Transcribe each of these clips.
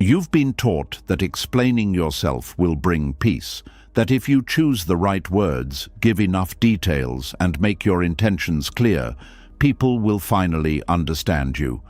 You've been taught that explaining yourself will bring peace, that if you choose the right words, give enough details, and make your intentions clear, people will finally understand you.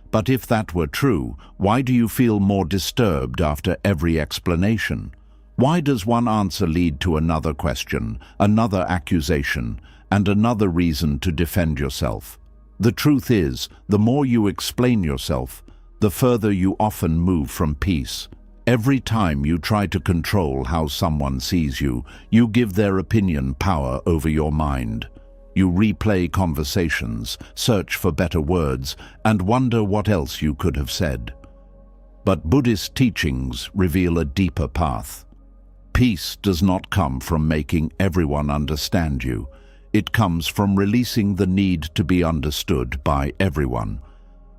But if that were true, why do you feel more disturbed after every explanation? Why does one answer lead to another question, another accusation, and another reason to defend yourself? The truth is, the more you explain yourself, the further you often move from peace. Every time you try to control how someone sees you, you give their opinion power over your mind. You replay conversations, search for better words, and wonder what else you could have said. But Buddhist teachings reveal a deeper path. Peace does not come from making everyone understand you. It comes from releasing the need to be understood by everyone.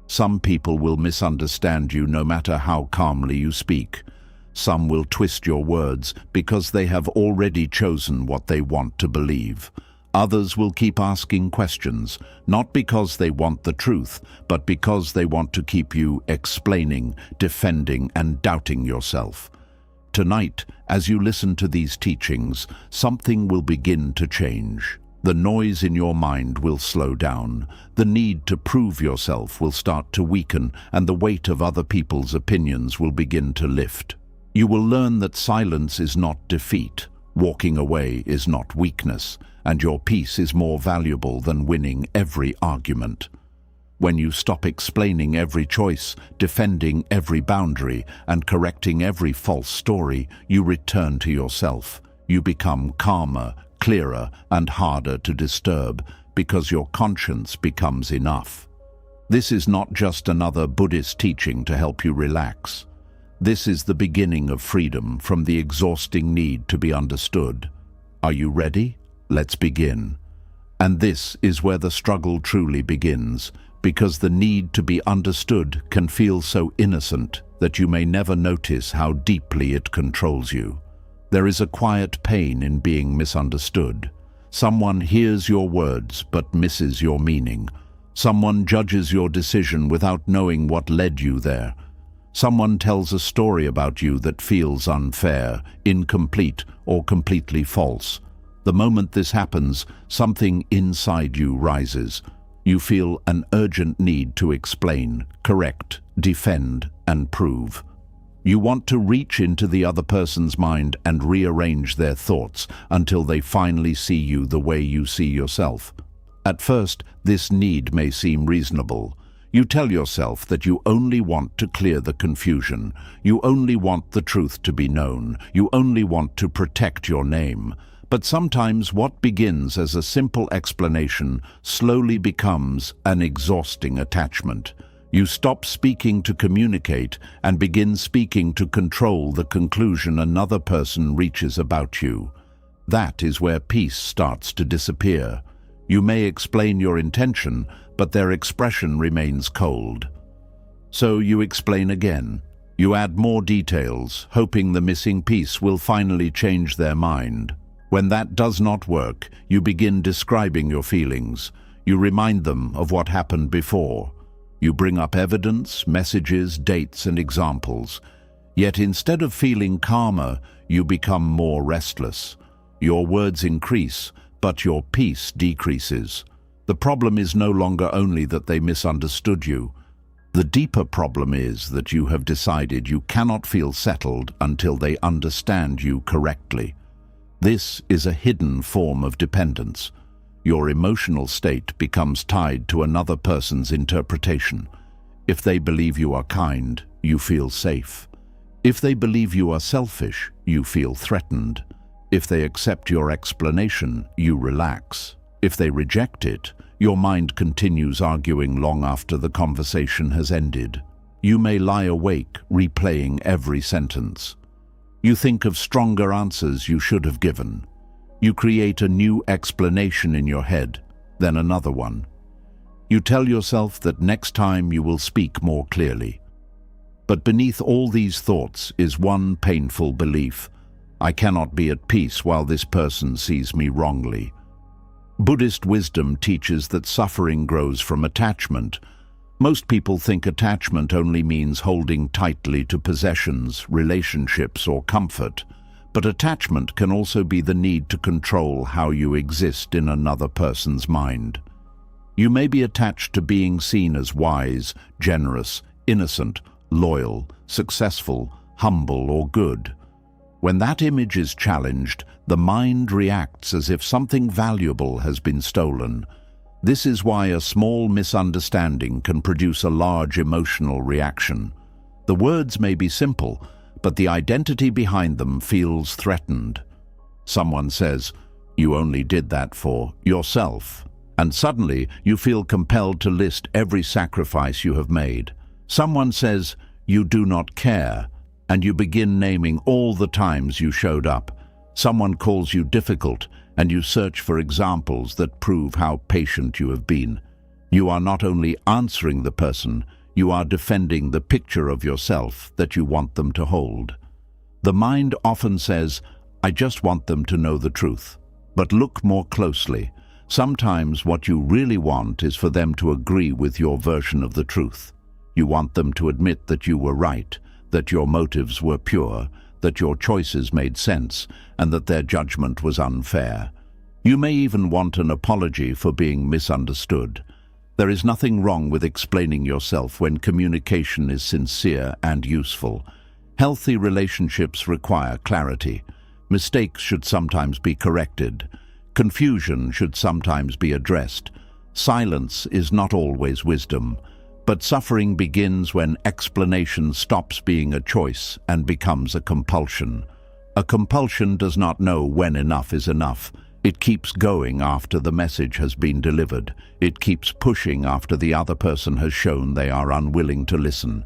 Some people will misunderstand you no matter how calmly you speak. Some will twist your words because they have already chosen what they want to believe. Others will keep asking questions, not because they want the truth, but because they want to keep you explaining, defending, and doubting yourself. Tonight, as you listen to these teachings, something will begin to change. The noise in your mind will slow down. The need to prove yourself will start to weaken, and the weight of other people's opinions will begin to lift. You will learn that silence is not defeat, walking away is not weakness, and your peace is more valuable than winning every argument. When you stop explaining every choice, defending every boundary, and correcting every false story, you return to yourself. You become calmer, clearer, and harder to disturb because your conscience becomes enough. This is not just another Buddhist teaching to help you relax. This is the beginning of freedom from the exhausting need to be understood. Are you ready? Let's begin. And this is where the struggle truly begins, because the need to be understood can feel so innocent that you may never notice how deeply it controls you. There is a quiet pain in being misunderstood. Someone hears your words but misses your meaning. Someone judges your decision without knowing what led you there. Someone tells a story about you that feels unfair, incomplete, or completely false. The moment this happens, something inside you rises. You feel an urgent need to explain, correct, defend, and prove. You want to reach into the other person's mind and rearrange their thoughts until they finally see you the way you see yourself. At first, this need may seem reasonable. You tell yourself that you only want to clear the confusion. You only want the truth to be known. You only want to protect your name. But sometimes what begins as a simple explanation slowly becomes an exhausting attachment. You stop speaking to communicate and begin speaking to control the conclusion another person reaches about you. That is where peace starts to disappear. You may explain your intention, but their expression remains cold. So you explain again. You add more details, hoping the missing piece will finally change their mind. When that does not work, you begin describing your feelings. You remind them of what happened before. You bring up evidence, messages, dates, and examples. Yet instead of feeling calmer, you become more restless. Your words increase, but your peace decreases. The problem is no longer only that they misunderstood you. The deeper problem is that you have decided you cannot feel settled until they understand you correctly. This is a hidden form of dependence. Your emotional state becomes tied to another person's interpretation. If they believe you are kind, you feel safe. If they believe you are selfish, you feel threatened. If they accept your explanation, you relax. If they reject it, your mind continues arguing long after the conversation has ended. You may lie awake, replaying every sentence. You think of stronger answers you should have given. You create a new explanation in your head, then another one. You tell yourself that next time you will speak more clearly. But beneath all these thoughts is one painful belief. I cannot be at peace while this person sees me wrongly. Buddhist wisdom teaches that suffering grows from attachment, Most people think attachment only means holding tightly to possessions, relationships, or comfort. But attachment can also be the need to control how you exist in another person's mind. You may be attached to being seen as wise, generous, innocent, loyal, successful, humble, or good. When that image is challenged, the mind reacts as if something valuable has been stolen. This is why a small misunderstanding can produce a large emotional reaction. The words may be simple, but the identity behind them feels threatened. Someone says, "You only did that for yourself," and suddenly you feel compelled to list every sacrifice you have made. Someone says, "You do not care," and you begin naming all the times you showed up. Someone calls you difficult, and you search for examples that prove how patient you have been. You are not only answering the person, you are defending the picture of yourself that you want them to hold. The mind often says, "I just want them to know the truth." But look more closely. Sometimes what you really want is for them to agree with your version of the truth. You want them to admit that you were right, that your motives were pure, that your choices made sense, and that their judgment was unfair. You may even want an apology for being misunderstood. There is nothing wrong with explaining yourself when communication is sincere and useful. Healthy relationships require clarity. Mistakes should sometimes be corrected. Confusion should sometimes be addressed. Silence is not always wisdom, but suffering begins when explanation stops being a choice and becomes a compulsion. A compulsion does not know when enough is enough. It keeps going after the message has been delivered. It keeps pushing after the other person has shown they are unwilling to listen.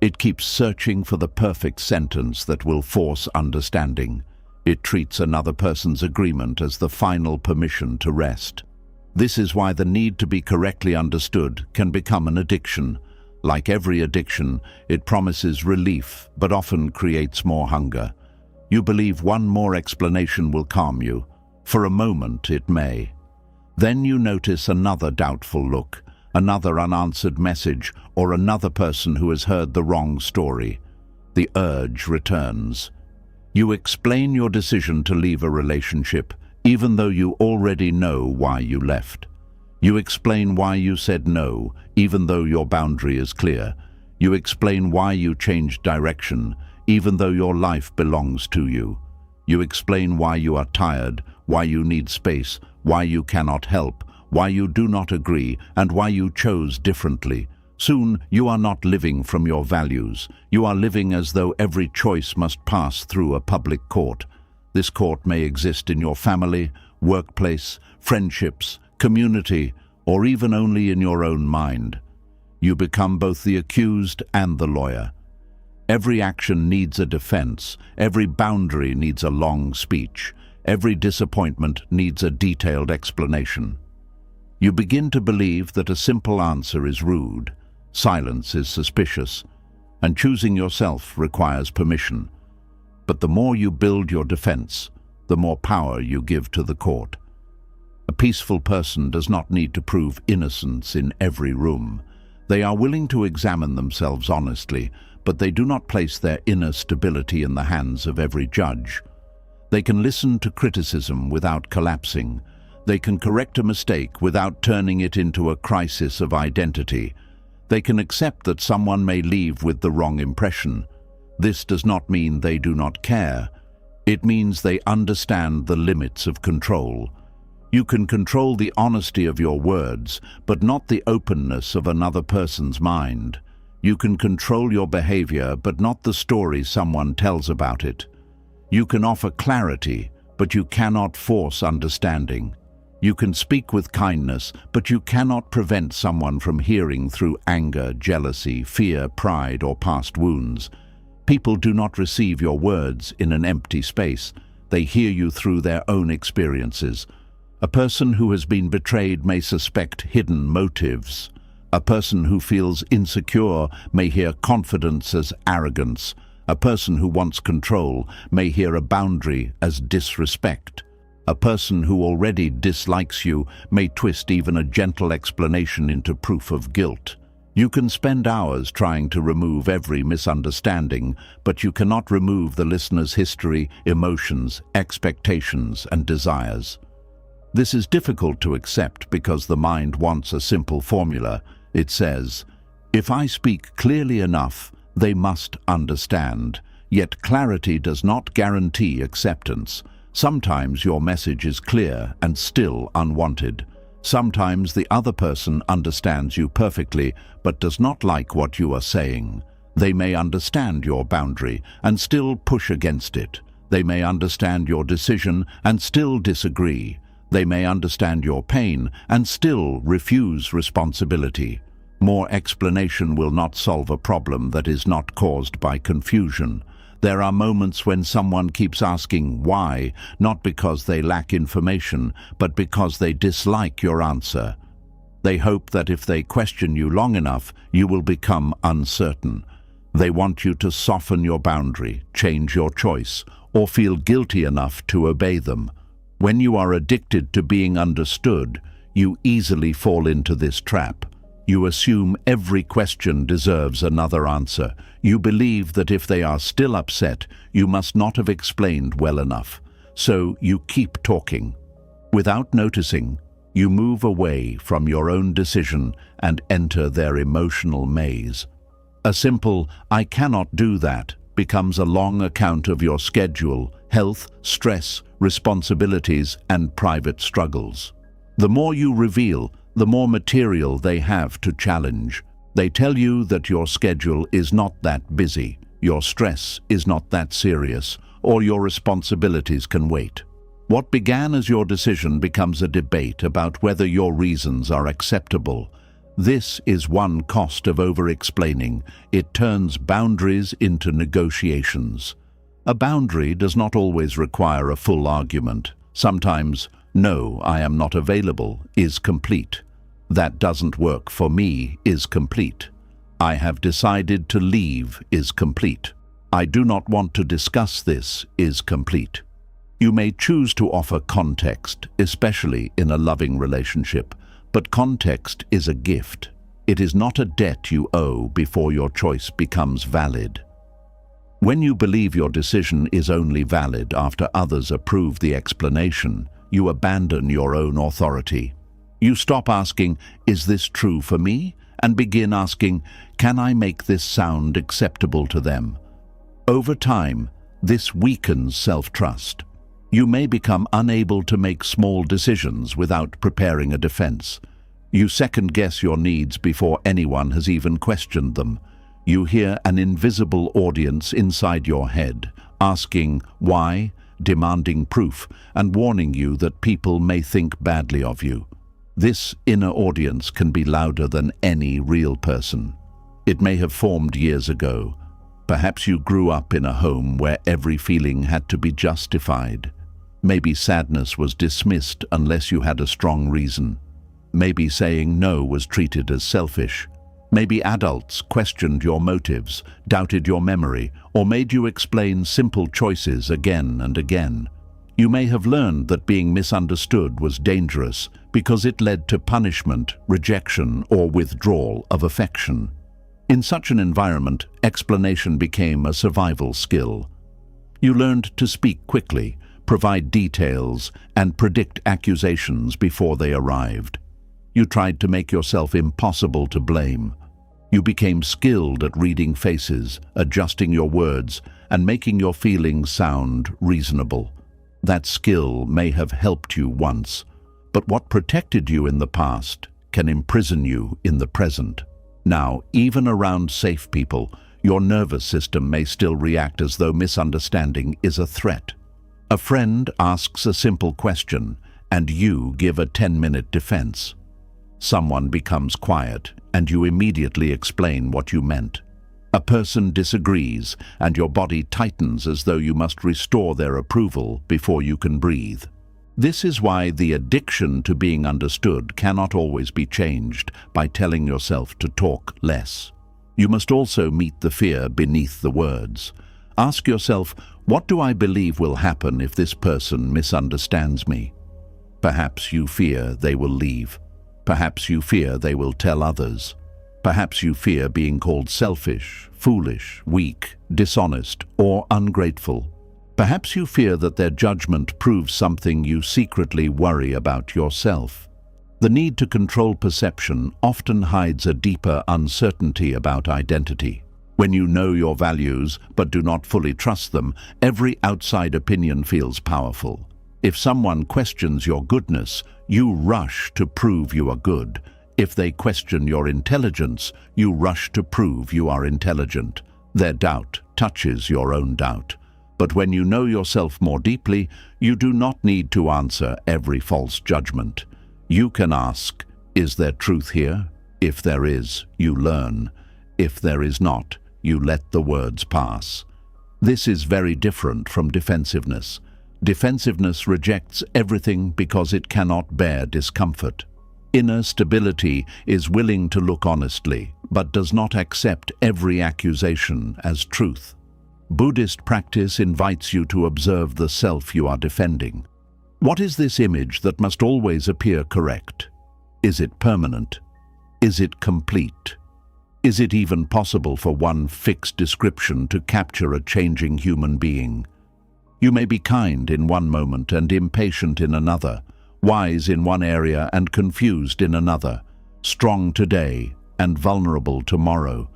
It keeps searching for the perfect sentence that will force understanding. It treats another person's agreement as the final permission to rest. This is why the need to be correctly understood can become an addiction. Like every addiction, it promises relief, but often creates more hunger. You believe one more explanation will calm you. For a moment, it may. Then you notice another doubtful look, another unanswered message, or another person who has heard the wrong story. The urge returns. You explain your decision to leave a relationship, even though you already know why you left. You explain why you said no, even though your boundary is clear. You explain why you changed direction, even though your life belongs to you. You explain why you are tired, why you need space, why you cannot help, why you do not agree, and why you chose differently. Soon, you are not living from your values. You are living as though every choice must pass through a public court. This court may exist in your family, workplace, friendships, community, or even only in your own mind. You become both the accused and the lawyer. Every action needs a defense. Every boundary needs a long speech. Every disappointment needs a detailed explanation. You begin to believe that a simple answer is rude, silence is suspicious, and choosing yourself requires permission. But the more you build your defense, the more power you give to the court. A peaceful person does not need to prove innocence in every room. They are willing to examine themselves honestly, but they do not place their inner stability in the hands of every judge. They can listen to criticism without collapsing. They can correct a mistake without turning it into a crisis of identity. They can accept that someone may leave with the wrong impression. This does not mean they do not care. It means they understand the limits of control. You can control the honesty of your words, but not the openness of another person's mind. You can control your behavior, but not the story someone tells about it. You can offer clarity, but you cannot force understanding. You can speak with kindness, but you cannot prevent someone from hearing through anger, jealousy, fear, pride, or past wounds. People do not receive your words in an empty space. They hear you through their own experiences. A person who has been betrayed may suspect hidden motives. A person who feels insecure may hear confidence as arrogance. A person who wants control may hear a boundary as disrespect. A person who already dislikes you may twist even a gentle explanation into proof of guilt. You can spend hours trying to remove every misunderstanding, but you cannot remove the listener's history, emotions, expectations, and desires. This is difficult to accept because the mind wants a simple formula. It says, "If I speak clearly enough, they must understand." Yet clarity does not guarantee acceptance. Sometimes your message is clear and still unwanted. Sometimes the other person understands you perfectly but does not like what you are saying. They may understand your boundary and still push against it. They may understand your decision and still disagree. They may understand your pain and still refuse responsibility. More explanation will not solve a problem that is not caused by confusion. There are moments when someone keeps asking why, not because they lack information, but because they dislike your answer. They hope that if they question you long enough, you will become uncertain. They want you to soften your boundary, change your choice, or feel guilty enough to obey them. When you are addicted to being understood, you easily fall into this trap. You assume every question deserves another answer. You believe that if they are still upset, you must not have explained well enough. So you keep talking. Without noticing, you move away from your own decision and enter their emotional maze. A simple "I cannot do that" becomes a long account of your schedule, health, stress, responsibilities, and private struggles. The more you reveal, the more material they have to challenge. They tell you that your schedule is not that busy, your stress is not that serious, or your responsibilities can wait. What began as your decision becomes a debate about whether your reasons are acceptable. This is one cost of over-explaining. It turns boundaries into negotiations. A boundary does not always require a full argument. Sometimes, "No, I am not available" is complete. "That doesn't work for me" is complete. "I have decided to leave" is complete. "I do not want to discuss this" is complete. You may choose to offer context, especially in a loving relationship, but context is a gift. It is not a debt you owe before your choice becomes valid. When you believe your decision is only valid after others approve the explanation, you abandon your own authority. You stop asking, "Is this true for me?" and begin asking, "Can I make this sound acceptable to them?" Over time, this weakens self-trust. You may become unable to make small decisions without preparing a defense. You second-guess your needs before anyone has even questioned them. You hear an invisible audience inside your head, asking why, demanding proof, and warning you that people may think badly of you. This inner audience can be louder than any real person. It may have formed years ago. Perhaps you grew up in a home where every feeling had to be justified. Maybe sadness was dismissed unless you had a strong reason. Maybe saying no was treated as selfish. Maybe adults questioned your motives, doubted your memory, or made you explain simple choices again and again. You may have learned that being misunderstood was dangerous because it led to punishment, rejection, or withdrawal of affection. In such an environment, explanation became a survival skill. You learned to speak quickly, provide details, and predict accusations before they arrived. You tried to make yourself impossible to blame. You became skilled at reading faces, adjusting your words, and making your feelings sound reasonable. That skill may have helped you once, but what protected you in the past can imprison you in the present. Now, even around safe people, your nervous system may still react as though misunderstanding is a threat. A friend asks a simple question, and you give a 10-minute defense. Someone becomes quiet, and you immediately explain what you meant. A person disagrees, and your body tightens as though you must restore their approval before you can breathe. This is why the addiction to being understood cannot always be changed by telling yourself to talk less. You must also meet the fear beneath the words. Ask yourself, what do I believe will happen if this person misunderstands me? Perhaps you fear they will leave. Perhaps you fear they will tell others. Perhaps you fear being called selfish, foolish, weak, dishonest, or ungrateful. Perhaps you fear that their judgment proves something you secretly worry about yourself. The need to control perception often hides a deeper uncertainty about identity. When you know your values but do not fully trust them, every outside opinion feels powerful. If someone questions your goodness, you rush to prove you are good. If they question your intelligence, you rush to prove you are intelligent. Their doubt touches your own doubt. But when you know yourself more deeply, you do not need to answer every false judgment. You can ask, is there truth here? If there is, you learn. If there is not, you let the words pass. This is very different from defensiveness. Defensiveness rejects everything because it cannot bear discomfort. Inner stability is willing to look honestly, but does not accept every accusation as truth. Buddhist practice invites you to observe the self you are defending. What is this image that must always appear correct? Is it permanent? Is it complete? Is it even possible for one fixed description to capture a changing human being? You may be kind in one moment and impatient in another, wise in one area and confused in another, strong today and vulnerable tomorrow.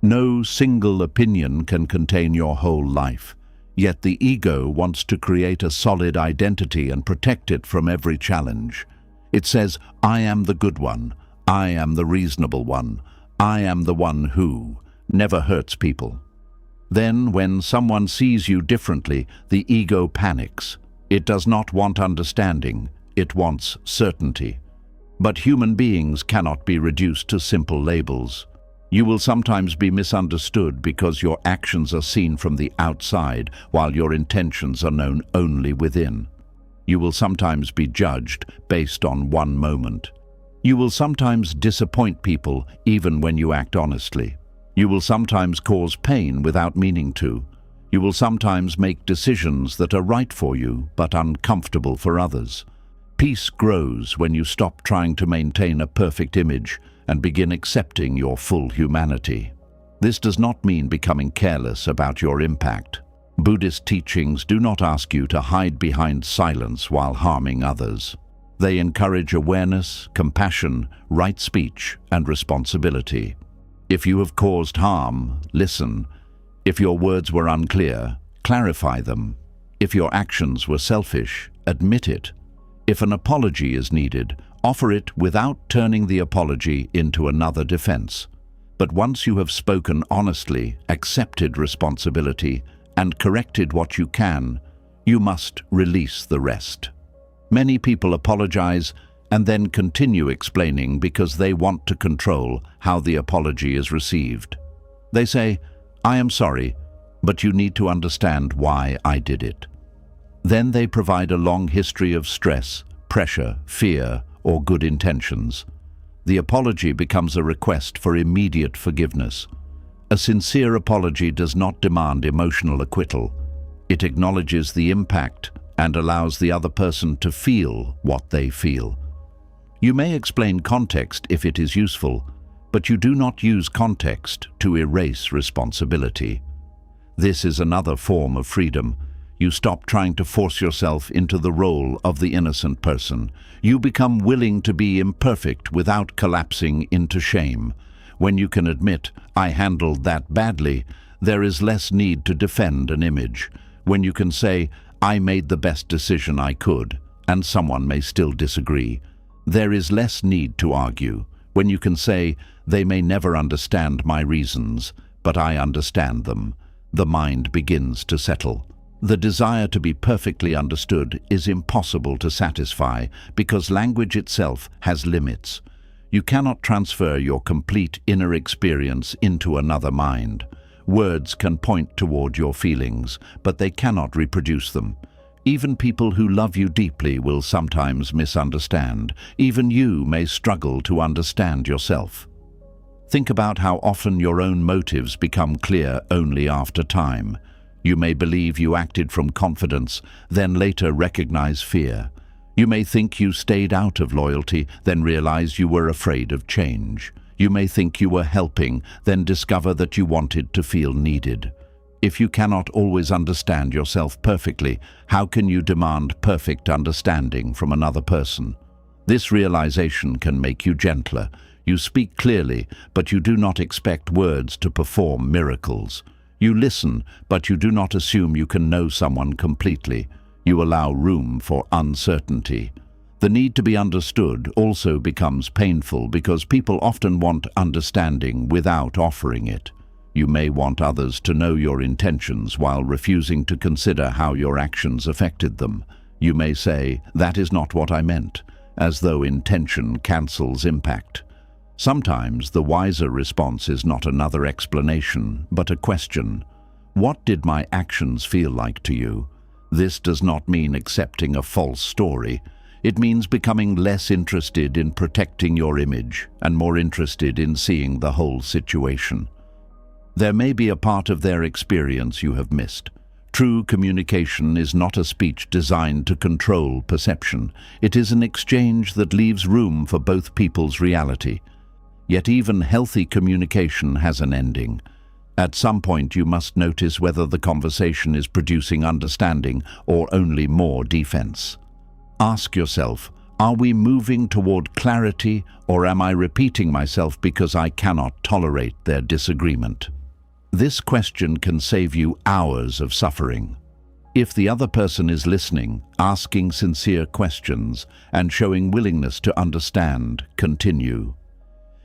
No single opinion can contain your whole life. Yet the ego wants to create a solid identity and protect it from every challenge. It says, I am the good one, I am the reasonable one, I am the one who never hurts people. Then, when someone sees you differently, the ego panics. It does not want understanding, it wants certainty. But human beings cannot be reduced to simple labels. You will sometimes be misunderstood because your actions are seen from the outside, while your intentions are known only within. You will sometimes be judged based on one moment. You will sometimes disappoint people even when you act honestly. You will sometimes cause pain without meaning to. You will sometimes make decisions that are right for you but uncomfortable for others. Peace grows when you stop trying to maintain a perfect image and begin accepting your full humanity. This does not mean becoming careless about your impact. Buddhist teachings do not ask you to hide behind silence while harming others. They encourage awareness, compassion, right speech, and responsibility. If you have caused harm, listen. If your words were unclear, clarify them. If your actions were selfish, admit it. If an apology is needed, offer it without turning the apology into another defense. But once you have spoken honestly, accepted responsibility, and corrected what you can, you must release the rest. Many people apologize and then continue explaining because they want to control how the apology is received. They say, I am sorry, but you need to understand why I did it. Then they provide a long history of stress, pressure, fear, or good intentions. The apology becomes a request for immediate forgiveness. A sincere apology does not demand emotional acquittal. It acknowledges the impact and allows the other person to feel what they feel. You may explain context if it is useful, but you do not use context to erase responsibility. This is another form of freedom. You stop trying to force yourself into the role of the innocent person. You become willing to be imperfect without collapsing into shame. When you can admit, I handled that badly, there is less need to defend an image. When you can say, I made the best decision I could, and someone may still disagree, there is less need to argue. When you can say, they may never understand my reasons, but I understand them, the mind begins to settle. The desire to be perfectly understood is impossible to satisfy because language itself has limits. You cannot transfer your complete inner experience into another mind. Words can point toward your feelings, but they cannot reproduce them. Even people who love you deeply will sometimes misunderstand. Even you may struggle to understand yourself. Think about how often your own motives become clear only after time. You may believe you acted from confidence, then later recognize fear. You may think you stayed out of loyalty, then realize you were afraid of change. You may think you were helping, then discover that you wanted to feel needed. If you cannot always understand yourself perfectly, how can you demand perfect understanding from another person? This realization can make you gentler. You speak clearly, but you do not expect words to perform miracles. You listen, but you do not assume you can know someone completely. You allow room for uncertainty. The need to be understood also becomes painful because people often want understanding without offering it. You may want others to know your intentions while refusing to consider how your actions affected them. You may say, "That is not what I meant," as though intention cancels impact. Sometimes the wiser response is not another explanation, but a question. What did my actions feel like to you? This does not mean accepting a false story. It means becoming less interested in protecting your image and more interested in seeing the whole situation. There may be a part of their experience you have missed. True communication is not a speech designed to control perception. It is an exchange that leaves room for both people's reality. Yet even healthy communication has an ending. At some point you must notice whether the conversation is producing understanding or only more defense. Ask yourself, are we moving toward clarity, or am I repeating myself because I cannot tolerate their disagreement? This question can save you hours of suffering. If the other person is listening, asking sincere questions, and showing willingness to understand, continue.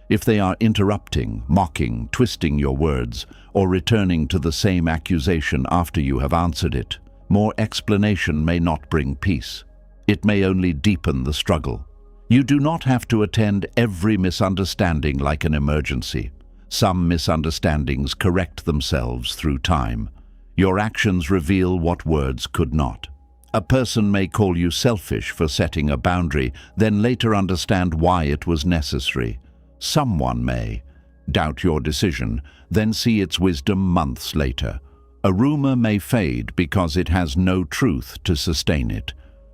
If they are interrupting, mocking, twisting your words, or returning to the same accusation after you have answered it, more explanation may not bring peace. It may only deepen the struggle. You do not have to attend every misunderstanding like an emergency. Some misunderstandings correct themselves through time. Your actions reveal what words could not. A person may call you selfish for setting a boundary, then later understand why it was necessary. Someone may doubt your decision, then see its wisdom months later. A rumor may fade because it has no truth to sustain it.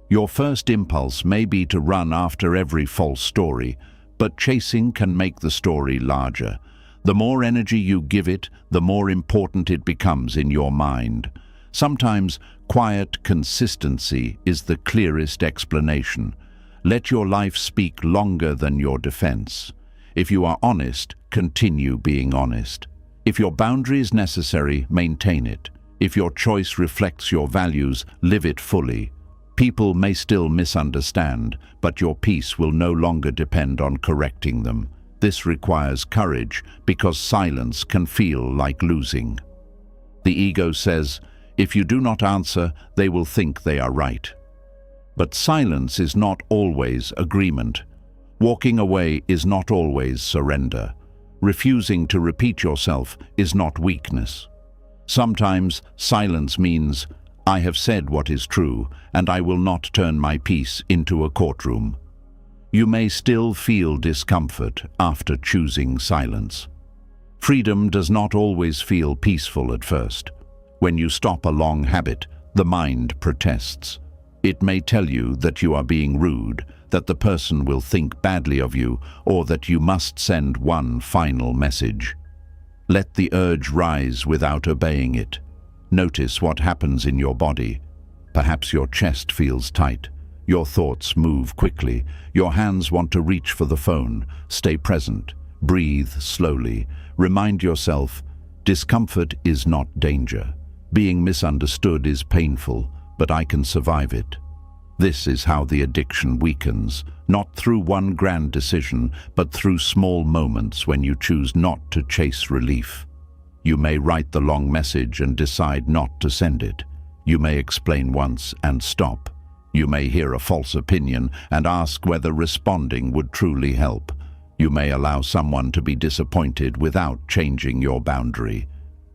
Your first impulse may be to run after every false story, but chasing can make the story larger. The more energy you give it, the more important it becomes in your mind. Sometimes quiet consistency is the clearest explanation. Let your life speak longer than your defense. If you are honest, continue being honest. If your boundary is necessary, maintain it. If your choice reflects your values, live it fully. People may still misunderstand, but your peace will no longer depend on correcting them. This requires courage because silence can feel like losing. The ego says, if you do not answer, they will think they are right. But silence is not always agreement. Walking away is not always surrender. Refusing to repeat yourself is not weakness. Sometimes silence means, I have said what is true, and I will not turn my peace into a courtroom. You may still feel discomfort after choosing silence. Freedom does not always feel peaceful at first. When you stop a long habit, the mind protests. It may tell you that you are being rude, that the person will think badly of you, or that you must send one final message. Let the urge rise without obeying it. Notice what happens in your body. Perhaps your chest feels tight. Your thoughts move quickly. Your hands want to reach for the phone. Stay present. Breathe slowly. Remind yourself, discomfort is not danger. Being misunderstood is painful, but I can survive it. This is how the addiction weakens, not through one grand decision, but through small moments when you choose not to chase relief. You may write the long message and decide not to send it. You may explain once and stop. You may hear a false opinion and ask whether responding would truly help. You may allow someone to be disappointed without changing your boundary.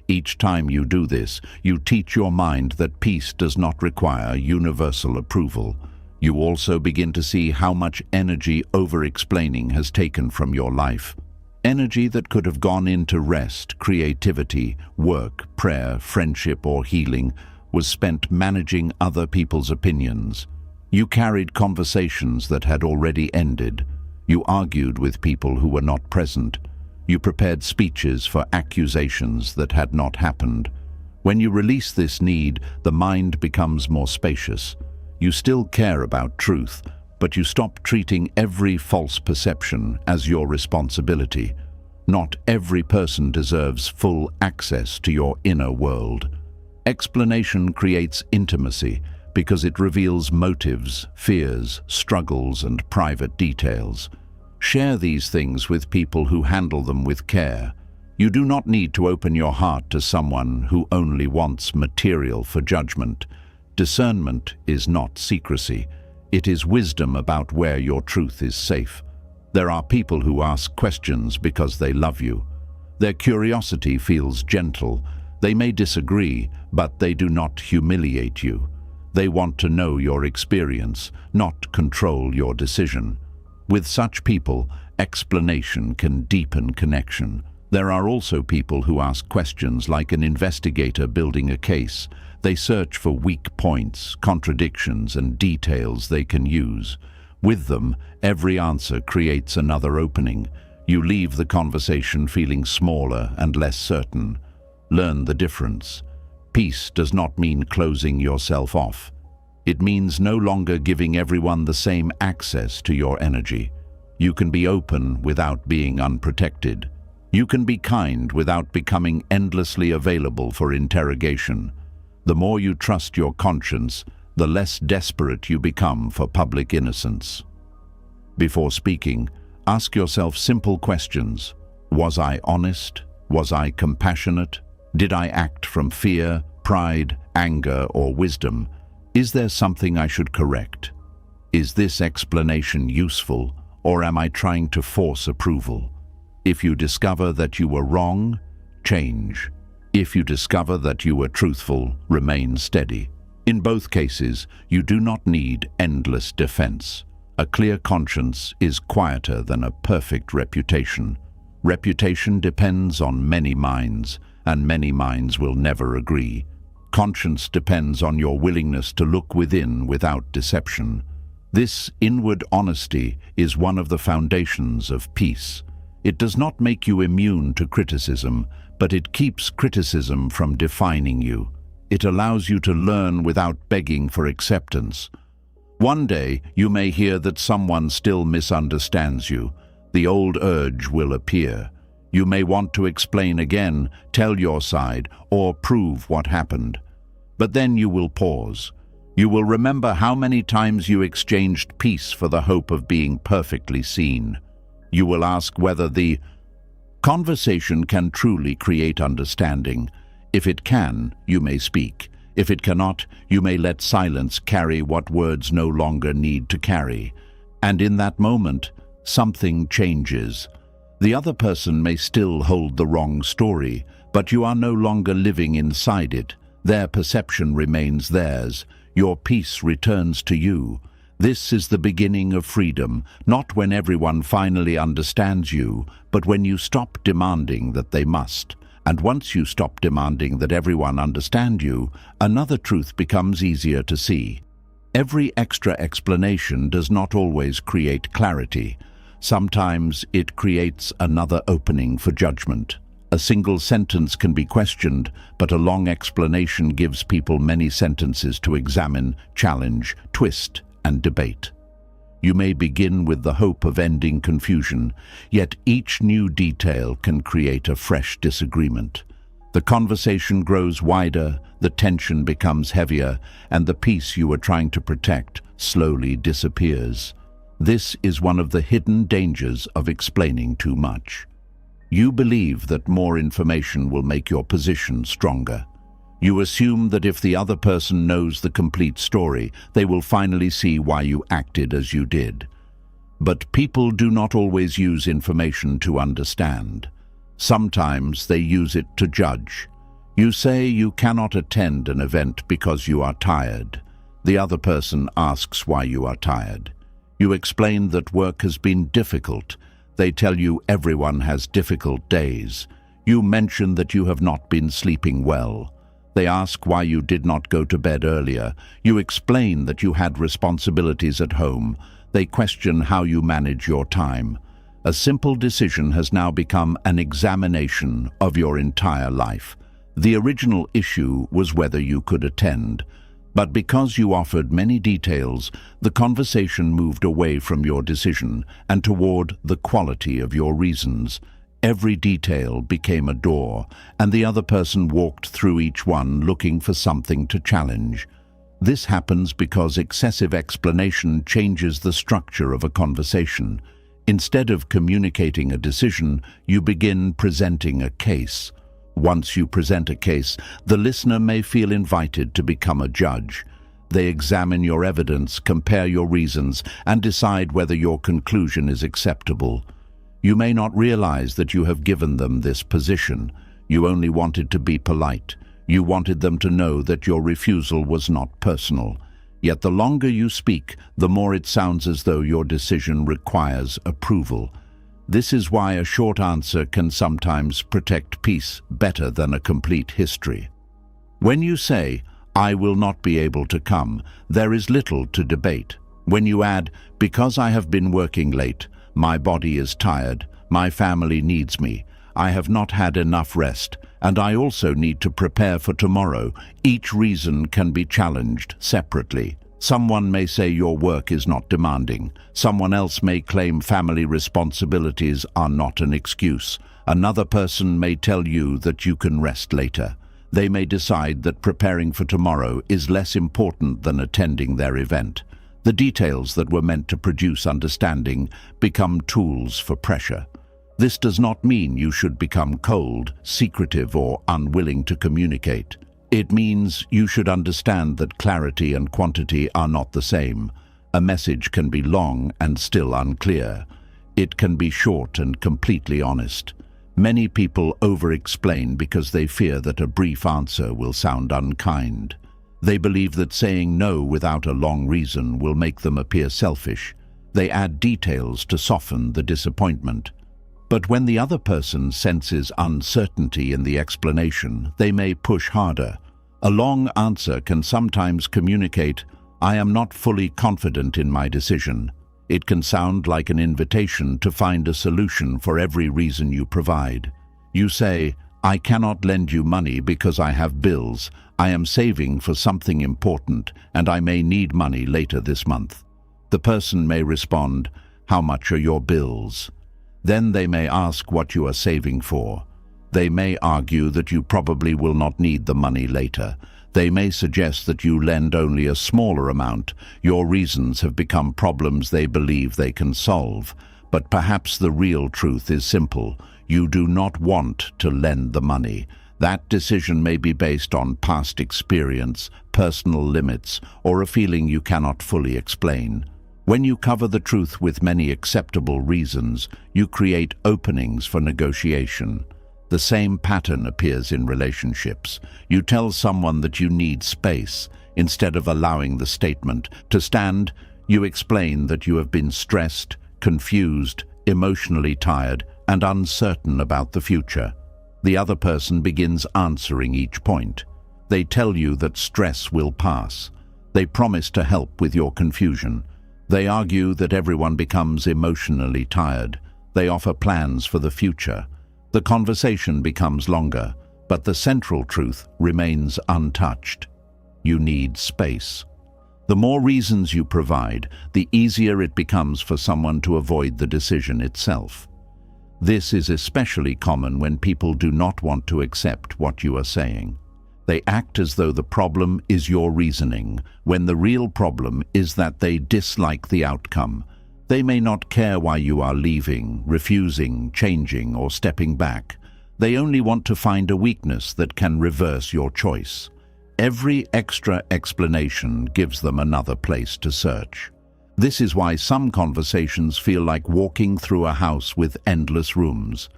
Each time you do this, you teach your mind that peace does not require universal approval. You also begin to see how much energy over-explaining has taken from your life. Energy that could have gone into rest, creativity, work, prayer, friendship, or healing was spent managing other people's opinions. You carried conversations that had already ended. You argued with people who were not present. You prepared speeches for accusations that had not happened. When you release this need, the mind becomes more spacious. You still care about truth, but you stop treating every false perception as your responsibility. Not every person deserves full access to your inner world. Explanation creates intimacy because it reveals motives, fears, struggles, and private details. Share these things with people who handle them with care. You do not need to open your heart to someone who only wants material for judgment. Discernment is not secrecy. It is wisdom about where your truth is safe. There are people who ask questions because they love you. Their curiosity feels gentle. They may disagree, but they do not humiliate you. They want to know your experience, not control your decision. With such people, explanation can deepen connection. There are also people who ask questions like an investigator building a case. They search for weak points, contradictions, and details they can use. With them, every answer creates another opening. You leave the conversation feeling smaller and less certain. Learn the difference. Peace does not mean closing yourself off. It means no longer giving everyone the same access to your energy. You can be open without being unprotected. You can be kind without becoming endlessly available for interrogation. The more you trust your conscience, the less desperate you become for public innocence. Before speaking, ask yourself simple questions. Was I honest? Was I compassionate? Did I act from fear, pride, anger, or wisdom? Is there something I should correct? Is this explanation useful, or am I trying to force approval? If you discover that you were wrong, change. If you discover that you were truthful, remain steady. In both cases, you do not need endless defense. A clear conscience is quieter than a perfect reputation. Reputation depends on many minds, and many minds will never agree. Conscience depends on your willingness to look within without deception. This inward honesty is one of the foundations of peace. It does not make you immune to criticism, but it keeps criticism from defining you. It allows you to learn without begging for acceptance. One day, you may hear that someone still misunderstands you. The old urge will appear. You may want to explain again, tell your side, or prove what happened. But then you will pause. You will remember how many times you exchanged peace for the hope of being perfectly seen. You will ask whether the conversation can truly create understanding. If it can, you may speak. If it cannot, you may let silence carry what words no longer need to carry. And in that moment, something changes. The other person may still hold the wrong story, but you are no longer living inside it. Their perception remains theirs. Your peace returns to you. This is the beginning of freedom, not when everyone finally understands you, but when you stop demanding that they must. And once you stop demanding that everyone understand you, another truth becomes easier to see. Every extra explanation does not always create clarity. Sometimes it creates another opening for judgment. A single sentence can be questioned, but a long explanation gives people many sentences to examine, challenge, twist, and debate. You may begin with the hope of ending confusion, yet each new detail can create a fresh disagreement. The conversation grows wider, the tension becomes heavier, and the peace you were trying to protect slowly disappears. This is one of the hidden dangers of explaining too much. You believe that more information will make your position stronger. You assume that if the other person knows the complete story, they will finally see why you acted as you did. But people do not always use information to understand. Sometimes they use it to judge. You say you cannot attend an event because you are tired. The other person asks why you are tired. You explain that work has been difficult. They tell you everyone has difficult days. You mention that you have not been sleeping well. They ask why you did not go to bed earlier. You explain that you had responsibilities at home. They question how you manage your time. A simple decision has now become an examination of your entire life. The original issue was whether you could attend, but because you offered many details, the conversation moved away from your decision and toward the quality of your reasons. Every detail became a door, and the other person walked through each one looking for something to challenge. This happens because excessive explanation changes the structure of a conversation. Instead of communicating a decision, you begin presenting a case. Once you present a case, the listener may feel invited to become a judge. They examine your evidence, compare your reasons, and decide whether your conclusion is acceptable. You may not realize that you have given them this position. You only wanted to be polite. You wanted them to know that your refusal was not personal. Yet the longer you speak, the more it sounds as though your decision requires approval. This is why a short answer can sometimes protect peace better than a complete history. When you say, "I will not be able to come," there is little to debate. When you add, "Because I have been working late, my body is tired, my family needs me, I have not had enough rest, and I also need to prepare for tomorrow," each reason can be challenged separately. Someone may say your work is not demanding. Someone else may claim family responsibilities are not an excuse. Another person may tell you that you can rest later. They may decide that preparing for tomorrow is less important than attending their event. The details that were meant to produce understanding become tools for pressure. This does not mean you should become cold, secretive, or unwilling to communicate. It means you should understand that clarity and quantity are not the same. A message can be long and still unclear. It can be short and completely honest. Many people over-explain because they fear that a brief answer will sound unkind. They believe that saying no without a long reason will make them appear selfish. They add details to soften the disappointment. But when the other person senses uncertainty in the explanation, they may push harder. A long answer can sometimes communicate, "I am not fully confident in my decision." It can sound like an invitation to find a solution for every reason you provide. You say, "I cannot lend you money because I have bills. I am saving for something important, and I may need money later this month." The person may respond, "How much are your bills?" Then they may ask what you are saving for. They may argue that you probably will not need the money later. They may suggest that you lend only a smaller amount. Your reasons have become problems they believe they can solve. But perhaps the real truth is simple. You do not want to lend the money. That decision may be based on past experience, personal limits, or a feeling you cannot fully explain. When you cover the truth with many acceptable reasons, you create openings for negotiation. The same pattern appears in relationships. You tell someone that you need space. Instead of allowing the statement to stand, you explain that you have been stressed, confused, emotionally tired, and uncertain about the future. The other person begins answering each point. They tell you that stress will pass. They promise to help with your confusion. They argue that everyone becomes emotionally tired. They offer plans for the future. The conversation becomes longer, but the central truth remains untouched. You need space. The more reasons you provide, the easier it becomes for someone to avoid the decision itself. This is especially common when people do not want to accept what you are saying. They act as though the problem is your reasoning, when the real problem is that they dislike the outcome. They may not care why you are leaving, refusing, changing, or stepping back. They only want to find a weakness that can reverse your choice. Every extra explanation gives them another place to search. This is why some conversations feel like walking through a house with endless rooms.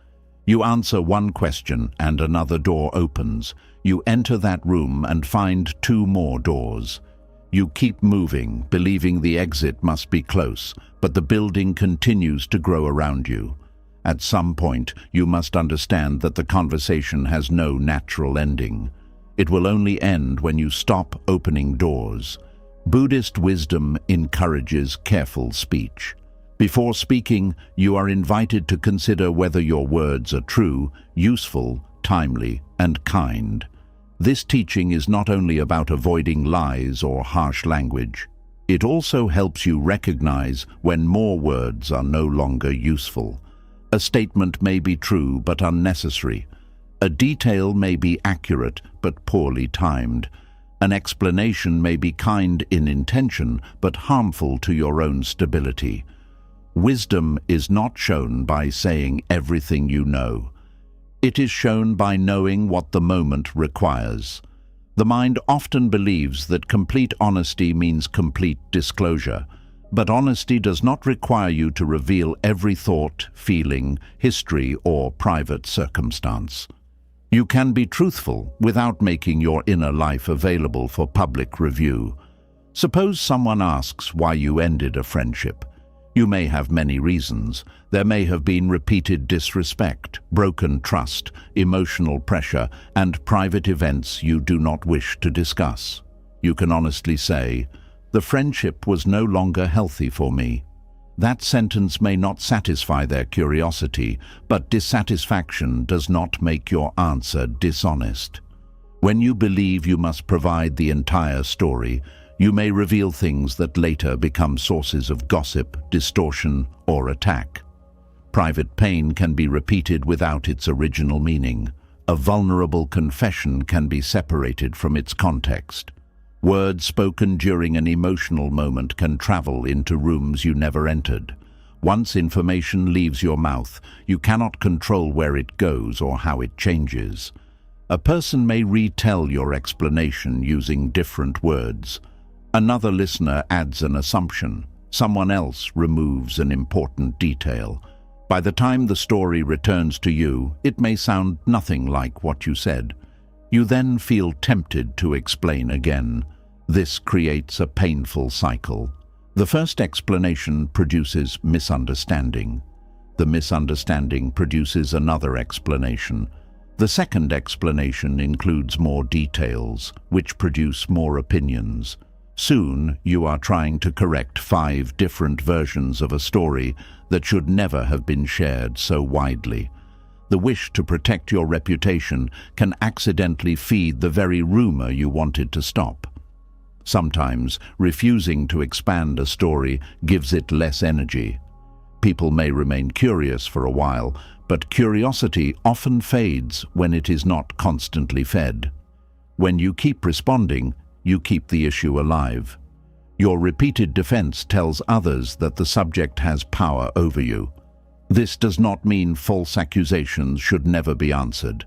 You answer one question and another door opens. You enter that room and find two more doors. You keep moving, believing the exit must be close, but the building continues to grow around you. At some point, you must understand that the conversation has no natural ending. It will only end when you stop opening doors. Buddhist wisdom encourages careful speech. Before speaking, you are invited to consider whether your words are true, useful, timely, and kind. This teaching is not only about avoiding lies or harsh language. It also helps you recognize when more words are no longer useful. A statement may be true but unnecessary. A detail may be accurate but poorly timed. An explanation may be kind in intention but harmful to your own stability. Wisdom is not shown by saying everything you know. It is shown by knowing what the moment requires. The mind often believes that complete honesty means complete disclosure, but honesty does not require you to reveal every thought, feeling, history, or private circumstance. You can be truthful without making your inner life available for public review. Suppose someone asks why you ended a friendship. You may have many reasons. There may have been repeated disrespect, broken trust, emotional pressure, and private events you do not wish to discuss. You can honestly say, "The friendship was no longer healthy for me." That sentence may not satisfy their curiosity, but dissatisfaction does not make your answer dishonest. When you believe you must provide the entire story, you may reveal things that later become sources of gossip, distortion, or attack. Private pain can be repeated without its original meaning. A vulnerable confession can be separated from its context. Words spoken during an emotional moment can travel into rooms you never entered. Once information leaves your mouth, you cannot control where it goes or how it changes. A person may retell your explanation using different words. Another listener adds an assumption. Someone else removes an important detail. By the time the story returns to you, it may sound nothing like what you said. You then feel tempted to explain again. This creates a painful cycle. The first explanation produces misunderstanding. The misunderstanding produces another explanation. The second explanation includes more details, which produce more opinions. Soon, you are trying to correct 5 different versions of a story that should never have been shared so widely. The wish to protect your reputation can accidentally feed the very rumor you wanted to stop. Sometimes, refusing to expand a story gives it less energy. People may remain curious for a while, but curiosity often fades when it is not constantly fed. When you keep responding, you keep the issue alive. Your repeated defense tells others that the subject has power over you. This does not mean false accusations should never be answered.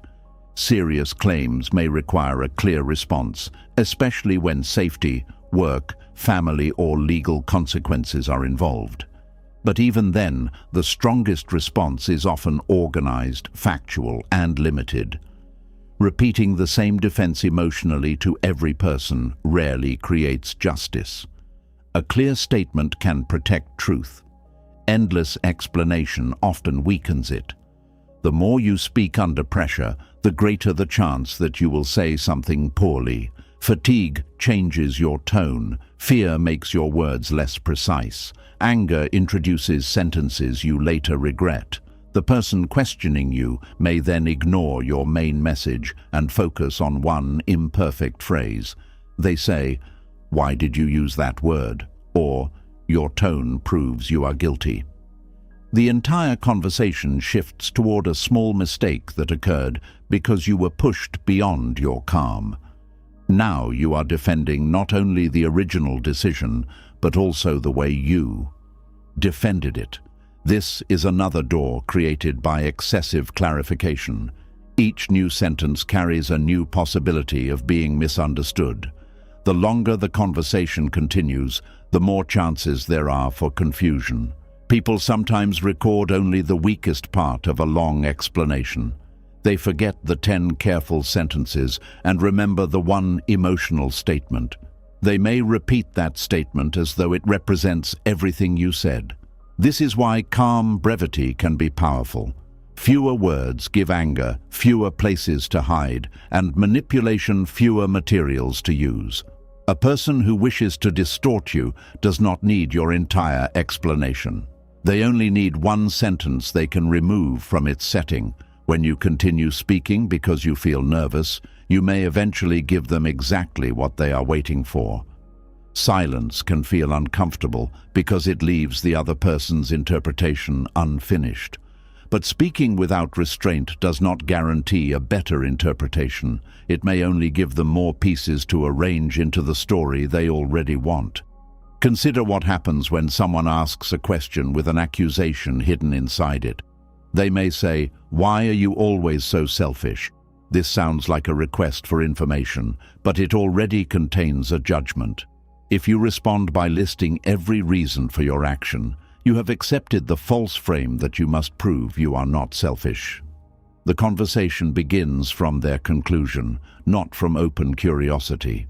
Serious claims may require a clear response, especially when safety, work, family, or legal consequences are involved. But even then, the strongest response is often organized, factual, and limited. Repeating the same defense emotionally to every person rarely creates justice. A clear statement can protect truth. Endless explanation often weakens it. The more you speak under pressure, the greater the chance that you will say something poorly. Fatigue changes your tone. Fear makes your words less precise. Anger introduces sentences you later regret. The person questioning you may then ignore your main message and focus on one imperfect phrase. They say, "Why did you use that word?" Or, "Your tone proves you are guilty." The entire conversation shifts toward a small mistake that occurred because you were pushed beyond your calm. Now you are defending not only the original decision, but also the way you defended it. This is another door created by excessive clarification. Each new sentence carries a new possibility of being misunderstood. The longer the conversation continues, the more chances there are for confusion. People sometimes record only the weakest part of a long explanation. They forget the 10 careful sentences and remember the one emotional statement. They may repeat that statement as though it represents everything you said. This is why calm brevity can be powerful. Fewer words give anger, fewer places to hide, and manipulation fewer materials to use. A person who wishes to distort you does not need your entire explanation. They only need one sentence they can remove from its setting. When you continue speaking because you feel nervous, you may eventually give them exactly what they are waiting for. Silence can feel uncomfortable because it leaves the other person's interpretation unfinished. But speaking without restraint does not guarantee a better interpretation. It may only give them more pieces to arrange into the story they already want. Consider what happens when someone asks a question with an accusation hidden inside it. They may say, "Why are you always so selfish?" This sounds like a request for information, but it already contains a judgment. If you respond by listing every reason for your action, you have accepted the false frame that you must prove you are not selfish. The conversation begins from their conclusion, not from open curiosity.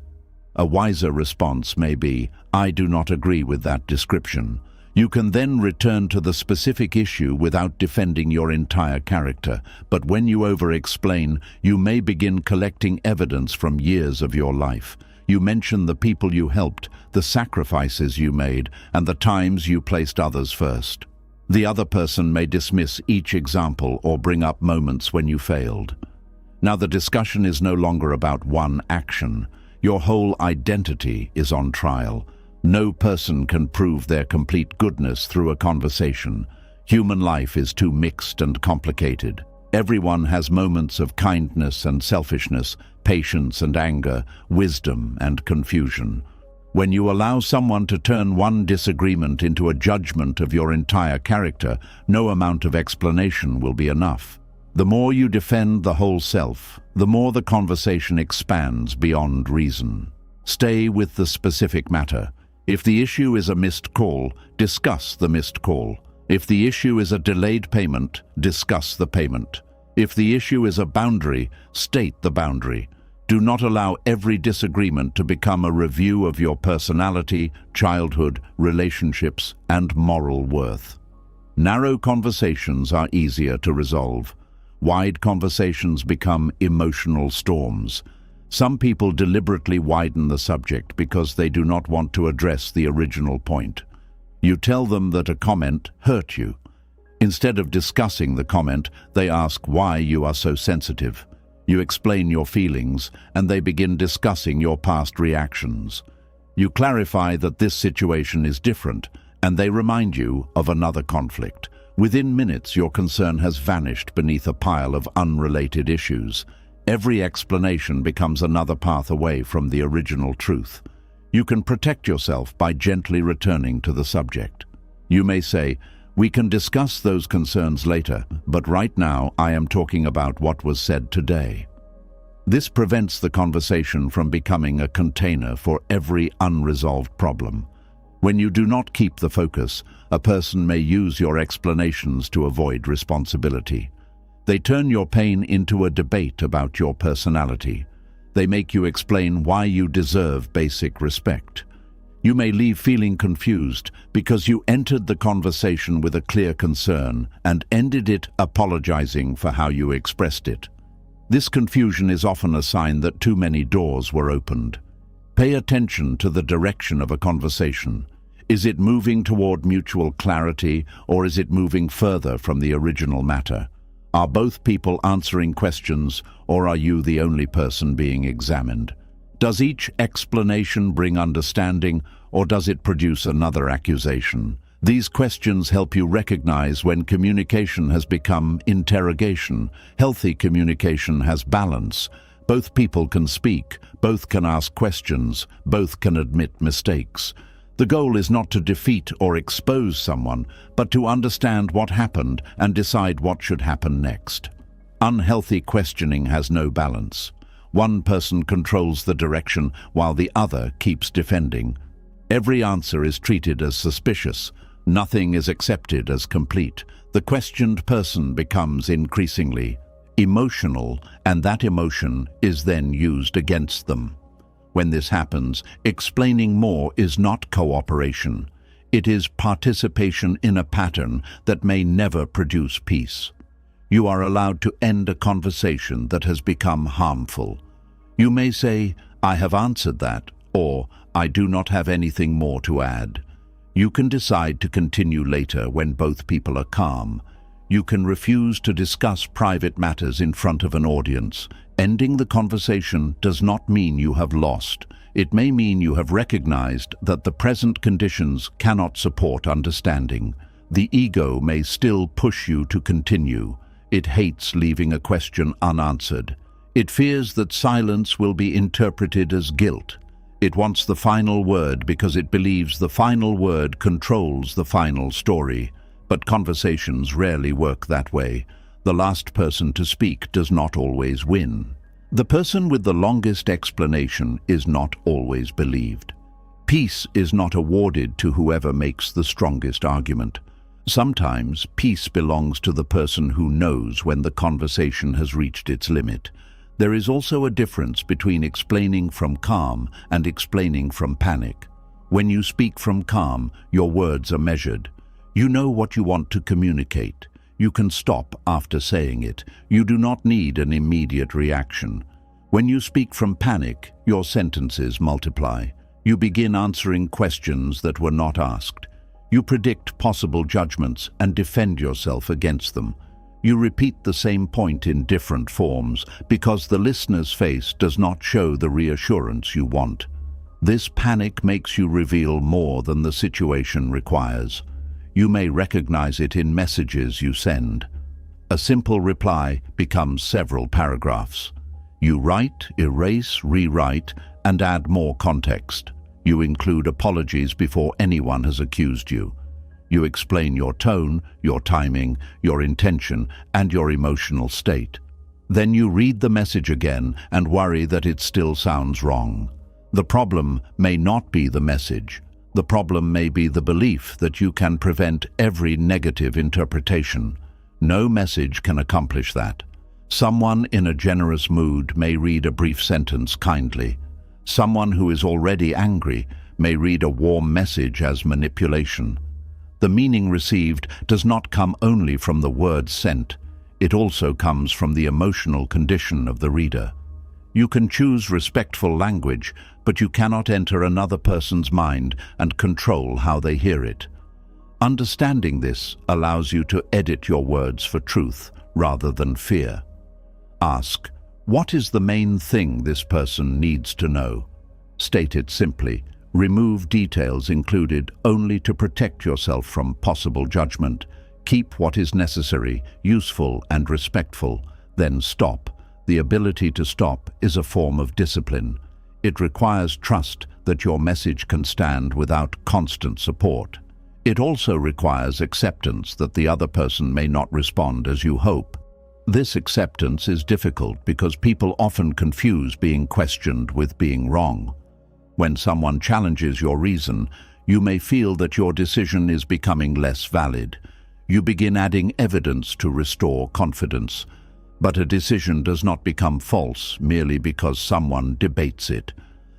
A wiser response may be, "I do not agree with that description." You can then return to the specific issue without defending your entire character, but when you over-explain, you may begin collecting evidence from years of your life. You mention the people you helped, the sacrifices you made, and the times you placed others first. The other person may dismiss each example or bring up moments when you failed. Now the discussion is no longer about one action. Your whole identity is on trial. No person can prove their complete goodness through a conversation. Human life is too mixed and complicated. Everyone has moments of kindness and selfishness, patience and anger, wisdom and confusion. When you allow someone to turn one disagreement into a judgment of your entire character, no amount of explanation will be enough. The more you defend the whole self, the more the conversation expands beyond reason. Stay with the specific matter. If the issue is a missed call, discuss the missed call. If the issue is a delayed payment, discuss the payment. If the issue is a boundary, state the boundary. Do not allow every disagreement to become a review of your personality, childhood, relationships, and moral worth. Narrow conversations are easier to resolve. Wide conversations become emotional storms. Some people deliberately widen the subject because they do not want to address the original point. You tell them that a comment hurt you. Instead of discussing the comment, they ask why you are so sensitive. You explain your feelings, and they begin discussing your past reactions. You clarify that this situation is different, and they remind you of another conflict. Within minutes, your concern has vanished beneath a pile of unrelated issues. Every explanation becomes another path away from the original truth. You can protect yourself by gently returning to the subject. You may say, "We can discuss those concerns later, but right now I am talking about what was said today." This prevents the conversation from becoming a container for every unresolved problem. When you do not keep the focus, a person may use your explanations to avoid responsibility. They turn your pain into a debate about your personality. They make you explain why you deserve basic respect. You may leave feeling confused because you entered the conversation with a clear concern and ended it apologizing for how you expressed it. This confusion is often a sign that too many doors were opened. Pay attention to the direction of a conversation. Is it moving toward mutual clarity, or is it moving further from the original matter? Are both people answering questions, or are you the only person being examined? Does each explanation bring understanding, or does it produce another accusation? These questions help you recognize when communication has become interrogation. Healthy communication has balance. Both people can speak, both can ask questions, both can admit mistakes. The goal is not to defeat or expose someone, but to understand what happened and decide what should happen next. Unhealthy questioning has no balance. One person controls the direction while the other keeps defending. Every answer is treated as suspicious. Nothing is accepted as complete. The questioned person becomes increasingly emotional, and that emotion is then used against them. When this happens, explaining more is not cooperation. It is participation in a pattern that may never produce peace. You are allowed to end a conversation that has become harmful. You may say, "I have answered that," or "I do not have anything more to add." You can decide to continue later when both people are calm. You can refuse to discuss private matters in front of an audience. Ending the conversation does not mean you have lost. It may mean you have recognized that the present conditions cannot support understanding. The ego may still push you to continue. It hates leaving a question unanswered. It fears that silence will be interpreted as guilt. It wants the final word because it believes the final word controls the final story. But conversations rarely work that way. The last person to speak does not always win. The person with the longest explanation is not always believed. Peace is not awarded to whoever makes the strongest argument. Sometimes peace belongs to the person who knows when the conversation has reached its limit. There is also a difference between explaining from calm and explaining from panic. When you speak from calm, your words are measured. You know what you want to communicate. You can stop after saying it. You do not need an immediate reaction. When you speak from panic, your sentences multiply. You begin answering questions that were not asked. You predict possible judgments and defend yourself against them. You repeat the same point in different forms because the listener's face does not show the reassurance you want. This panic makes you reveal more than the situation requires. You may recognize it in messages you send. A simple reply becomes several paragraphs. You write, erase, rewrite, and add more context. You include apologies before anyone has accused you. You explain your tone, your timing, your intention, and your emotional state. Then you read the message again and worry that it still sounds wrong. The problem may not be the message. The problem may be the belief that you can prevent every negative interpretation. No message can accomplish that. Someone in a generous mood may read a brief sentence kindly. Someone who is already angry may read a warm message as manipulation. The meaning received does not come only from the words sent. It also comes from the emotional condition of the reader. You can choose respectful language, but you cannot enter another person's mind and control how they hear it. Understanding this allows you to edit your words for truth rather than fear. Ask, what is the main thing this person needs to know? State it simply. Remove details included only to protect yourself from possible judgment. Keep what is necessary, useful, and respectful. Then stop. The ability to stop is a form of discipline. It requires trust that your message can stand without constant support. It also requires acceptance that the other person may not respond as you hope. This acceptance is difficult because people often confuse being questioned with being wrong. When someone challenges your reason, you may feel that your decision is becoming less valid. You begin adding evidence to restore confidence. But a decision does not become false merely because someone debates it.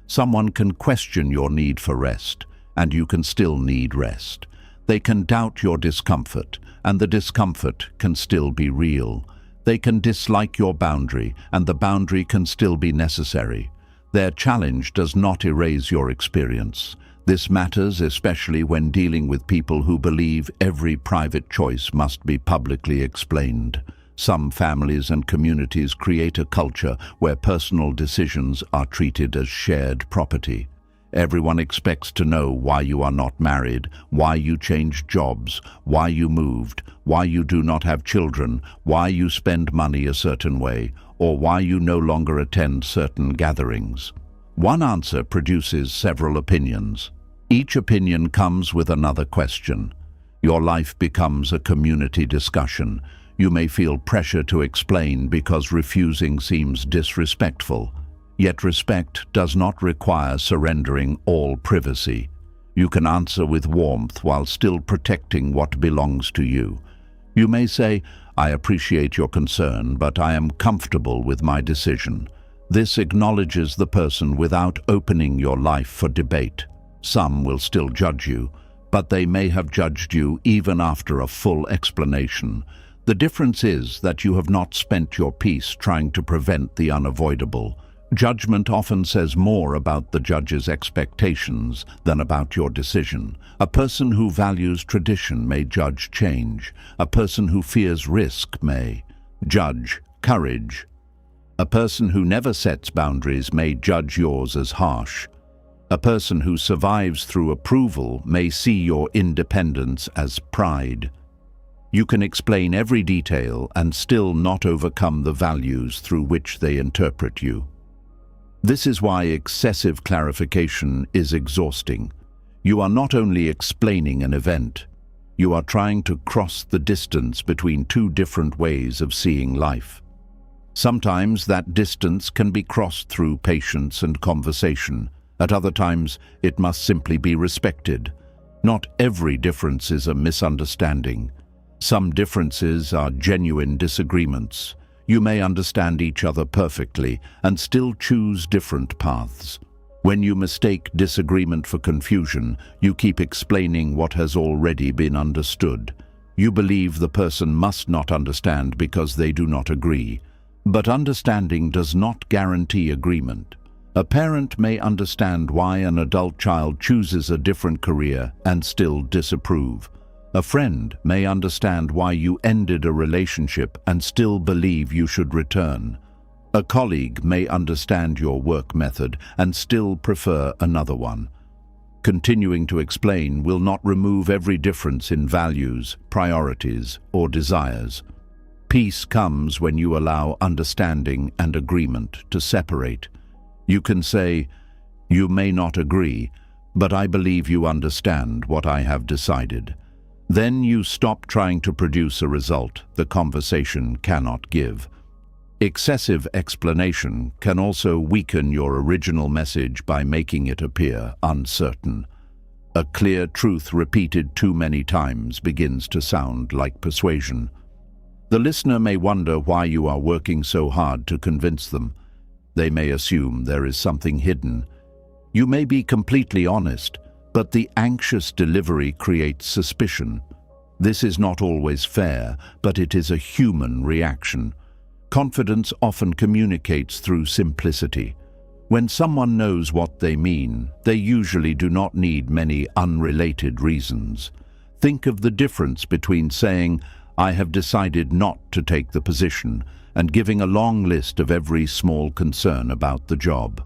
Someone can question your need for rest, and you can still need rest. They can doubt your discomfort, and the discomfort can still be real. They can dislike your boundary, and the boundary can still be necessary. Their challenge does not erase your experience. This matters especially when dealing with people who believe every private choice must be publicly explained. Some families and communities create a culture where personal decisions are treated as shared property. Everyone expects to know why you are not married, why you changed jobs, why you moved, why you do not have children, why you spend money a certain way, or why you no longer attend certain gatherings. One answer produces several opinions. Each opinion comes with another question. Your life becomes a community discussion. You may feel pressure to explain because refusing seems disrespectful. Yet respect does not require surrendering all privacy. You can answer with warmth while still protecting what belongs to you. You may say, I appreciate your concern, but I am comfortable with my decision. This acknowledges the person without opening your life for debate. Some will still judge you, but they may have judged you even after a full explanation. The difference is that you have not spent your peace trying to prevent the unavoidable. Judgment often says more about the judge's expectations than about your decision. A person who values tradition may judge change. A person who fears risk may judge courage. A person who never sets boundaries may judge yours as harsh. A person who survives through approval may see your independence as pride. You can explain every detail and still not overcome the values through which they interpret you. This is why excessive clarification is exhausting. You are not only explaining an event, you are trying to cross the distance between two different ways of seeing life. Sometimes that distance can be crossed through patience and conversation. At other times, it must simply be respected. Not every difference is a misunderstanding. Some differences are genuine disagreements. You may understand each other perfectly and still choose different paths. When you mistake disagreement for confusion, you keep explaining what has already been understood. You believe the person must not understand because they do not agree. But understanding does not guarantee agreement. A parent may understand why an adult child chooses a different career and still disapprove. A friend may understand why you ended a relationship and still believe you should return. A colleague may understand your work method and still prefer another one. Continuing to explain will not remove every difference in values, priorities, or desires. Peace comes when you allow understanding and agreement to separate. You can say, "You may not agree, but I believe you understand what I have decided." Then you stop trying to produce a result the conversation cannot give. Excessive explanation can also weaken your original message by making it appear uncertain. A clear truth repeated too many times begins to sound like persuasion. The listener may wonder why you are working so hard to convince them. They may assume there is something hidden. You may be completely honest, but the anxious delivery creates suspicion. This is not always fair, but it is a human reaction. Confidence often communicates through simplicity. When someone knows what they mean, they usually do not need many unrelated reasons. Think of the difference between saying, "I have decided not to take the position," and giving a long list of every small concern about the job.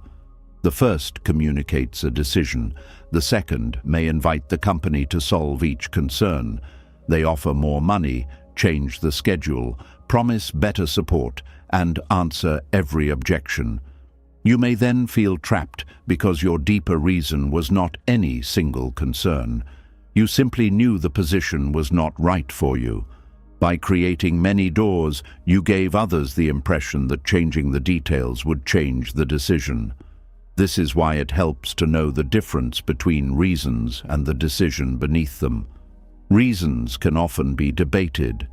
The first communicates a decision. The second may invite the company to solve each concern. They offer more money, change the schedule, promise better support, and answer every objection. You may then feel trapped because your deeper reason was not any single concern. You simply knew the position was not right for you. By creating many doors, you gave others the impression that changing the details would change the decision. This is why it helps to know the difference between reasons and the decision beneath them. Reasons can often be debated.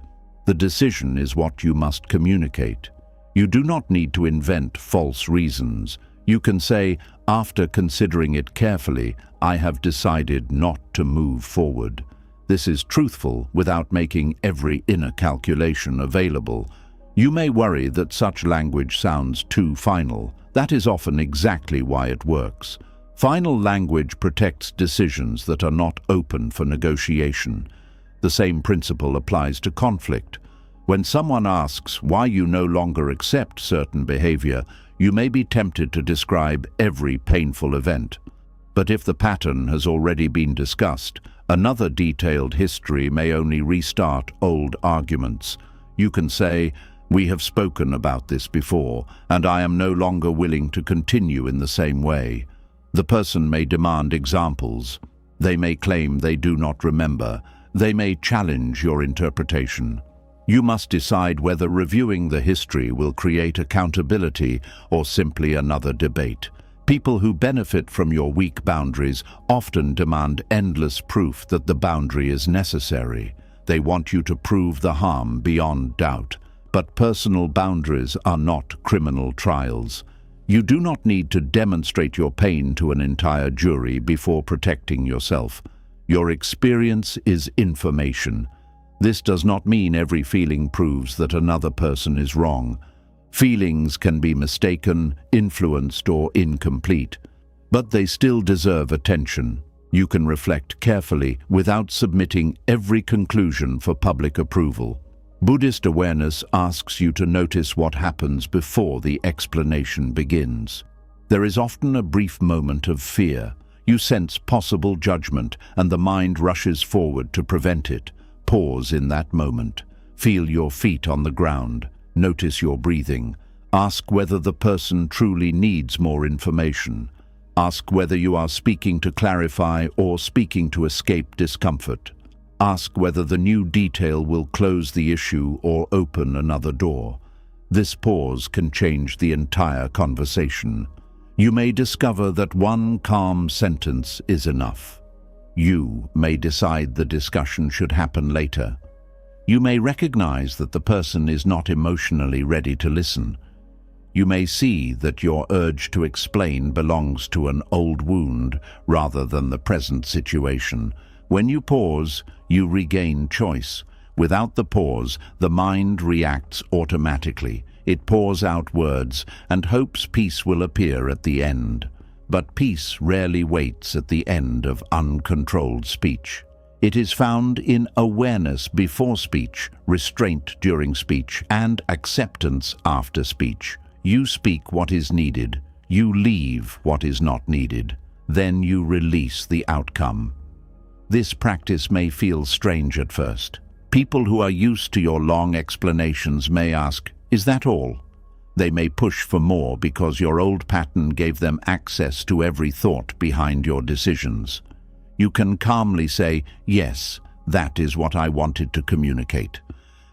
The decision is what you must communicate. You do not need to invent false reasons. You can say, "After considering it carefully, I have decided not to move forward." This is truthful without making every inner calculation available. You may worry that such language sounds too final. That is often exactly why it works. Final language protects decisions that are not open for negotiation. The same principle applies to conflict. When someone asks why you no longer accept certain behavior, you may be tempted to describe every painful event. But if the pattern has already been discussed, another detailed history may only restart old arguments. You can say, "We have spoken about this before, and I am no longer willing to continue in the same way." The person may demand examples. They may claim they do not remember. They may challenge your interpretation. You must decide whether reviewing the history will create accountability or simply another debate. People who benefit from your weak boundaries often demand endless proof that the boundary is necessary. They want you to prove the harm beyond doubt. But personal boundaries are not criminal trials. You do not need to demonstrate your pain to an entire jury before protecting yourself. Your experience is information. This does not mean every feeling proves that another person is wrong. Feelings can be mistaken, influenced, or incomplete, but they still deserve attention. You can reflect carefully without submitting every conclusion for public approval. Buddhist awareness asks you to notice what happens before the explanation begins. There is often a brief moment of fear. You sense possible judgment, and the mind rushes forward to prevent it. Pause in that moment. Feel your feet on the ground. Notice your breathing. Ask whether the person truly needs more information. Ask whether you are speaking to clarify or speaking to escape discomfort. Ask whether the new detail will close the issue or open another door. This pause can change the entire conversation. You may discover that one calm sentence is enough. You may decide the discussion should happen later. You may recognize that the person is not emotionally ready to listen. You may see that your urge to explain belongs to an old wound rather than the present situation. When you pause, you regain choice. Without the pause, the mind reacts automatically. It pours out words and hopes peace will appear at the end. But peace rarely waits at the end of uncontrolled speech. It is found in awareness before speech, restraint during speech, and acceptance after speech. You speak what is needed. You leave what is not needed. Then you release the outcome. This practice may feel strange at first. People who are used to your long explanations may ask, "Is that all?" They may push for more because your old pattern gave them access to every thought behind your decisions. You can calmly say, "Yes, that is what I wanted to communicate."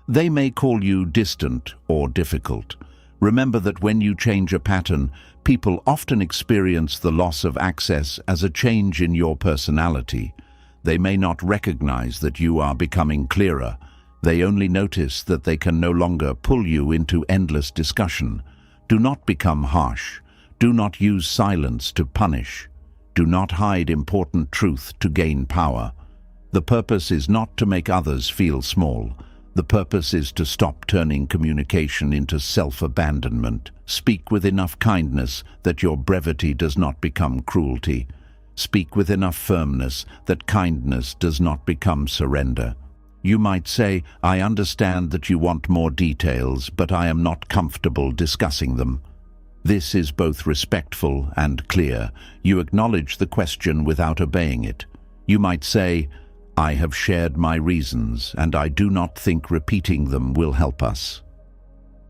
They may call you distant or difficult. Remember that when you change a pattern, people often experience the loss of access as a change in your personality. They may not recognize that you are becoming clearer. They only notice that they can no longer pull you into endless discussion. Do not become harsh. Do not use silence to punish. Do not hide important truth to gain power. The purpose is not to make others feel small. The purpose is to stop turning communication into self-abandonment. Speak with enough kindness that your brevity does not become cruelty. Speak with enough firmness that kindness does not become surrender. You might say, "I understand that you want more details, but I am not comfortable discussing them." This is both respectful and clear. You acknowledge the question without obeying it. You might say, "I have shared my reasons, and I do not think repeating them will help us."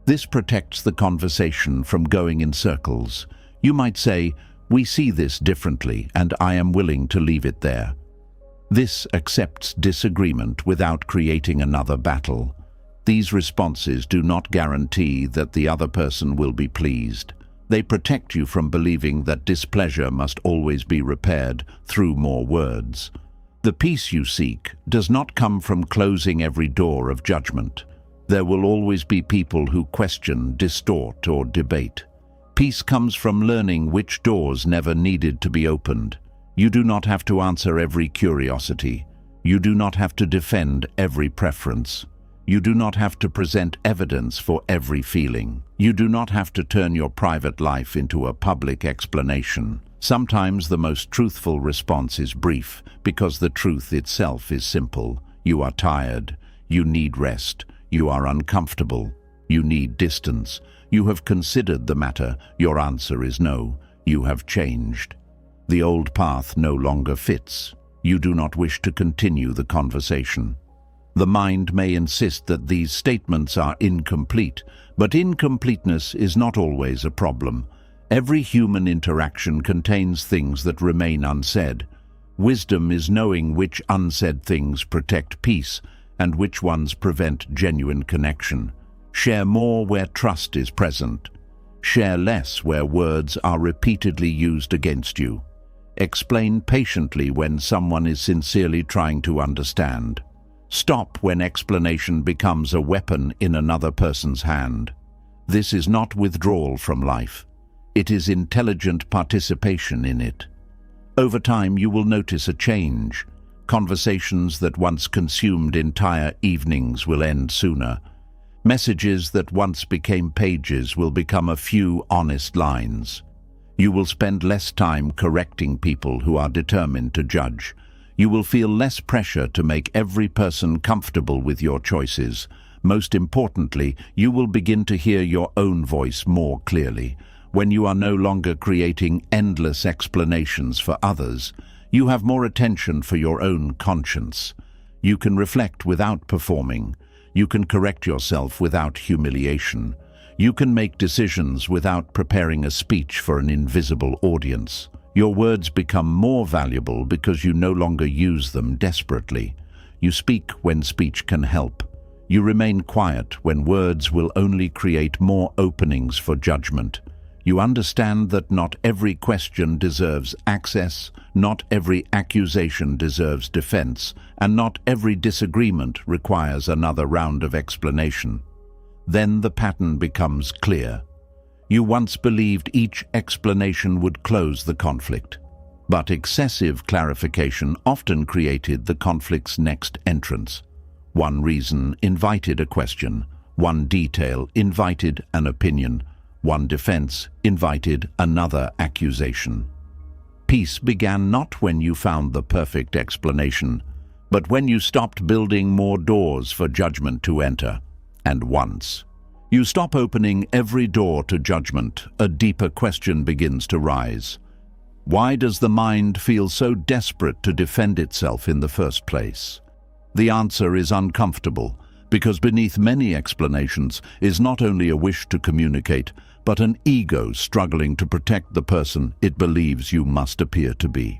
This protects the conversation from going in circles. You might say, "We see this differently, and I am willing to leave it there." This accepts disagreement without creating another battle. These responses do not guarantee that the other person will be pleased. They protect you from believing that displeasure must always be repaired through more words. The peace you seek does not come from closing every door of judgment. There will always be people who question, distort, or debate. Peace comes from learning which doors never needed to be opened. You do not have to answer every curiosity. You do not have to defend every preference. You do not have to present evidence for every feeling. You do not have to turn your private life into a public explanation. Sometimes the most truthful response is brief, because the truth itself is simple. You are tired. You need rest. You are uncomfortable. You need distance. You have considered the matter. Your answer is no. You have changed. The old path no longer fits. You do not wish to continue the conversation. The mind may insist that these statements are incomplete, but incompleteness is not always a problem. Every human interaction contains things that remain unsaid. Wisdom is knowing which unsaid things protect peace and which ones prevent genuine connection. Share more where trust is present. Share less where words are repeatedly used against you. Explain patiently when someone is sincerely trying to understand. Stop when explanation becomes a weapon in another person's hand. This is not withdrawal from life. It is intelligent participation in it. Over time, you will notice a change. Conversations that once consumed entire evenings will end sooner. Messages that once became pages will become a few honest lines. You will spend less time correcting people who are determined to judge. You will feel less pressure to make every person comfortable with your choices. Most importantly, you will begin to hear your own voice more clearly. When you are no longer creating endless explanations for others, you have more attention for your own conscience. You can reflect without performing. You can correct yourself without humiliation. You can make decisions without preparing a speech for an invisible audience. Your words become more valuable because you no longer use them desperately. You speak when speech can help. You remain quiet when words will only create more openings for judgment. You understand that not every question deserves access, not every accusation deserves defense, and not every disagreement requires another round of explanation. Then the pattern becomes clear. You once believed each explanation would close the conflict, but excessive clarification often created the conflict's next entrance. One reason invited a question, one detail invited an opinion, one defense invited another accusation. Peace began not when you found the perfect explanation, but when you stopped building more doors for judgment to enter. And once you stop opening every door to judgment, a deeper question begins to rise. Why does the mind feel so desperate to defend itself in the first place? The answer is uncomfortable, because beneath many explanations is not only a wish to communicate, but an ego struggling to protect the person it believes you must appear to be.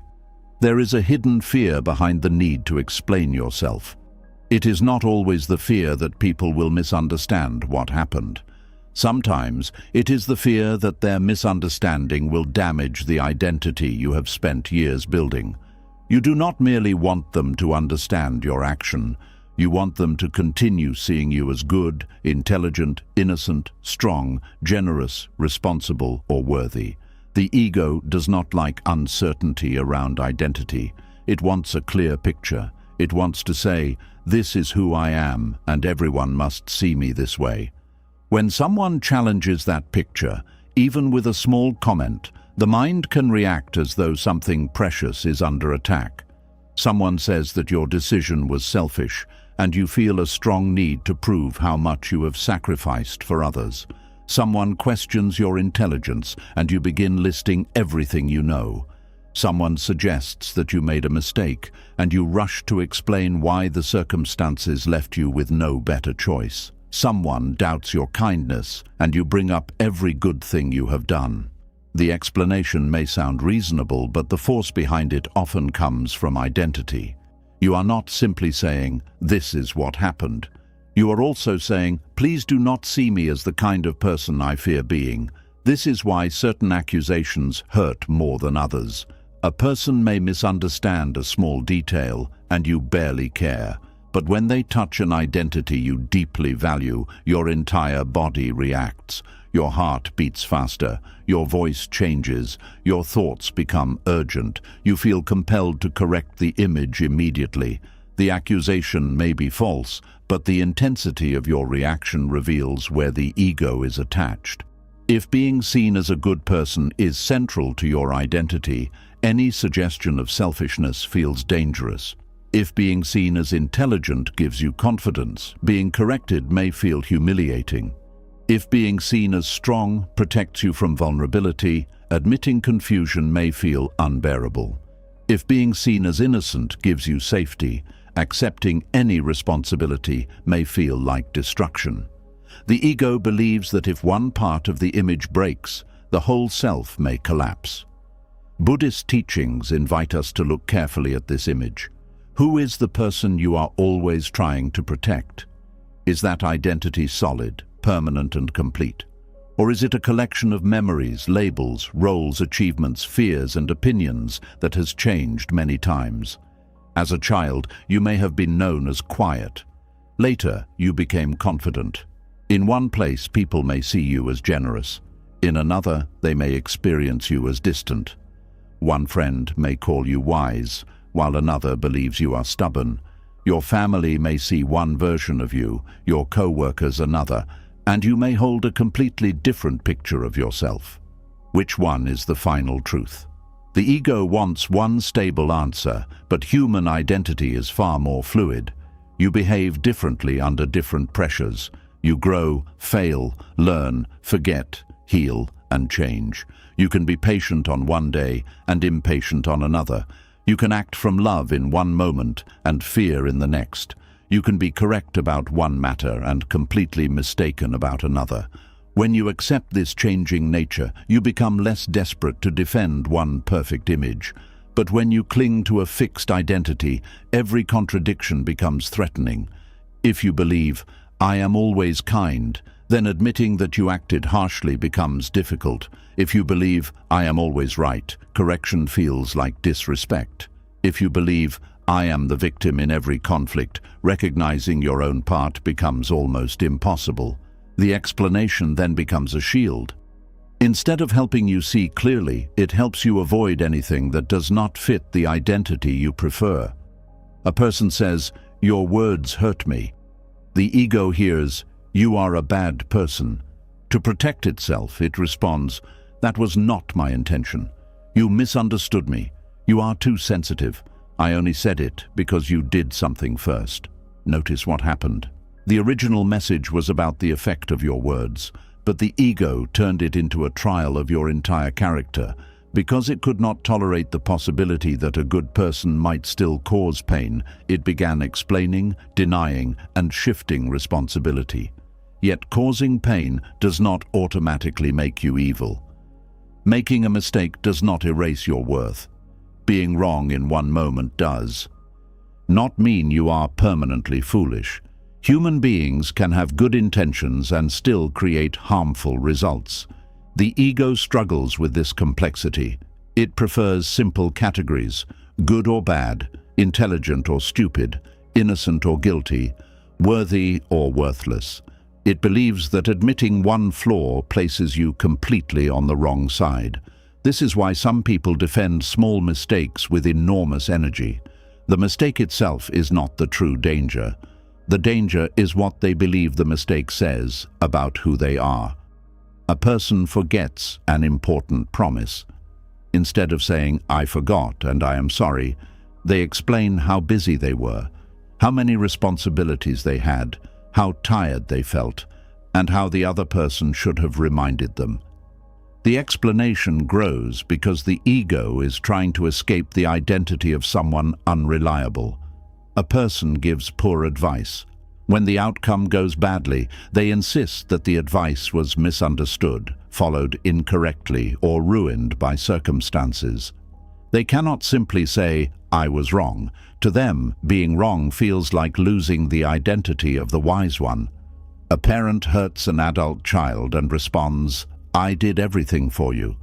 There is a hidden fear behind the need to explain yourself. It is not always the fear that people will misunderstand what happened. Sometimes it is the fear that their misunderstanding will damage the identity you have spent years building. You do not merely want them to understand your action. You want them to continue seeing you as good, intelligent, innocent, strong, generous, responsible, or worthy. The ego does not like uncertainty around identity. It wants a clear picture. It wants to say, "This is who I am, and everyone must see me this way." When someone challenges that picture, even with a small comment, the mind can react as though something precious is under attack. Someone says that your decision was selfish, and you feel a strong need to prove how much you have sacrificed for others. Someone questions your intelligence, and you begin listing everything you know. Someone suggests that you made a mistake, and you rush to explain why the circumstances left you with no better choice. Someone doubts your kindness, and you bring up every good thing you have done. The explanation may sound reasonable, but the force behind it often comes from identity. You are not simply saying, "This is what happened." You are also saying, "Please do not see me as the kind of person I fear being. This is why certain accusations hurt more than others." A person may misunderstand a small detail, and you barely care. But when they touch an identity you deeply value, your entire body reacts. Your heart beats faster, your voice changes, your thoughts become urgent. You feel compelled to correct the image immediately. The accusation may be false, but the intensity of your reaction reveals where the ego is attached. If being seen as a good person is central to your identity, any suggestion of selfishness feels dangerous. If being seen as intelligent gives you confidence, being corrected may feel humiliating. If being seen as strong protects you from vulnerability, admitting confusion may feel unbearable. If being seen as innocent gives you safety, accepting any responsibility may feel like destruction. The ego believes that if one part of the image breaks, the whole self may collapse. Buddhist teachings invite us to look carefully at this image. Who is the person you are always trying to protect? Is that identity solid, permanent, and complete? Or is it a collection of memories, labels, roles, achievements, fears, and opinions that has changed many times? As a child, you may have been known as quiet. Later, you became confident. In one place, people may see you as generous. In another, they may experience you as distant. One friend may call you wise, while another believes you are stubborn. Your family may see one version of you, your co-workers another, and you may hold a completely different picture of yourself. Which one is the final truth? The ego wants one stable answer, but human identity is far more fluid. You behave differently under different pressures. You grow, fail, learn, forget, heal, and change. You can be patient on one day and impatient on another. You can act from love in one moment and fear in the next. You can be correct about one matter and completely mistaken about another. When you accept this changing nature, you become less desperate to defend one perfect image. But when you cling to a fixed identity, every contradiction becomes threatening. If you believe, "I am always kind," then admitting that you acted harshly becomes difficult. If you believe, "I am always right," correction feels like disrespect. If you believe, "I am the victim in every conflict," recognizing your own part becomes almost impossible. The explanation then becomes a shield. Instead of helping you see clearly, it helps you avoid anything that does not fit the identity you prefer. A person says, "Your words hurt me." The ego hears, "You are a bad person." To protect itself, it responds, "That was not my intention. You misunderstood me. You are too sensitive. I only said it because you did something first." Notice what happened. The original message was about the effect of your words, but the ego turned it into a trial of your entire character. Because it could not tolerate the possibility that a good person might still cause pain, it began explaining, denying, and shifting responsibility. Yet causing pain does not automatically make you evil. Making a mistake does not erase your worth. Being wrong in one moment does not mean you are permanently foolish. Human beings can have good intentions and still create harmful results. The ego struggles with this complexity. It prefers simple categories: good or bad, intelligent or stupid, innocent or guilty, worthy or worthless. It believes that admitting one flaw places you completely on the wrong side. This is why some people defend small mistakes with enormous energy. The mistake itself is not the true danger. The danger is what they believe the mistake says about who they are. A person forgets an important promise. Instead of saying, "I forgot and I am sorry," they explain how busy they were, how many responsibilities they had, how tired they felt, and how the other person should have reminded them. The explanation grows because the ego is trying to escape the identity of someone unreliable. A person gives poor advice. When the outcome goes badly, they insist that the advice was misunderstood, followed incorrectly, or ruined by circumstances. They cannot simply say, "I was wrong." To them, being wrong feels like losing the identity of the wise one. A parent hurts an adult child and responds, "I did everything for you."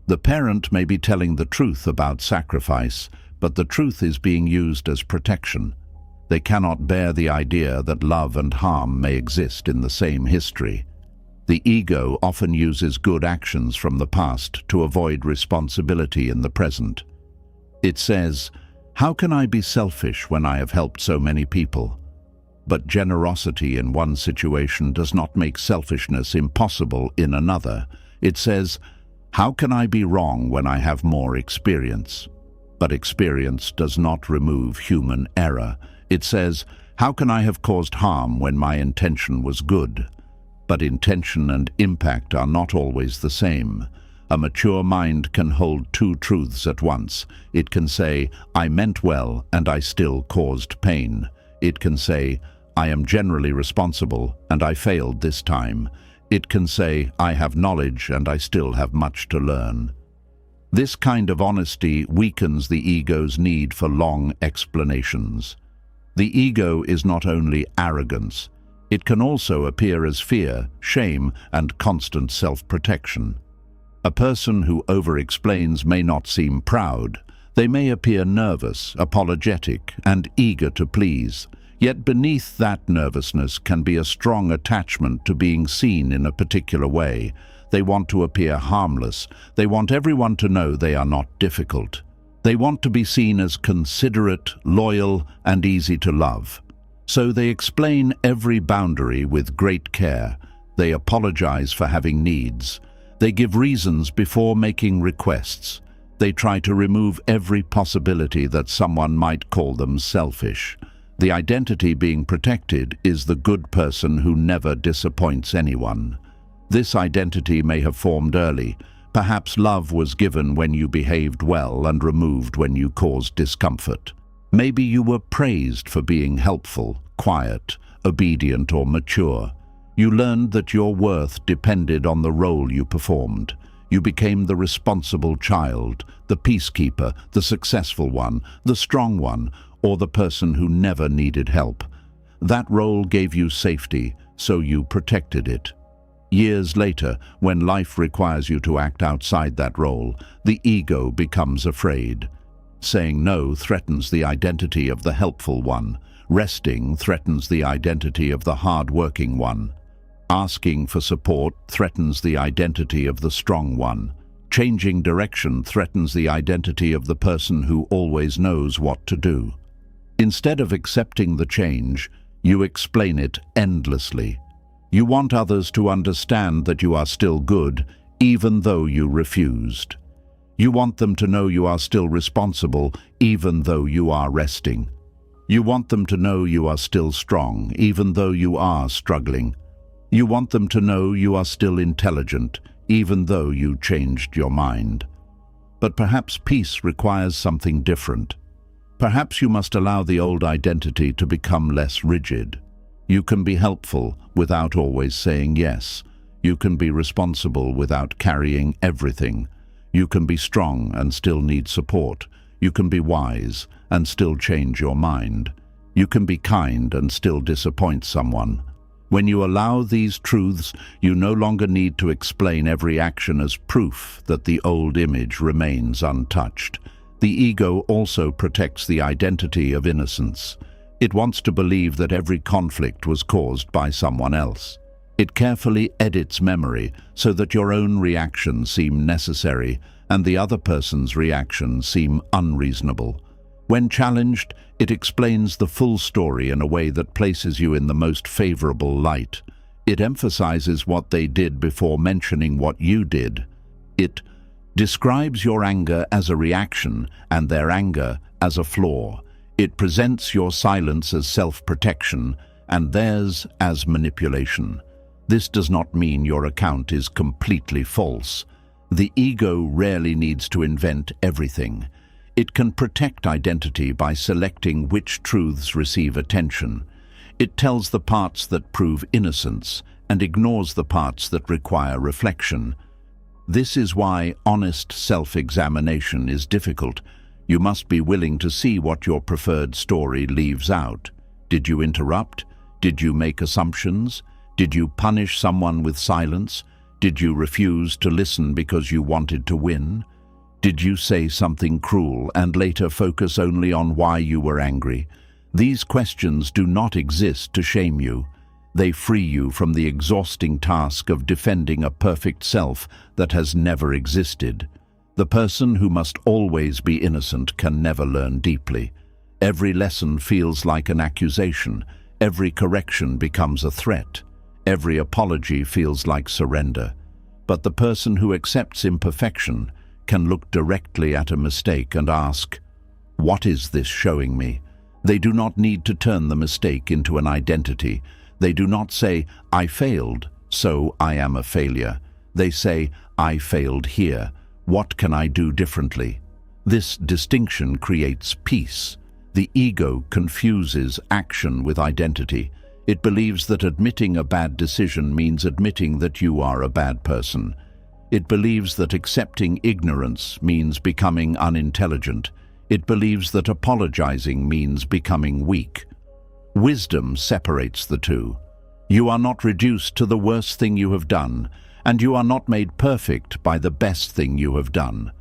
The parent may be telling the truth about sacrifice, but the truth is being used as protection. They cannot bear the idea that love and harm may exist in the same history. The ego often uses good actions from the past to avoid responsibility in the present. It says, "How can I be selfish when I have helped so many people?" But generosity in one situation does not make selfishness impossible in another. It says, "How can I be wrong when I have more experience?" But experience does not remove human error. It says, "How can I have caused harm when my intention was good?" But intention and impact are not always the same. A mature mind can hold two truths at once. It can say, "I meant well and I still caused pain." It can say, "I am generally responsible and I failed this time." It can say, "I have knowledge and I still have much to learn." This kind of honesty weakens the ego's need for long explanations. The ego is not only arrogance, it can also appear as fear, shame, and constant self-protection. A person who over-explains may not seem proud. They may appear nervous, apologetic, and eager to please. Yet beneath that nervousness can be a strong attachment to being seen in a particular way. They want to appear harmless. They want everyone to know they are not difficult. They want to be seen as considerate, loyal, and easy to love. So they explain every boundary with great care. They apologize for having needs. They give reasons before making requests. They try to remove every possibility that someone might call them selfish. The identity being protected is the good person who never disappoints anyone. This identity may have formed early. Perhaps love was given when you behaved well and removed when you caused discomfort. Maybe you were praised for being helpful, quiet, obedient, or mature. You learned that your worth depended on the role you performed. You became the responsible child, the peacekeeper, the successful one, the strong one, or the person who never needed help. That role gave you safety, so you protected it. Years later, when life requires you to act outside that role, the ego becomes afraid. Saying no threatens the identity of the helpful one. Resting threatens the identity of the hard-working one. Asking for support threatens the identity of the strong one. Changing direction threatens the identity of the person who always knows what to do. Instead of accepting the change, you explain it endlessly. You want others to understand that you are still good, even though you refused. You want them to know you are still responsible, even though you are resting. You want them to know you are still strong, even though you are struggling. You want them to know you are still intelligent, even though you changed your mind. But perhaps peace requires something different. Perhaps you must allow the old identity to become less rigid. You can be helpful without always saying yes. You can be responsible without carrying everything. You can be strong and still need support. You can be wise and still change your mind. You can be kind and still disappoint someone. When you allow these truths, you no longer need to explain every action as proof that the old image remains untouched. The ego also protects the identity of innocence. It wants to believe that every conflict was caused by someone else. It carefully edits memory so that your own reactions seem necessary and the other person's reactions seem unreasonable. When challenged, it explains the full story in a way that places you in the most favorable light. It emphasizes what they did before mentioning what you did. It describes your anger as a reaction and their anger as a flaw. It presents your silence as self-protection and theirs as manipulation. This does not mean your account is completely false. The ego rarely needs to invent everything. It can protect identity by selecting which truths receive attention. It tells the parts that prove innocence and ignores the parts that require reflection. This is why honest self-examination is difficult. You must be willing to see what your preferred story leaves out. Did you interrupt? Did you make assumptions? Did you punish someone with silence? Did you refuse to listen because you wanted to win? Did you say something cruel and later focus only on why you were angry? These questions do not exist to shame you. They free you from the exhausting task of defending a perfect self that has never existed. The person who must always be innocent can never learn deeply. Every lesson feels like an accusation. Every correction becomes a threat. Every apology feels like surrender. But the person who accepts imperfection can look directly at a mistake and ask, "What is this showing me?" They do not need to turn the mistake into an identity. They do not say, "I failed, so I am a failure." They say, "I failed here. What can I do differently?" This distinction creates peace. The ego confuses action with identity. It believes that admitting a bad decision means admitting that you are a bad person. It believes that accepting ignorance means becoming unintelligent. It believes that apologizing means becoming weak. Wisdom separates the two. You are not reduced to the worst thing you have done, and you are not made perfect by the best thing you have done.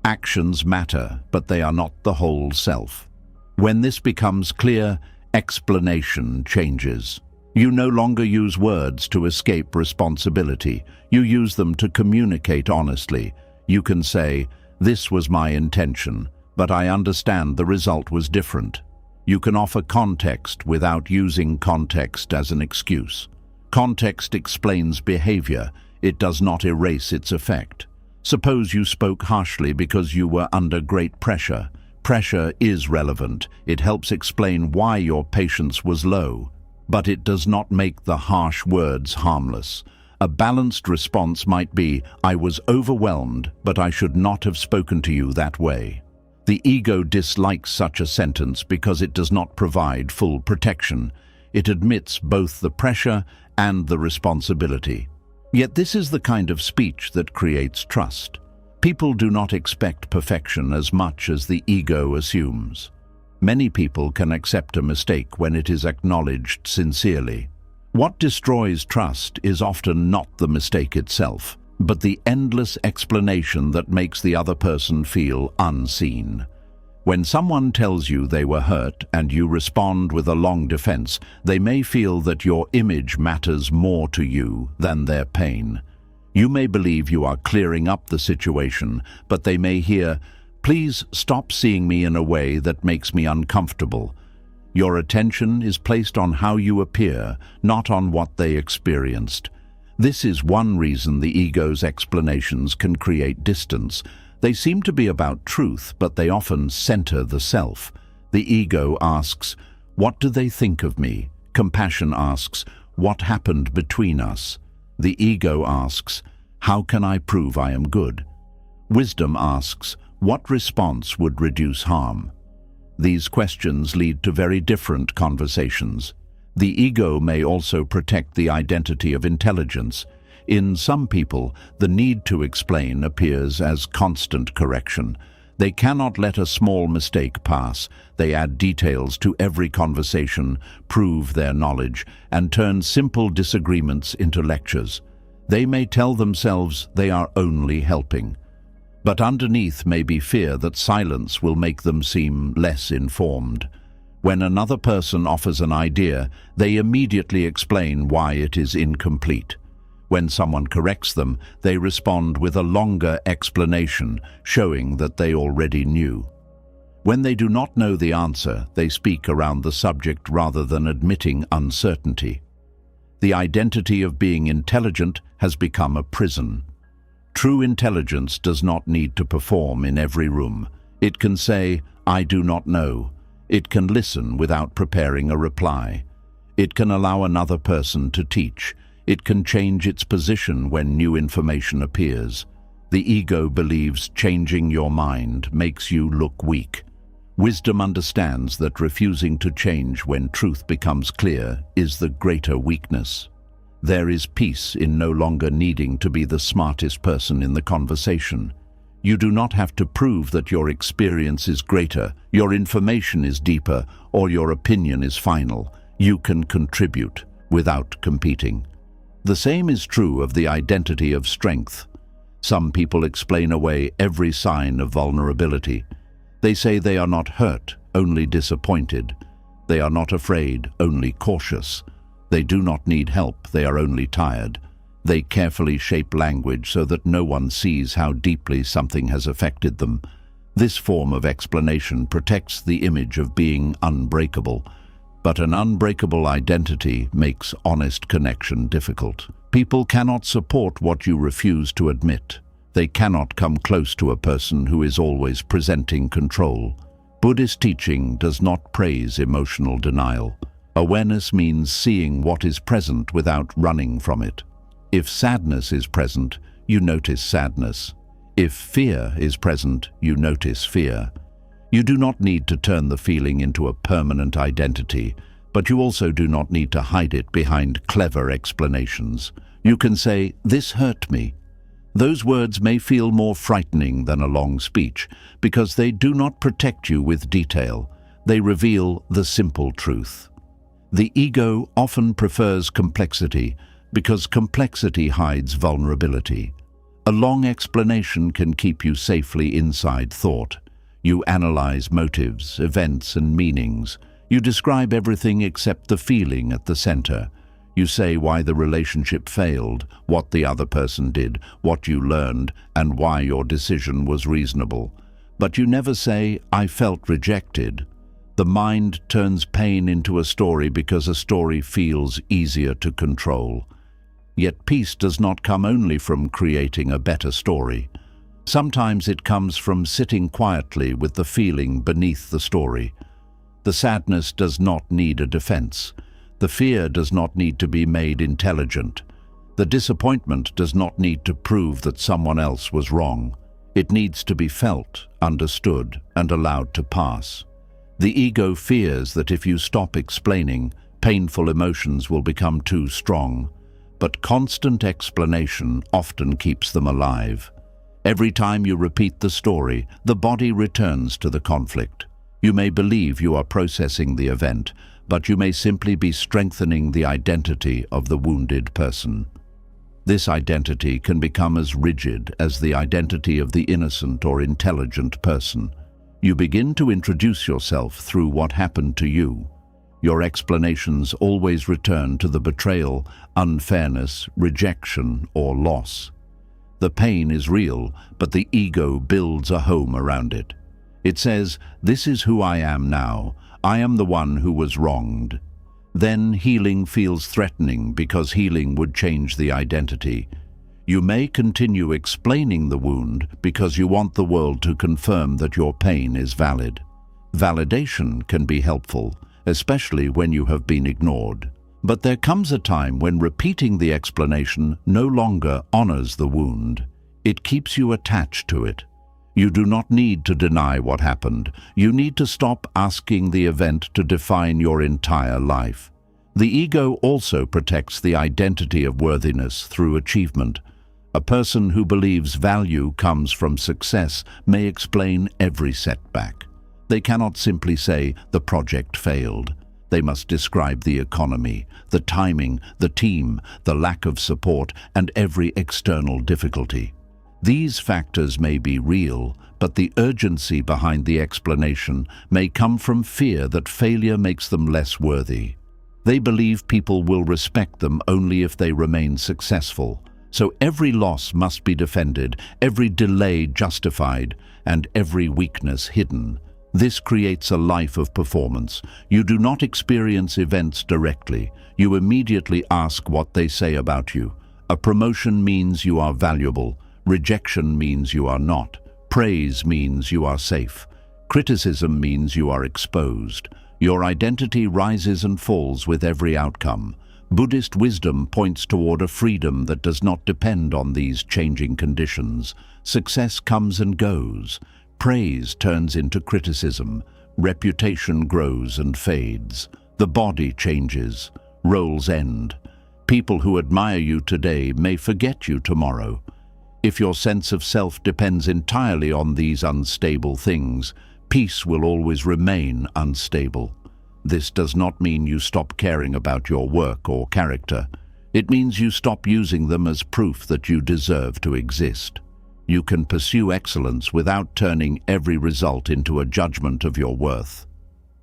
Actions matter, but they are not the whole self. When this becomes clear, explanation changes. You no longer use words to escape responsibility. You use them to communicate honestly. You can say, "This was my intention," but I understand the result was different. You can offer context without using context as an excuse. Context explains behavior. It does not erase its effect. Suppose you spoke harshly because you were under great pressure. Pressure is relevant. It helps explain why your patience was low, but it does not make the harsh words harmless. A balanced response might be, "I was overwhelmed, but I should not have spoken to you that way." The ego dislikes such a sentence because it does not provide full protection. It admits both the pressure and the responsibility. Yet this is the kind of speech that creates trust. People do not expect perfection as much as the ego assumes. Many people can accept a mistake when it is acknowledged sincerely. What destroys trust is often not the mistake itself, but the endless explanation that makes the other person feel unseen. When someone tells you they were hurt and you respond with a long defense, they may feel that your image matters more to you than their pain. You may believe you are clearing up the situation, but they may hear, "Please stop seeing me in a way that makes me uncomfortable." Your attention is placed on how you appear, not on what they experienced. This is one reason the ego's explanations can create distance. They seem to be about truth, but they often center the self. The ego asks, "What do they think of me?" Compassion asks, "What happened between us?" The ego asks, "How can I prove I am good?" Wisdom asks, "What response would reduce harm?" These questions lead to very different conversations. The ego may also protect the identity of intelligence. In some people, the need to explain appears as constant correction. They cannot let a small mistake pass. They add details to every conversation, prove their knowledge, and turn simple disagreements into lectures. They may tell themselves they are only helping. But underneath may be fear that silence will make them seem less informed. When another person offers an idea, they immediately explain why it is incomplete. When someone corrects them, they respond with a longer explanation, showing that they already knew. When they do not know the answer, they speak around the subject rather than admitting uncertainty. The identity of being intelligent has become a prison. True intelligence does not need to perform in every room. It can say, "I do not know." It can listen without preparing a reply. It can allow another person to teach. It can change its position when new information appears. The ego believes changing your mind makes you look weak. Wisdom understands that refusing to change when truth becomes clear is the greater weakness. There is peace in no longer needing to be the smartest person in the conversation. You do not have to prove that your experience is greater, your information is deeper, or your opinion is final. You can contribute without competing. The same is true of the identity of strength. Some people explain away every sign of vulnerability. They say they are not hurt, only disappointed. They are not afraid, only cautious. They do not need help, they are only tired. They carefully shape language so that no one sees how deeply something has affected them. This form of explanation protects the image of being unbreakable. But an unbreakable identity makes honest connection difficult. People cannot support what you refuse to admit. They cannot come close to a person who is always presenting control. Buddhist teaching does not praise emotional denial. Awareness means seeing what is present without running from it. If sadness is present, you notice sadness. If fear is present, you notice fear. You do not need to turn the feeling into a permanent identity, but you also do not need to hide it behind clever explanations. You can say, "This hurt me." Those words may feel more frightening than a long speech because they do not protect you with detail. They reveal the simple truth. The ego often prefers complexity because complexity hides vulnerability. A long explanation can keep you safely inside thought. You analyze motives, events, and meanings. You describe everything except the feeling at the center. You say why the relationship failed, what the other person did, what you learned, and why your decision was reasonable. But you never say, "I felt rejected." The mind turns pain into a story because a story feels easier to control. Yet peace does not come only from creating a better story. Sometimes it comes from sitting quietly with the feeling beneath the story. The sadness does not need a defense. The fear does not need to be made intelligent. The disappointment does not need to prove that someone else was wrong. It needs to be felt, understood, and allowed to pass. The ego fears that if you stop explaining, painful emotions will become too strong. But constant explanation often keeps them alive. Every time you repeat the story, the body returns to the conflict. You may believe you are processing the event, but you may simply be strengthening the identity of the wounded person. This identity can become as rigid as the identity of the innocent or intelligent person. You begin to introduce yourself through what happened to you. Your explanations always return to the betrayal, unfairness, rejection, or loss. The pain is real, but the ego builds a home around it. It says, "This is who I am now. I am the one who was wronged." Then healing feels threatening because healing would change the identity. You may continue explaining the wound because you want the world to confirm that your pain is valid. Validation can be helpful, especially when you have been ignored. But there comes a time when repeating the explanation no longer honors the wound. It keeps you attached to it. You do not need to deny what happened. You need to stop asking the event to define your entire life. The ego also protects the identity of worthiness through achievement. A person who believes value comes from success may explain every setback. They cannot simply say, "The project failed." They must describe the economy, the timing, the team, the lack of support, and every external difficulty. These factors may be real, but the urgency behind the explanation may come from fear that failure makes them less worthy. They believe people will respect them only if they remain successful. So every loss must be defended, every delay justified, and every weakness hidden. This creates a life of performance. You do not experience events directly. You immediately ask what they say about you. A promotion means you are valuable. Rejection means you are not. Praise means you are safe. Criticism means you are exposed. Your identity rises and falls with every outcome. Buddhist wisdom points toward a freedom that does not depend on these changing conditions. Success comes and goes. Praise turns into criticism. Reputation grows and fades. The body changes. Roles end. People who admire you today may forget you tomorrow. If your sense of self depends entirely on these unstable things, peace will always remain unstable. This does not mean you stop caring about your work or character. It means you stop using them as proof that you deserve to exist. You can pursue excellence without turning every result into a judgment of your worth.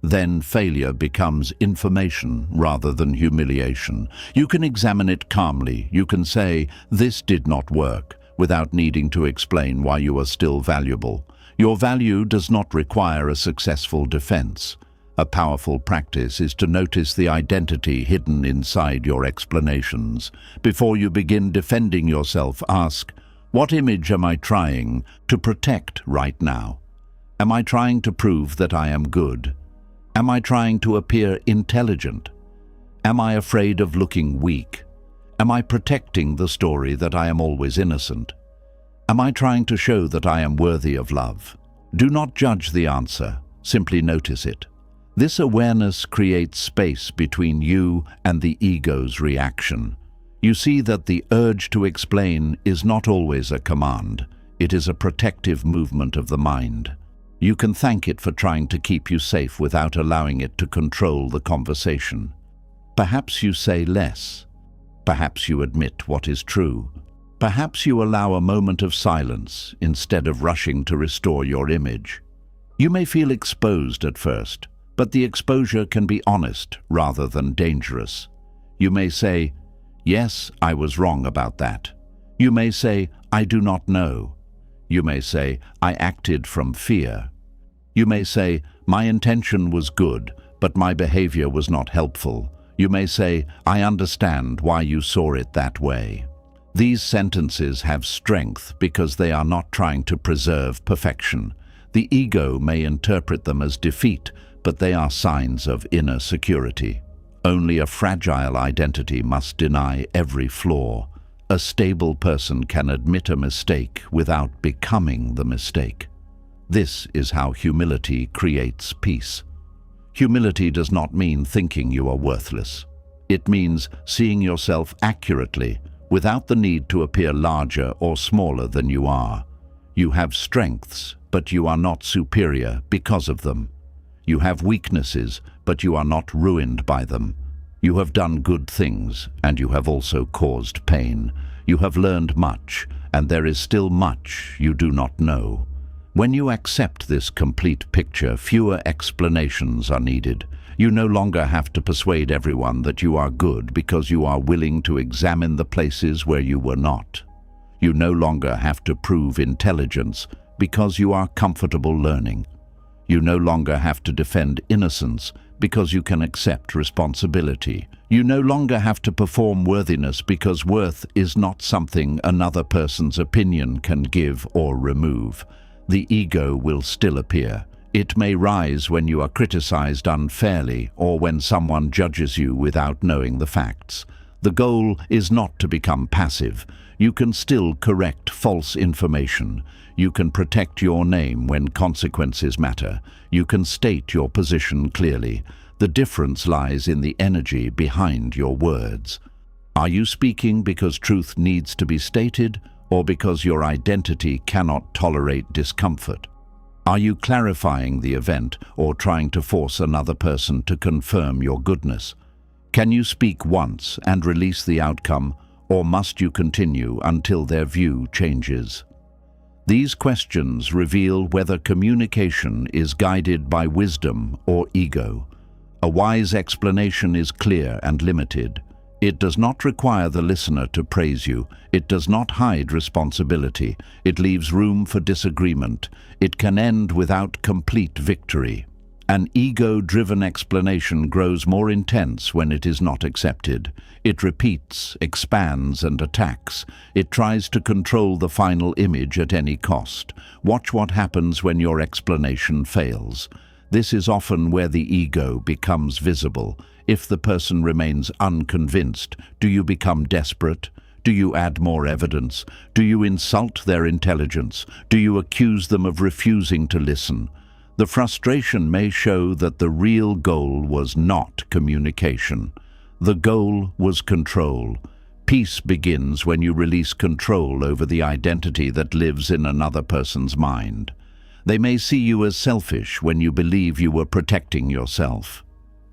Then failure becomes information rather than humiliation. You can examine it calmly. You can say, "This did not work," without needing to explain why you are still valuable. Your value does not require a successful defense. A powerful practice is to notice the identity hidden inside your explanations. Before you begin defending yourself, ask, "What image am I trying to protect right now? Am I trying to prove that I am good? Am I trying to appear intelligent? Am I afraid of looking weak? Am I protecting the story that I am always innocent? Am I trying to show that I am worthy of love?" Do not judge the answer, simply notice it. This awareness creates space between you and the ego's reaction. You see that the urge to explain is not always a command. It is a protective movement of the mind. You can thank it for trying to keep you safe without allowing it to control the conversation. Perhaps you say less. Perhaps you admit what is true. Perhaps you allow a moment of silence instead of rushing to restore your image. You may feel exposed at first, but the exposure can be honest rather than dangerous. You may say, "Yes, I was wrong about that." You may say, "I do not know." You may say, I acted from fear. You may say, my intention was good, but my behavior was not helpful. You may say, I understand why you saw it that way. These sentences have strength because they are not trying to preserve perfection. The ego may interpret them as defeat, but they are signs of inner security. Only a fragile identity must deny every flaw. A stable person can admit a mistake without becoming the mistake. This is how humility creates peace. Humility does not mean thinking you are worthless. It means seeing yourself accurately, without the need to appear larger or smaller than you are. You have strengths, but you are not superior because of them. You have weaknesses, but you are not ruined by them. You have done good things, and you have also caused pain. You have learned much, and there is still much you do not know. When you accept this complete picture, fewer explanations are needed. You no longer have to persuade everyone that you are good because you are willing to examine the places where you were not. You no longer have to prove intelligence because you are comfortable learning. You no longer have to defend innocence because you can accept responsibility. You no longer have to perform worthiness because worth is not something another person's opinion can give or remove. The ego will still appear. It may rise when you are criticized unfairly or when someone judges you without knowing the facts. The goal is not to become passive. You can still correct false information. You can protect your name when consequences matter. You can state your position clearly. The difference lies in the energy behind your words. Are you speaking because truth needs to be stated, or because your identity cannot tolerate discomfort? Are you clarifying the event or trying to force another person to confirm your goodness? Can you speak once and release the outcome, or must you continue until their view changes? These questions reveal whether communication is guided by wisdom or ego. A wise explanation is clear and limited. It does not require the listener to praise you. It does not hide responsibility. It leaves room for disagreement. It can end without complete victory. An ego-driven explanation grows more intense when it is not accepted. It repeats, expands, and attacks. It tries to control the final image at any cost. Watch what happens when your explanation fails. This is often where the ego becomes visible. If the person remains unconvinced, do you become desperate? Do you add more evidence? Do you insult their intelligence? Do you accuse them of refusing to listen? The frustration may show that the real goal was not communication. The goal was control. Peace begins when you release control over the identity that lives in another person's mind. They may see you as selfish when you believe you were protecting yourself.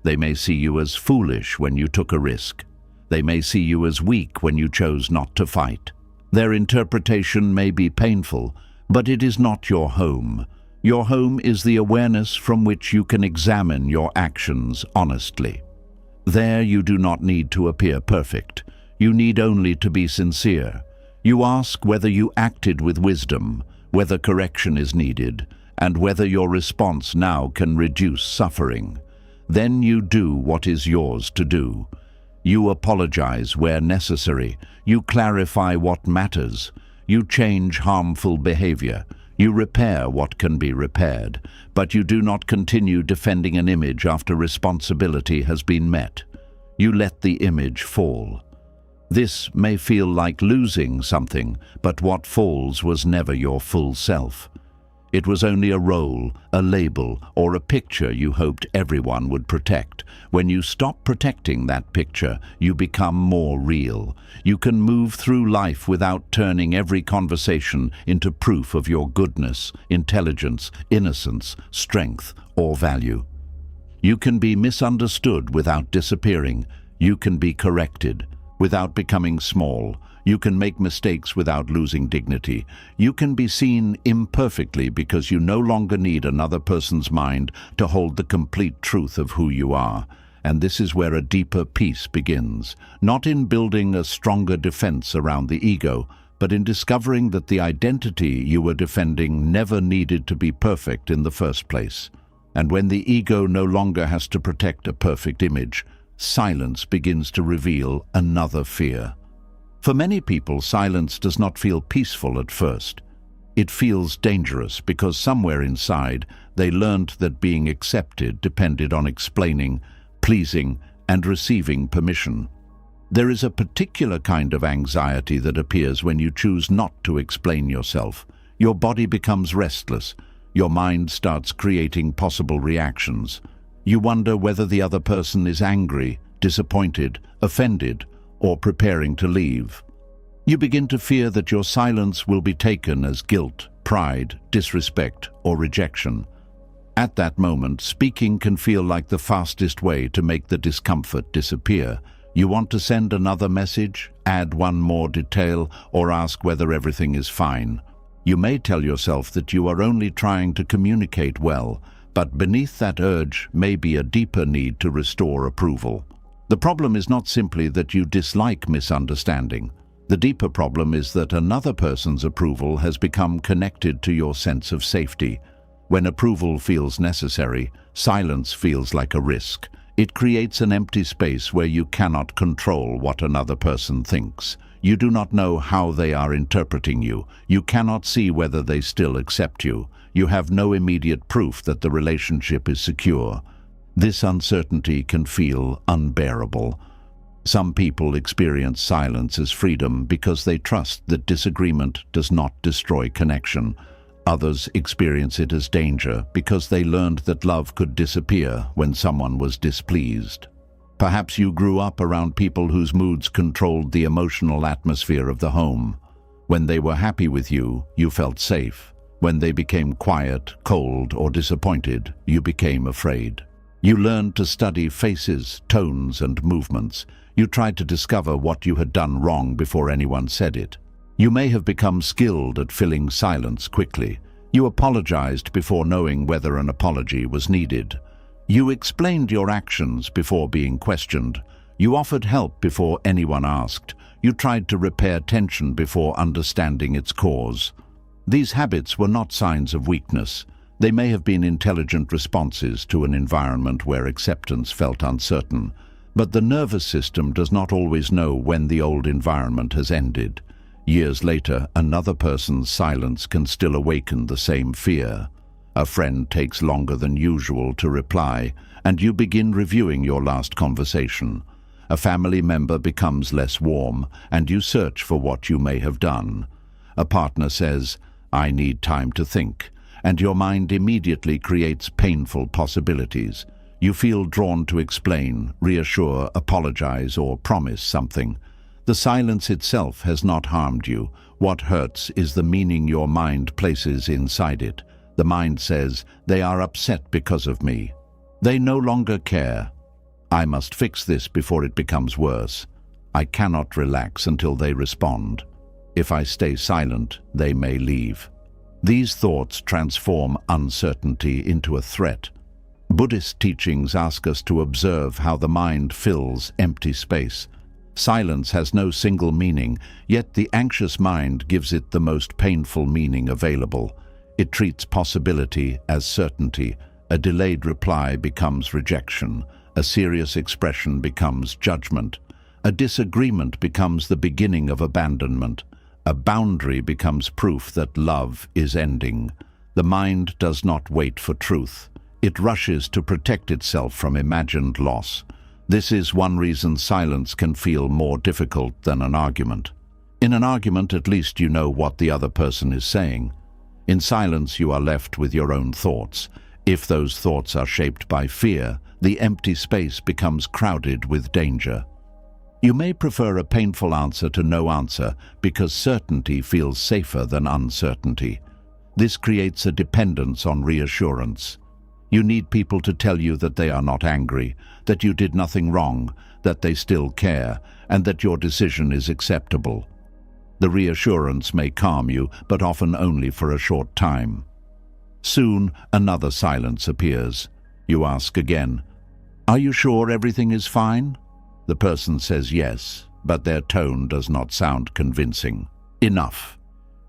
They may see you as foolish when you took a risk. They may see you as weak when you chose not to fight. Their interpretation may be painful, but it is not your home. Your home is the awareness from which you can examine your actions honestly. There you do not need to appear perfect. You need only to be sincere. You ask whether you acted with wisdom, whether correction is needed, and whether your response now can reduce suffering. Then you do what is yours to do. You apologize where necessary. You clarify what matters. You change harmful behavior. You repair what can be repaired, but you do not continue defending an image after responsibility has been met. You let the image fall. This may feel like losing something, but what falls was never your full self. It was only a role, a label, or a picture you hoped everyone would protect. When you stop protecting that picture, you become more real. You can move through life without turning every conversation into proof of your goodness, intelligence, innocence, strength, or value. You can be misunderstood without disappearing. You can be corrected without becoming small. You can make mistakes without losing dignity. You can be seen imperfectly because you no longer need another person's mind to hold the complete truth of who you are. And this is where a deeper peace begins, not in building a stronger defense around the ego, but in discovering that the identity you were defending never needed to be perfect in the first place. And when the ego no longer has to protect a perfect image, silence begins to reveal another fear. For many people, silence does not feel peaceful at first. It feels dangerous because somewhere inside they learned that being accepted depended on explaining, pleasing, and receiving permission. There is a particular kind of anxiety that appears when you choose not to explain yourself. Your body becomes restless. Your mind starts creating possible reactions. You wonder whether the other person is angry, disappointed, offended, or preparing to leave. You begin to fear that your silence will be taken as guilt, pride, disrespect, or rejection. At that moment, speaking can feel like the fastest way to make the discomfort disappear. You want to send another message, add one more detail, or ask whether everything is fine. You may tell yourself that you are only trying to communicate well, but beneath that urge may be a deeper need to restore approval. The problem is not simply that you dislike misunderstanding. The deeper problem is that another person's approval has become connected to your sense of safety. When approval feels necessary, silence feels like a risk. It creates an empty space where you cannot control what another person thinks. You do not know how they are interpreting you. You cannot see whether they still accept you. You have no immediate proof that the relationship is secure. This uncertainty can feel unbearable. Some people experience silence as freedom because they trust that disagreement does not destroy connection. Others experience it as danger because they learned that love could disappear when someone was displeased. Perhaps you grew up around people whose moods controlled the emotional atmosphere of the home. When they were happy with you, you felt safe. When they became quiet, cold, or disappointed, you became afraid. You learned to study faces, tones, and movements. You tried to discover what you had done wrong before anyone said it. You may have become skilled at filling silence quickly. You apologized before knowing whether an apology was needed. You explained your actions before being questioned. You offered help before anyone asked. You tried to repair tension before understanding its cause. These habits were not signs of weakness. They may have been intelligent responses to an environment where acceptance felt uncertain. But the nervous system does not always know when the old environment has ended. Years later, another person's silence can still awaken the same fear. A friend takes longer than usual to reply, and you begin reviewing your last conversation. A family member becomes less warm, and you search for what you may have done. A partner says, "I need time to think," and your mind immediately creates painful possibilities. You feel drawn to explain, reassure, apologize, or promise something. The silence itself has not harmed you. What hurts is the meaning your mind places inside it. The mind says, "They are upset because of me. They no longer care. I must fix this before it becomes worse. I cannot relax until they respond. If I stay silent, they may leave." These thoughts transform uncertainty into a threat. Buddhist teachings ask us to observe how the mind fills empty space. Silence has no single meaning, yet the anxious mind gives it the most painful meaning available. It treats possibility as certainty. A delayed reply becomes rejection. A serious expression becomes judgment. A disagreement becomes the beginning of abandonment. A boundary becomes proof that love is ending. The mind does not wait for truth. It rushes to protect itself from imagined loss. This is one reason silence can feel more difficult than an argument. In an argument, at least you know what the other person is saying. In silence, you are left with your own thoughts. If those thoughts are shaped by fear, the empty space becomes crowded with danger. You may prefer a painful answer to no answer because certainty feels safer than uncertainty. This creates a dependence on reassurance. You need people to tell you that they are not angry, that you did nothing wrong, that they still care, and that your decision is acceptable. The reassurance may calm you, but often only for a short time. Soon, another silence appears. You ask again, "Are you sure everything is fine?" The person says yes, but their tone does not sound convincing. Enough.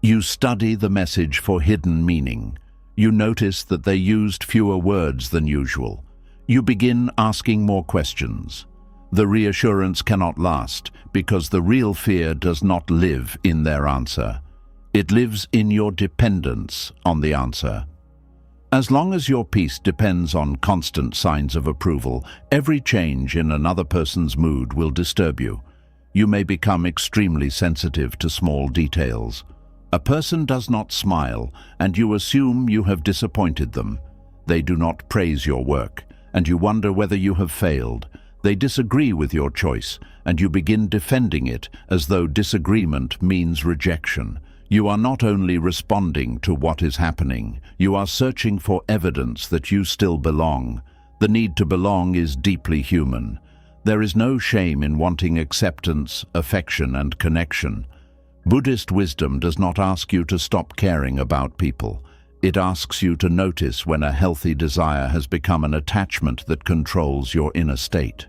You study the message for hidden meaning. You notice that they used fewer words than usual. You begin asking more questions. The reassurance cannot last because the real fear does not live in their answer. It lives in your dependence on the answer. As long as your peace depends on constant signs of approval, every change in another person's mood will disturb you. You may become extremely sensitive to small details. A person does not smile, and you assume you have disappointed them. They do not praise your work, and you wonder whether you have failed. They disagree with your choice, and you begin defending it as though disagreement means rejection. You are not only responding to what is happening, you are searching for evidence that you still belong. The need to belong is deeply human. There is no shame in wanting acceptance, affection, and connection. Buddhist wisdom does not ask you to stop caring about people. It asks you to notice when a healthy desire has become an attachment that controls your inner state.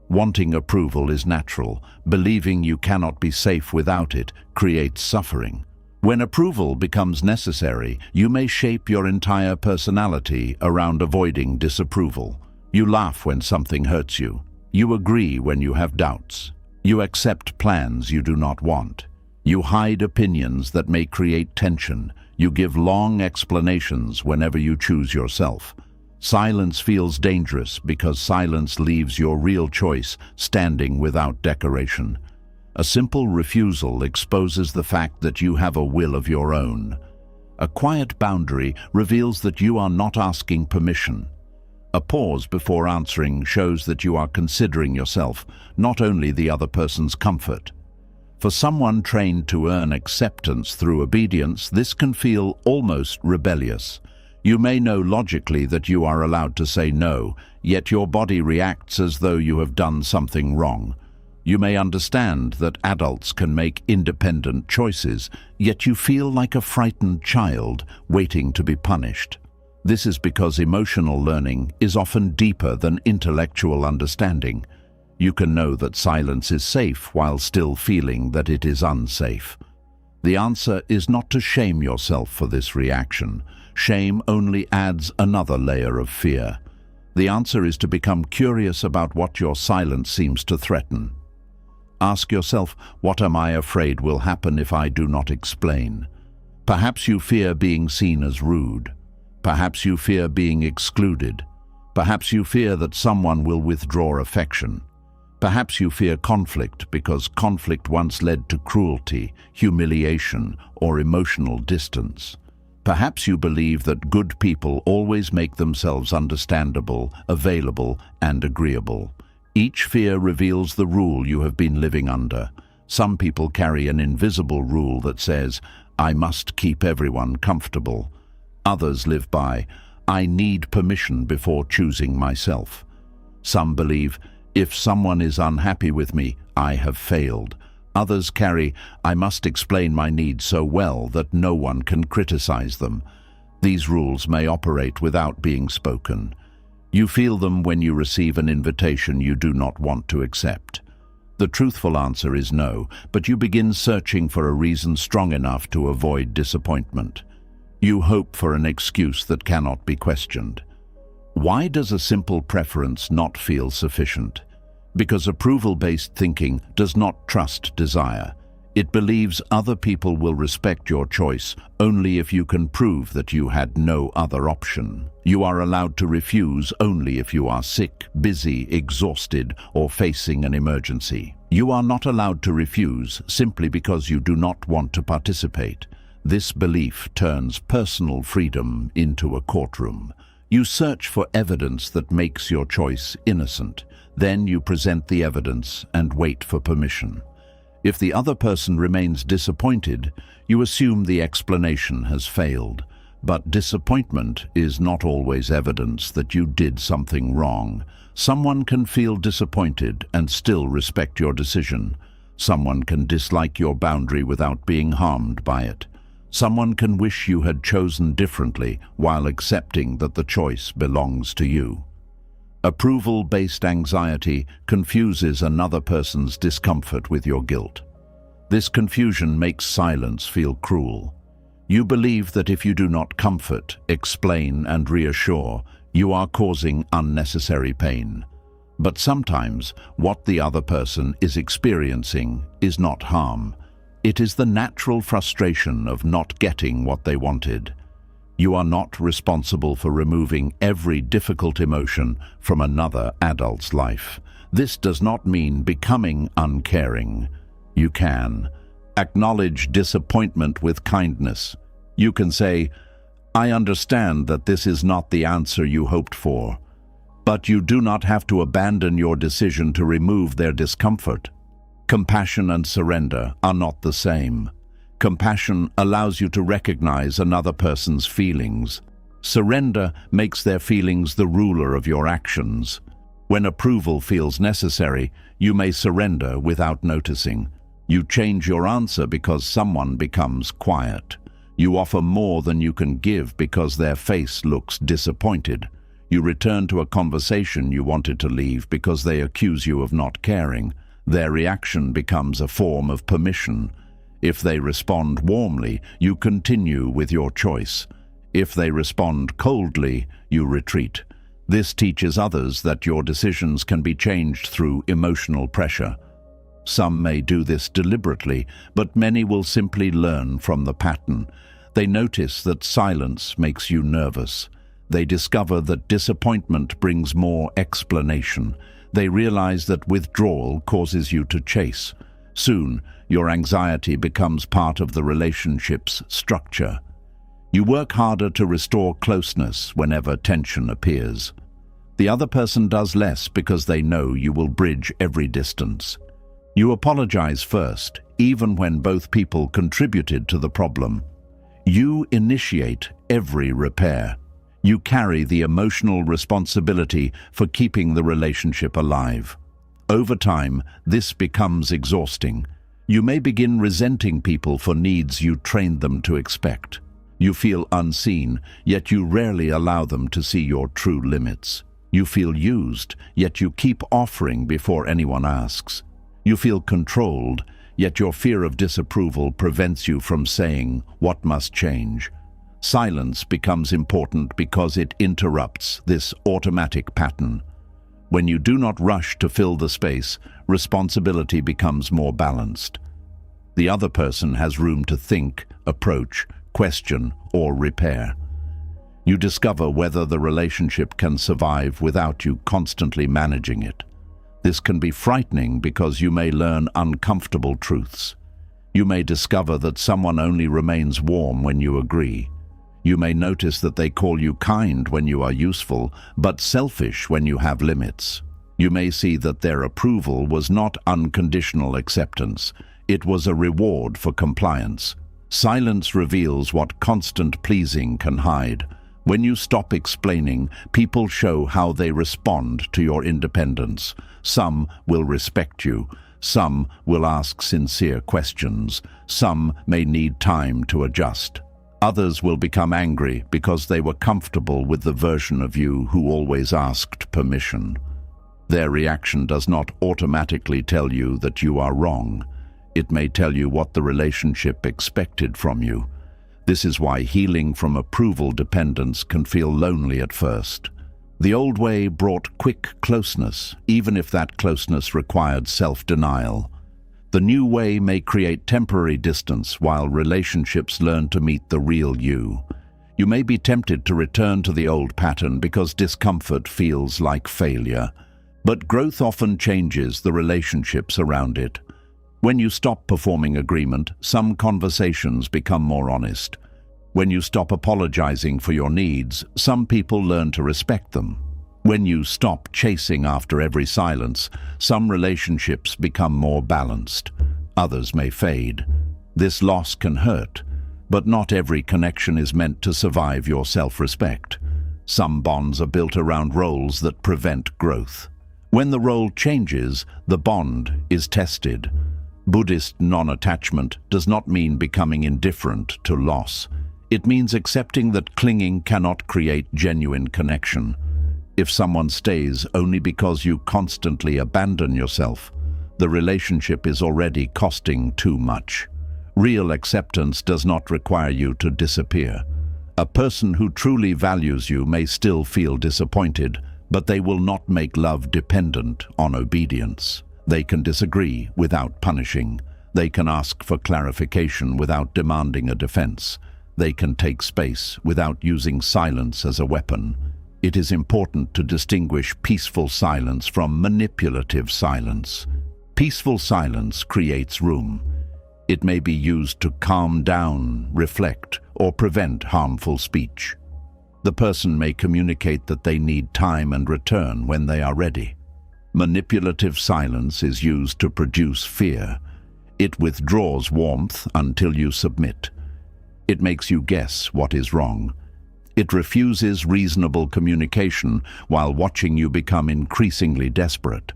Wanting approval is natural. Believing you cannot be safe without it creates suffering. When approval becomes necessary, you may shape your entire personality around avoiding disapproval. You laugh when something hurts you. You agree when you have doubts. You accept plans you do not want. You hide opinions that may create tension. You give long explanations whenever you choose yourself. Silence feels dangerous because silence leaves your real choice standing without decoration. A simple refusal exposes the fact that you have a will of your own. A quiet boundary reveals that you are not asking permission. A pause before answering shows that you are considering yourself, not only the other person's comfort. For someone trained to earn acceptance through obedience, this can feel almost rebellious. You may know logically that you are allowed to say no, yet your body reacts as though you have done something wrong. You may understand that adults can make independent choices, yet you feel like a frightened child waiting to be punished. This is because emotional learning is often deeper than intellectual understanding. You can know that silence is safe while still feeling that it is unsafe. The answer is not to shame yourself for this reaction. Shame only adds another layer of fear. The answer is to become curious about what your silence seems to threaten. Ask yourself, what am I afraid will happen if I do not explain? Perhaps you fear being seen as rude. Perhaps you fear being excluded. Perhaps you fear that someone will withdraw affection. Perhaps you fear conflict because conflict once led to cruelty, humiliation, or emotional distance. Perhaps you believe that good people always make themselves understandable, available, and agreeable. Each fear reveals the rule you have been living under. Some people carry an invisible rule that says, I must keep everyone comfortable. Others live by, I need permission before choosing myself. Some believe, if someone is unhappy with me, I have failed. Others carry, I must explain my needs so well that no one can criticize them. These rules may operate without being spoken. You feel them when you receive an invitation you do not want to accept. The truthful answer is no, but you begin searching for a reason strong enough to avoid disappointment. You hope for an excuse that cannot be questioned. Why does a simple preference not feel sufficient? Because approval-based thinking does not trust desire. It believes other people will respect your choice only if you can prove that you had no other option. You are allowed to refuse only if you are sick, busy, exhausted, or facing an emergency. You are not allowed to refuse simply because you do not want to participate. This belief turns personal freedom into a courtroom. You search for evidence that makes your choice innocent. Then you present the evidence and wait for permission. If the other person remains disappointed, you assume the explanation has failed. But disappointment is not always evidence that you did something wrong. Someone can feel disappointed and still respect your decision. Someone can dislike your boundary without being harmed by it. Someone can wish you had chosen differently while accepting that the choice belongs to you. Approval-based anxiety confuses another person's discomfort with your guilt. This confusion makes silence feel cruel. You believe that if you do not comfort, explain, and reassure, you are causing unnecessary pain. But sometimes what the other person is experiencing is not harm. It is the natural frustration of not getting what they wanted. You are not responsible for removing every difficult emotion from another adult's life. This does not mean becoming uncaring. You can acknowledge disappointment with kindness. You can say, "I understand that this is not the answer you hoped for," but you do not have to abandon your decision to remove their discomfort. Compassion and surrender are not the same. Compassion allows you to recognize another person's feelings. Surrender makes their feelings the ruler of your actions. When approval feels necessary, you may surrender without noticing. You change your answer because someone becomes quiet. You offer more than you can give because their face looks disappointed. You return to a conversation you wanted to leave because they accuse you of not caring. Their reaction becomes a form of permission. If they respond warmly, you continue with your choice. If they respond coldly, you retreat. This teaches others that your decisions can be changed through emotional pressure. Some may do this deliberately, but many will simply learn from the pattern. They notice that silence makes you nervous. They discover that disappointment brings more explanation. They realize that withdrawal causes you to chase. Soon, your anxiety becomes part of the relationship's structure. You work harder to restore closeness whenever tension appears. The other person does less because they know you will bridge every distance. You apologize first, even when both people contributed to the problem. You initiate every repair. You carry the emotional responsibility for keeping the relationship alive. Over time, this becomes exhausting. You may begin resenting people for needs you trained them to expect. You feel unseen, yet you rarely allow them to see your true limits. You feel used, yet you keep offering before anyone asks. You feel controlled, yet your fear of disapproval prevents you from saying what must change. Silence becomes important because it interrupts this automatic pattern. When you do not rush to fill the space, responsibility becomes more balanced. The other person has room to think, approach, question, or repair. You discover whether the relationship can survive without you constantly managing it. This can be frightening because you may learn uncomfortable truths. You may discover that someone only remains warm when you agree. You may notice that they call you kind when you are useful, but selfish when you have limits. You may see that their approval was not unconditional acceptance. It was a reward for compliance. Silence reveals what constant pleasing can hide. When you stop explaining, people show how they respond to your independence. Some will respect you. Some will ask sincere questions. Some may need time to adjust. Others will become angry because they were comfortable with the version of you who always asked permission. Their reaction does not automatically tell you that you are wrong. It may tell you what the relationship expected from you. This is why healing from approval dependence can feel lonely at first. The old way brought quick closeness, even if that closeness required self-denial. The new way may create temporary distance while relationships learn to meet the real you. You may be tempted to return to the old pattern because discomfort feels like failure. But growth often changes the relationships around it. When you stop performing agreement, some conversations become more honest. When you stop apologizing for your needs, some people learn to respect them. When you stop chasing after every silence, some relationships become more balanced. Others may fade. This loss can hurt, but not every connection is meant to survive your self-respect. Some bonds are built around roles that prevent growth. When the role changes, the bond is tested. Buddhist non-attachment does not mean becoming indifferent to loss. It means accepting that clinging cannot create genuine connection. If someone stays only because you constantly abandon yourself, the relationship is already costing too much. Real acceptance does not require you to disappear. A person who truly values you may still feel disappointed, but they will not make love dependent on obedience. They can disagree without punishing. They can ask for clarification without demanding a defense. They can take space without using silence as a weapon. It is important to distinguish peaceful silence from manipulative silence. Peaceful silence creates room. It may be used to calm down, reflect, or prevent harmful speech. The person may communicate that they need time and return when they are ready. Manipulative silence is used to produce fear. It withdraws warmth until you submit. It makes you guess what is wrong. It refuses reasonable communication while watching you become increasingly desperate.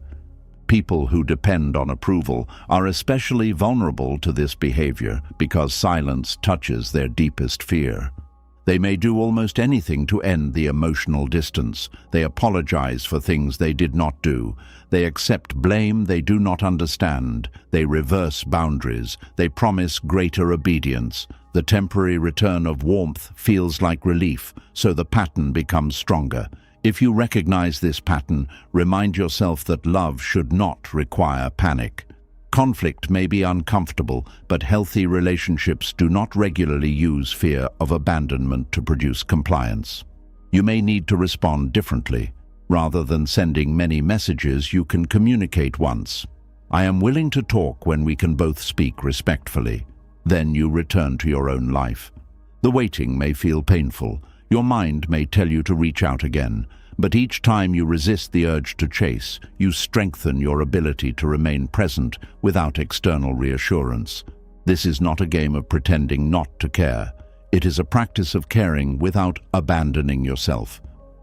People who depend on approval are especially vulnerable to this behavior because silence touches their deepest fear. They may do almost anything to end the emotional distance. They apologize for things they did not do. They accept blame they do not understand. They reverse boundaries. They promise greater obedience. The temporary return of warmth feels like relief, so the pattern becomes stronger. If you recognize this pattern, remind yourself that love should not require panic. Conflict may be uncomfortable, but healthy relationships do not regularly use fear of abandonment to produce compliance. You may need to respond differently. Rather than sending many messages, you can communicate once. I am willing to talk when we can both speak respectfully. Then you return to your own life. The waiting may feel painful. Your mind may tell you to reach out again. But each time you resist the urge to chase, you strengthen your ability to remain present without external reassurance. This is not a game of pretending not to care. It is a practice of caring without abandoning yourself.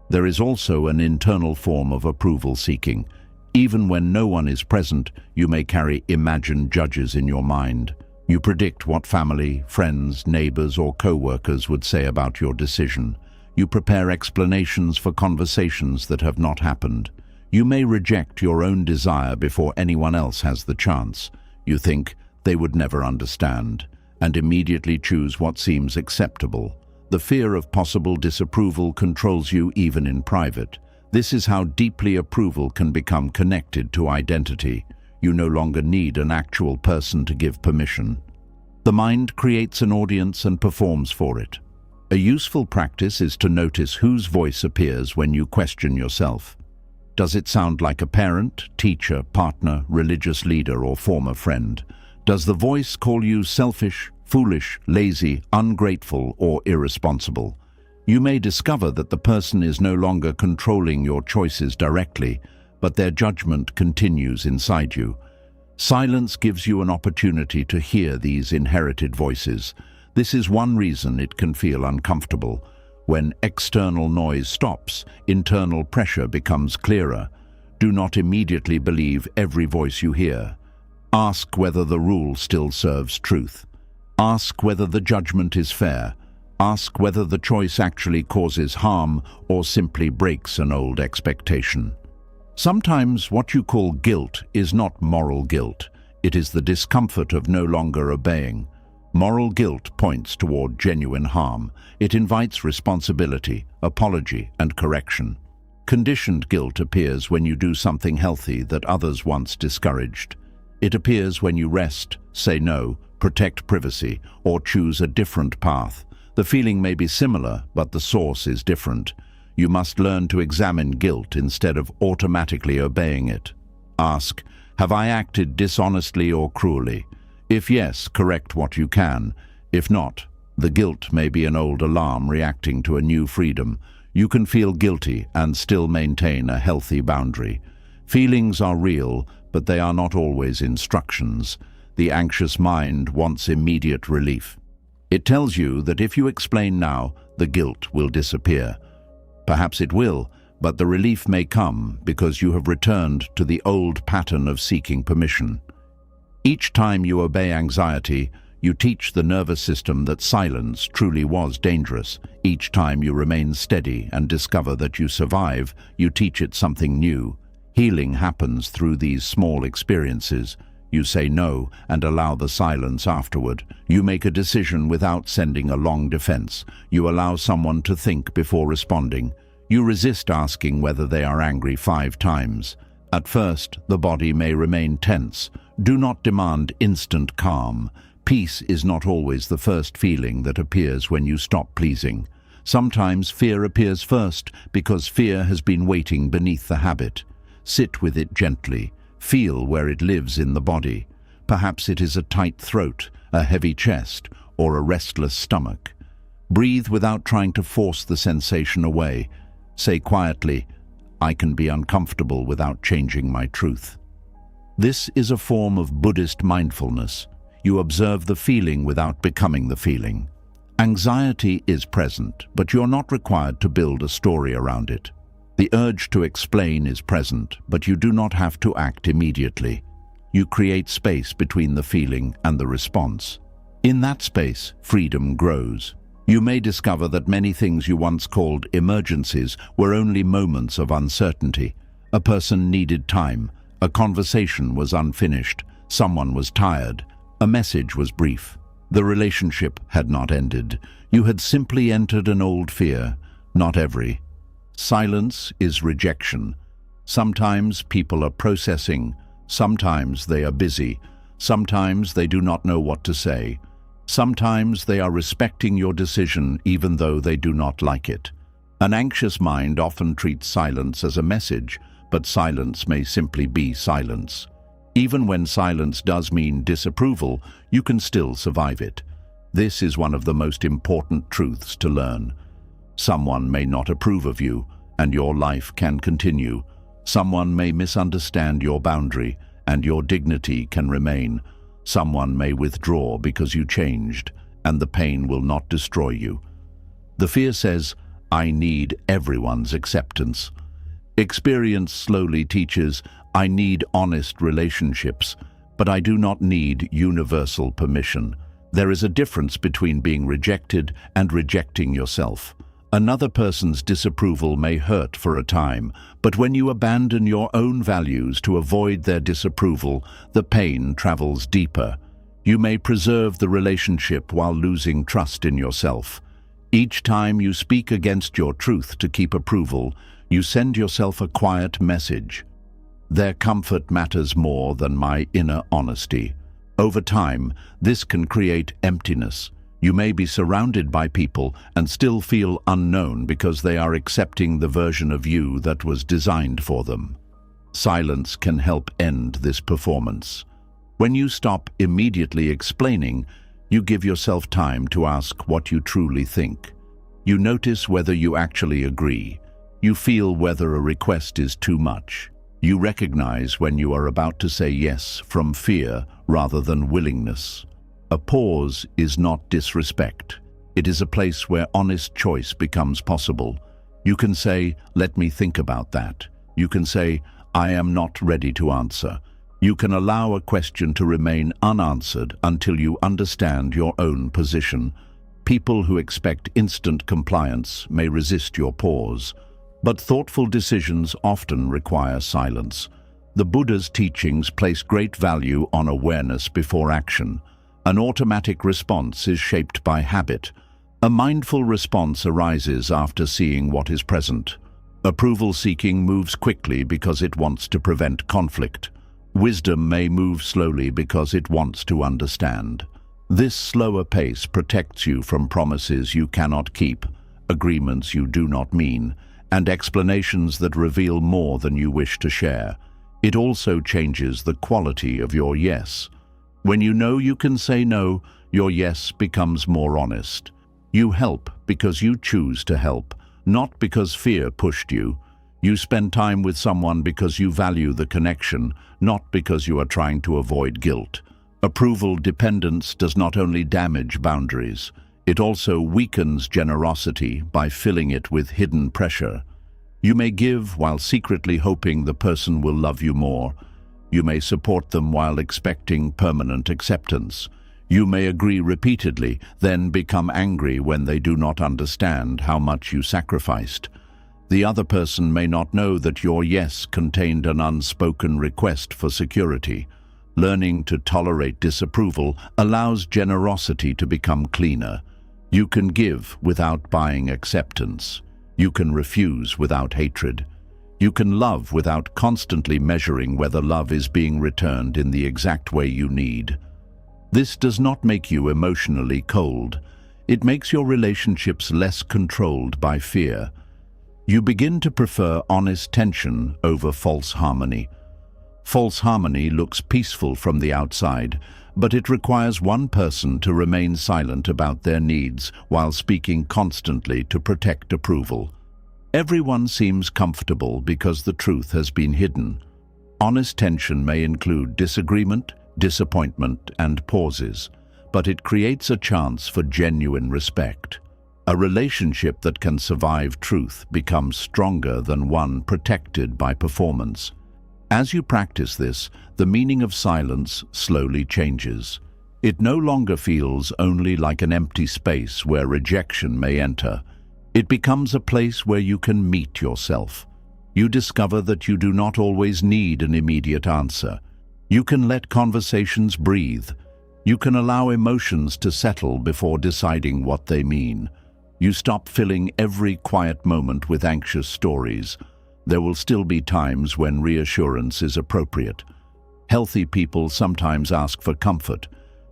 There is also an internal form of approval seeking. Even when no one is present, you may carry imagined judges in your mind. You predict what family, friends, neighbors, or co-workers would say about your decision. You prepare explanations for conversations that have not happened. You may reject your own desire before anyone else has the chance. You think they would never understand, and immediately choose what seems acceptable. The fear of possible disapproval controls you even in private. This is how deeply approval can become connected to identity. You no longer need an actual person to give permission. The mind creates an audience and performs for it. A useful practice is to notice whose voice appears when you question yourself. Does it sound like a parent, teacher, partner, religious leader, or former friend? Does the voice call you selfish, foolish, lazy, ungrateful, or irresponsible? You may discover that the person is no longer controlling your choices directly, but their judgment continues inside you. Silence gives you an opportunity to hear these inherited voices. This is one reason it can feel uncomfortable. When external noise stops, internal pressure becomes clearer. Do not immediately believe every voice you hear. Ask whether the rule still serves truth. Ask whether the judgment is fair. Ask whether the choice actually causes harm or simply breaks an old expectation. Sometimes what you call guilt is not moral guilt. It is the discomfort of no longer obeying. Moral guilt points toward genuine harm. It invites responsibility, apology, and correction. Conditioned guilt appears when you do something healthy that others once discouraged. It appears when you rest, say no, protect privacy, or choose a different path. The feeling may be similar, but the source is different. You must learn to examine guilt instead of automatically obeying it. Ask, have I acted dishonestly or cruelly? If yes, correct what you can. If not, the guilt may be an old alarm reacting to a new freedom. You can feel guilty and still maintain a healthy boundary. Feelings are real, but they are not always instructions. The anxious mind wants immediate relief. It tells you that if you explain now, the guilt will disappear. Perhaps it will, but the relief may come because you have returned to the old pattern of seeking permission. Each time you obey anxiety, you teach the nervous system that silence truly was dangerous. Each time you remain steady and discover that you survive, you teach it something new. Healing happens through these small experiences. You say no and allow the silence afterward. You make a decision without sending a long defense. You allow someone to think before responding. You resist asking whether they are angry 5 times. At first, the body may remain tense. Do not demand instant calm. Peace is not always the first feeling that appears when you stop pleasing. Sometimes fear appears first because fear has been waiting beneath the habit. Sit with it gently. Feel where it lives in the body. Perhaps it is a tight throat, a heavy chest, or a restless stomach. Breathe without trying to force the sensation away. Say quietly, "I can be uncomfortable without changing my truth." This is a form of Buddhist mindfulness. You observe the feeling without becoming the feeling. Anxiety is present, but you're not required to build a story around it. The urge to explain is present, but you do not have to act immediately. You create space between the feeling and the response. In that space, freedom grows. You may discover that many things you once called emergencies were only moments of uncertainty. A person needed time. A conversation was unfinished. Someone was tired. A message was brief. The relationship had not ended. You had simply entered an old fear, not every. Silence is rejection. Sometimes people are processing. Sometimes they are busy. Sometimes they do not know what to say. Sometimes they are respecting your decision even though they do not like it. An anxious mind often treats silence as a message, but silence may simply be silence. Even when silence does mean disapproval, you can still survive it. This is one of the most important truths to learn. Someone may not approve of you, and your life can continue. Someone may misunderstand your boundary, and your dignity can remain. Someone may withdraw because you changed, and the pain will not destroy you. The fear says, "I need everyone's acceptance." Experience slowly teaches, "I need honest relationships, but I do not need universal permission." There is a difference between being rejected and rejecting yourself. Another person's disapproval may hurt for a time, but when you abandon your own values to avoid their disapproval, the pain travels deeper. You may preserve the relationship while losing trust in yourself. Each time you speak against your truth to keep approval, you send yourself a quiet message. Their comfort matters more than my inner honesty. Over time, this can create emptiness. You may be surrounded by people and still feel unknown because they are accepting the version of you that was designed for them. Silence can help end this performance. When you stop immediately explaining, you give yourself time to ask what you truly think. You notice whether you actually agree. You feel whether a request is too much. You recognize when you are about to say yes from fear rather than willingness. A pause is not disrespect. It is a place where honest choice becomes possible. You can say, "Let me think about that." You can say, "I am not ready to answer." You can allow a question to remain unanswered until you understand your own position. People who expect instant compliance may resist your pause, but thoughtful decisions often require silence. The Buddha's teachings place great value on awareness before action. An automatic response is shaped by habit. A mindful response arises after seeing what is present. Approval-seeking moves quickly because it wants to prevent conflict. Wisdom may move slowly because it wants to understand. This slower pace protects you from promises you cannot keep, agreements you do not mean, and explanations that reveal more than you wish to share. It also changes the quality of your yes. When you know you can say no, your yes becomes more honest. You help because you choose to help, not because fear pushed you. You spend time with someone because you value the connection, not because you are trying to avoid guilt. Approval dependence does not only damage boundaries, it also weakens generosity by filling it with hidden pressure. You may give while secretly hoping the person will love you more. You may support them while expecting permanent acceptance. You may agree repeatedly, then become angry when they do not understand how much you sacrificed. The other person may not know that your yes contained an unspoken request for security. Learning to tolerate disapproval allows generosity to become cleaner. You can give without buying acceptance. You can refuse without hatred. You can love without constantly measuring whether love is being returned in the exact way you need. This does not make you emotionally cold. It makes your relationships less controlled by fear. You begin to prefer honest tension over false harmony. False harmony looks peaceful from the outside, but it requires one person to remain silent about their needs while speaking constantly to protect approval. Everyone seems comfortable because the truth has been hidden. Honest tension may include disagreement, disappointment, and pauses, but it creates a chance for genuine respect. A relationship that can survive truth becomes stronger than one protected by performance. As you practice this, the meaning of silence slowly changes. It no longer feels only like an empty space where rejection may enter. It becomes a place where you can meet yourself. You discover that you do not always need an immediate answer. You can let conversations breathe. You can allow emotions to settle before deciding what they mean. You stop filling every quiet moment with anxious stories. There will still be times when reassurance is appropriate. Healthy people sometimes ask for comfort.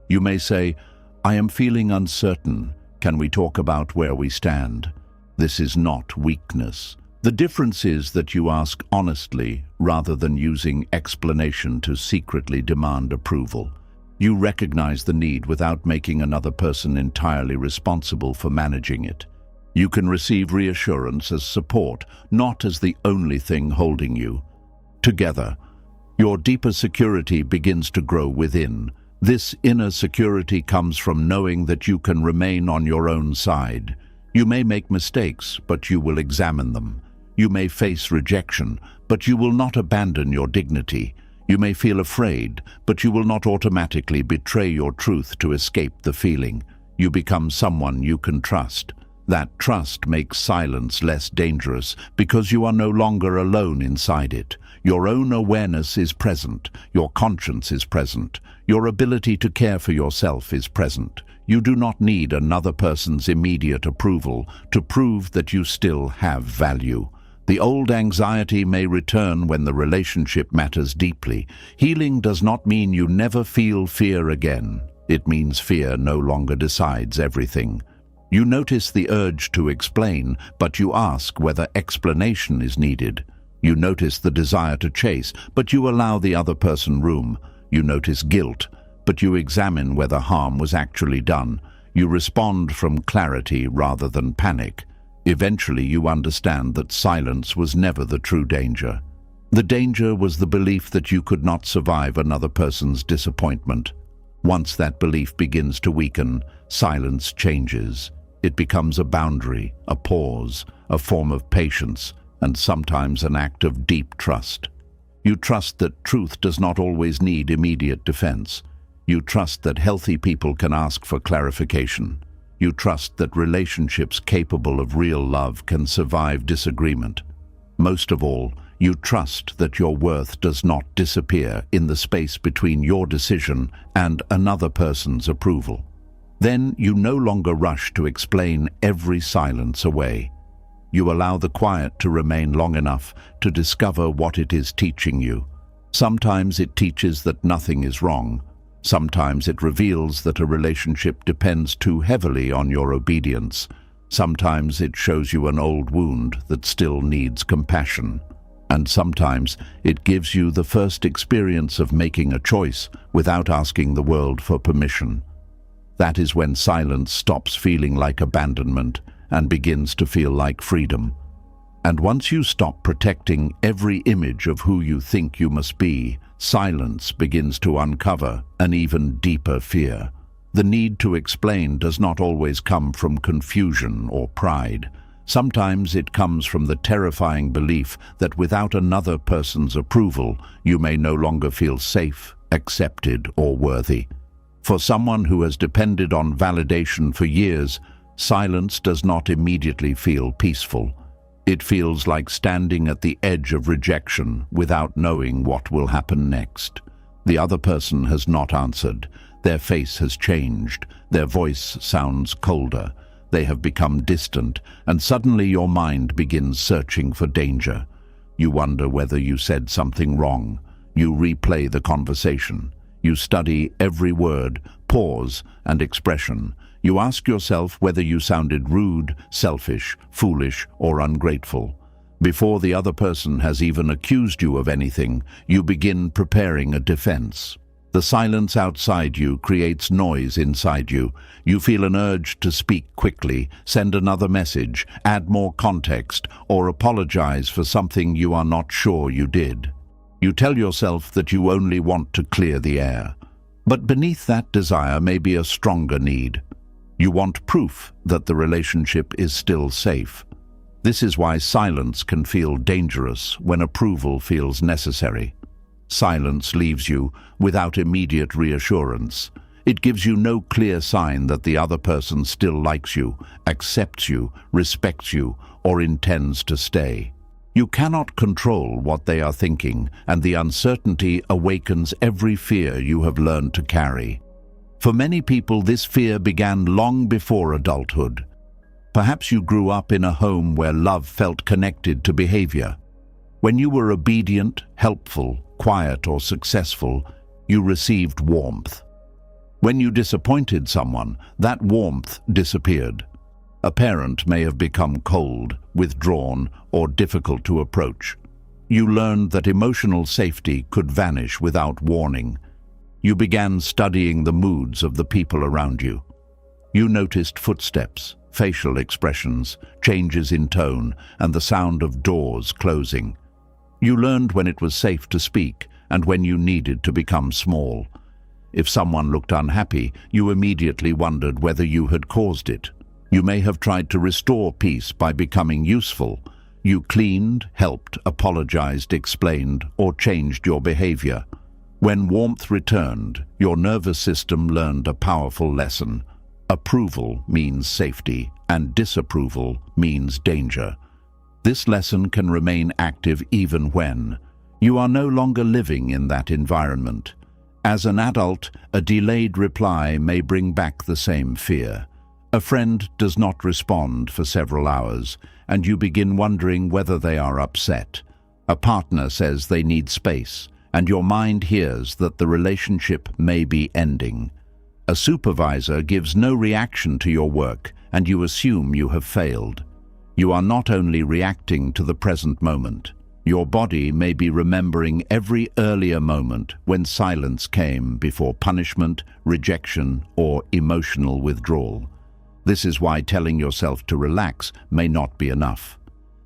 You may say, "I am feeling uncertain. Can we talk about where we stand?" This is not weakness. The difference is that you ask honestly rather than using explanation to secretly demand approval. You recognize the need without making another person entirely responsible for managing it. You can receive reassurance as support, not as the only thing holding you. Together, your deeper security begins to grow within. This inner security comes from knowing that you can remain on your own side. You may make mistakes, but you will examine them. You may face rejection, but you will not abandon your dignity. You may feel afraid, but you will not automatically betray your truth to escape the feeling. You become someone you can trust. That trust makes silence less dangerous because you are no longer alone inside it. Your own awareness is present. Your conscience is present. Your ability to care for yourself is present. You do not need another person's immediate approval to prove that you still have value. The old anxiety may return when the relationship matters deeply. Healing does not mean you never feel fear again. It means fear no longer decides everything. You notice the urge to explain, but you ask whether explanation is needed. You notice the desire to chase, but you allow the other person room. You notice guilt, but you examine whether harm was actually done. You respond from clarity rather than panic. Eventually, you understand that silence was never the true danger. The danger was the belief that you could not survive another person's disappointment. Once that belief begins to weaken, silence changes. It becomes a boundary, a pause, a form of patience, and sometimes an act of deep trust. You trust that truth does not always need immediate defense. You trust that healthy people can ask for clarification. You trust that relationships capable of real love can survive disagreement. Most of all, you trust that your worth does not disappear in the space between your decision and another person's approval. Then you no longer rush to explain every silence away. You allow the quiet to remain long enough to discover what it is teaching you. Sometimes it teaches that nothing is wrong. Sometimes it reveals that a relationship depends too heavily on your obedience. Sometimes it shows you an old wound that still needs compassion. And sometimes it gives you the first experience of making a choice without asking the world for permission. That is when silence stops feeling like abandonment and begins to feel like freedom. And once you stop protecting every image of who you think you must be, silence begins to uncover an even deeper fear. The need to explain does not always come from confusion or pride. Sometimes it comes from the terrifying belief that without another person's approval, you may no longer feel safe, accepted, or worthy. For someone who has depended on validation for years, silence does not immediately feel peaceful. It feels like standing at the edge of rejection without knowing what will happen next. The other person has not answered. Their face has changed. Their voice sounds colder. They have become distant, and suddenly your mind begins searching for danger. You wonder whether you said something wrong. You replay the conversation. You study every word, pause, and expression. You ask yourself whether you sounded rude, selfish, foolish, or ungrateful. Before the other person has even accused you of anything, you begin preparing a defense. The silence outside you creates noise inside you. You feel an urge to speak quickly, send another message, add more context, or apologize for something you are not sure you did. You tell yourself that you only want to clear the air. But beneath that desire may be a stronger need. You want proof that the relationship is still safe. This is why silence can feel dangerous when approval feels necessary. Silence leaves you without immediate reassurance. It gives you no clear sign that the other person still likes you, accepts you, respects you, or intends to stay. You cannot control what they are thinking, and the uncertainty awakens every fear you have learned to carry. For many people, this fear began long before adulthood. Perhaps you grew up in a home where love felt connected to behavior. When you were obedient, helpful, quiet, or successful, you received warmth. When you disappointed someone, that warmth disappeared. A parent may have become cold, withdrawn, or difficult to approach. You learned that emotional safety could vanish without warning. You began studying the moods of the people around you. You noticed footsteps, facial expressions, changes in tone, and the sound of doors closing. You learned when it was safe to speak and when you needed to become small. If someone looked unhappy, you immediately wondered whether you had caused it. You may have tried to restore peace by becoming useful. You cleaned, helped, apologized, explained, or changed your behavior. When warmth returned, your nervous system learned a powerful lesson. Approval means safety, and disapproval means danger. This lesson can remain active even when you are no longer living in that environment. As an adult, a delayed reply may bring back the same fear. A friend does not respond for several hours, and you begin wondering whether they are upset. A partner says they need space, and your mind hears that the relationship may be ending. A supervisor gives no reaction to your work, and you assume you have failed. You are not only reacting to the present moment. Your body may be remembering every earlier moment when silence came before punishment, rejection, or emotional withdrawal. This is why telling yourself to relax may not be enough.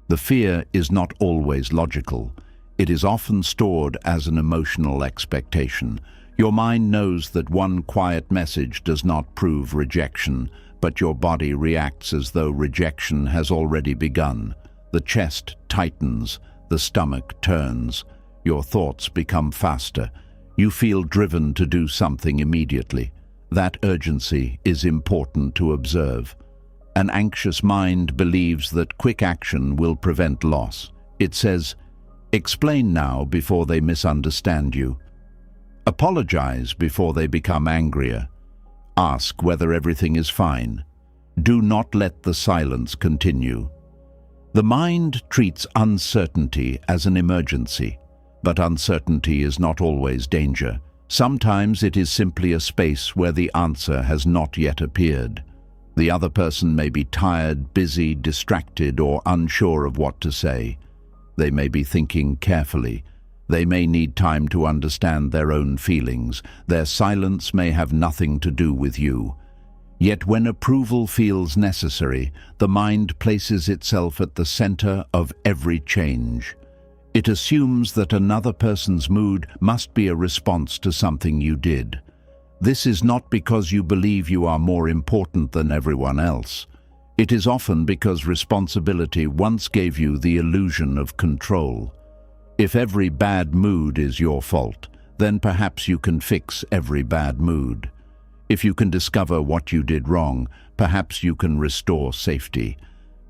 The fear is not always logical. It is often stored as an emotional expectation. Your mind knows that one quiet message does not prove rejection, but your body reacts as though rejection has already begun. The chest tightens, the stomach turns, your thoughts become faster. You feel driven to do something immediately. That urgency is important to observe. An anxious mind believes that quick action will prevent loss. It says, "Explain now before they misunderstand you. Apologize before they become angrier. Ask whether everything is fine. Do not let the silence continue." The mind treats uncertainty as an emergency, but uncertainty is not always danger. Sometimes it is simply a space where the answer has not yet appeared. The other person may be tired, busy, distracted, or unsure of what to say. They may be thinking carefully. They may need time to understand their own feelings. Their silence may have nothing to do with you. Yet when approval feels necessary, the mind places itself at the center of every change. It assumes that another person's mood must be a response to something you did. This is not because you believe you are more important than everyone else. It is often because responsibility once gave you the illusion of control. If every bad mood is your fault, then perhaps you can fix every bad mood. If you can discover what you did wrong, perhaps you can restore safety.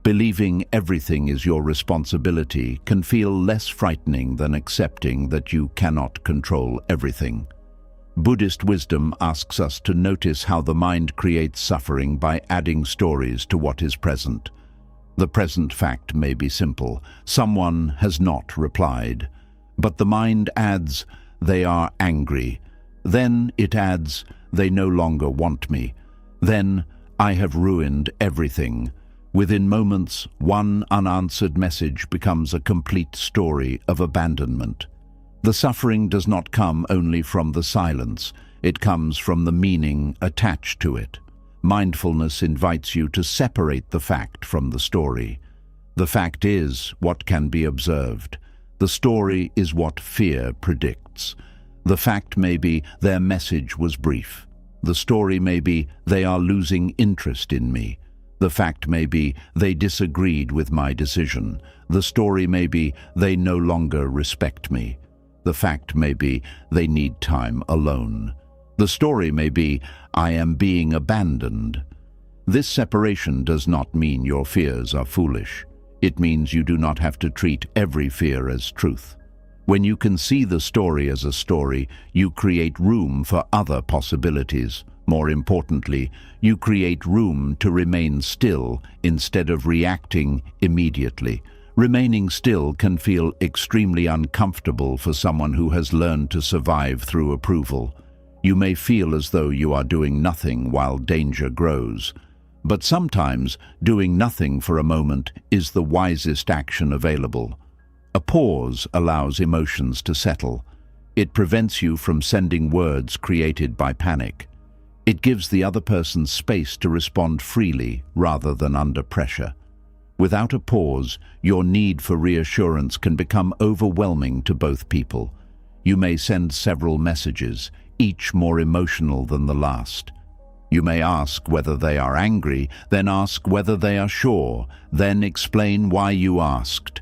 Believing everything is your responsibility can feel less frightening than accepting that you cannot control everything. Buddhist wisdom asks us to notice how the mind creates suffering by adding stories to what is present. The present fact may be simple. Someone has not replied. But the mind adds, they are angry. Then it adds, they no longer want me. Then, I have ruined everything. Within moments, one unanswered message becomes a complete story of abandonment. The suffering does not come only from the silence. It comes from the meaning attached to it. Mindfulness invites you to separate the fact from the story. The fact is what can be observed. The story is what fear predicts. The fact may be their message was brief. The story may be they are losing interest in me. The fact may be they disagreed with my decision. The story may be they no longer respect me. The fact may be they need time alone. The story may be I am being abandoned. This separation does not mean your fears are foolish. It means you do not have to treat every fear as truth. When you can see the story as a story, you create room for other possibilities. More importantly, you create room to remain still instead of reacting immediately. Remaining still can feel extremely uncomfortable for someone who has learned to survive through approval. You may feel as though you are doing nothing while danger grows. But sometimes, doing nothing for a moment is the wisest action available. A pause allows emotions to settle. It prevents you from sending words created by panic. It gives the other person space to respond freely rather than under pressure. Without a pause, your need for reassurance can become overwhelming to both people. You may send several messages, each more emotional than the last. You may ask whether they are angry, then ask whether they are sure, then explain why you asked.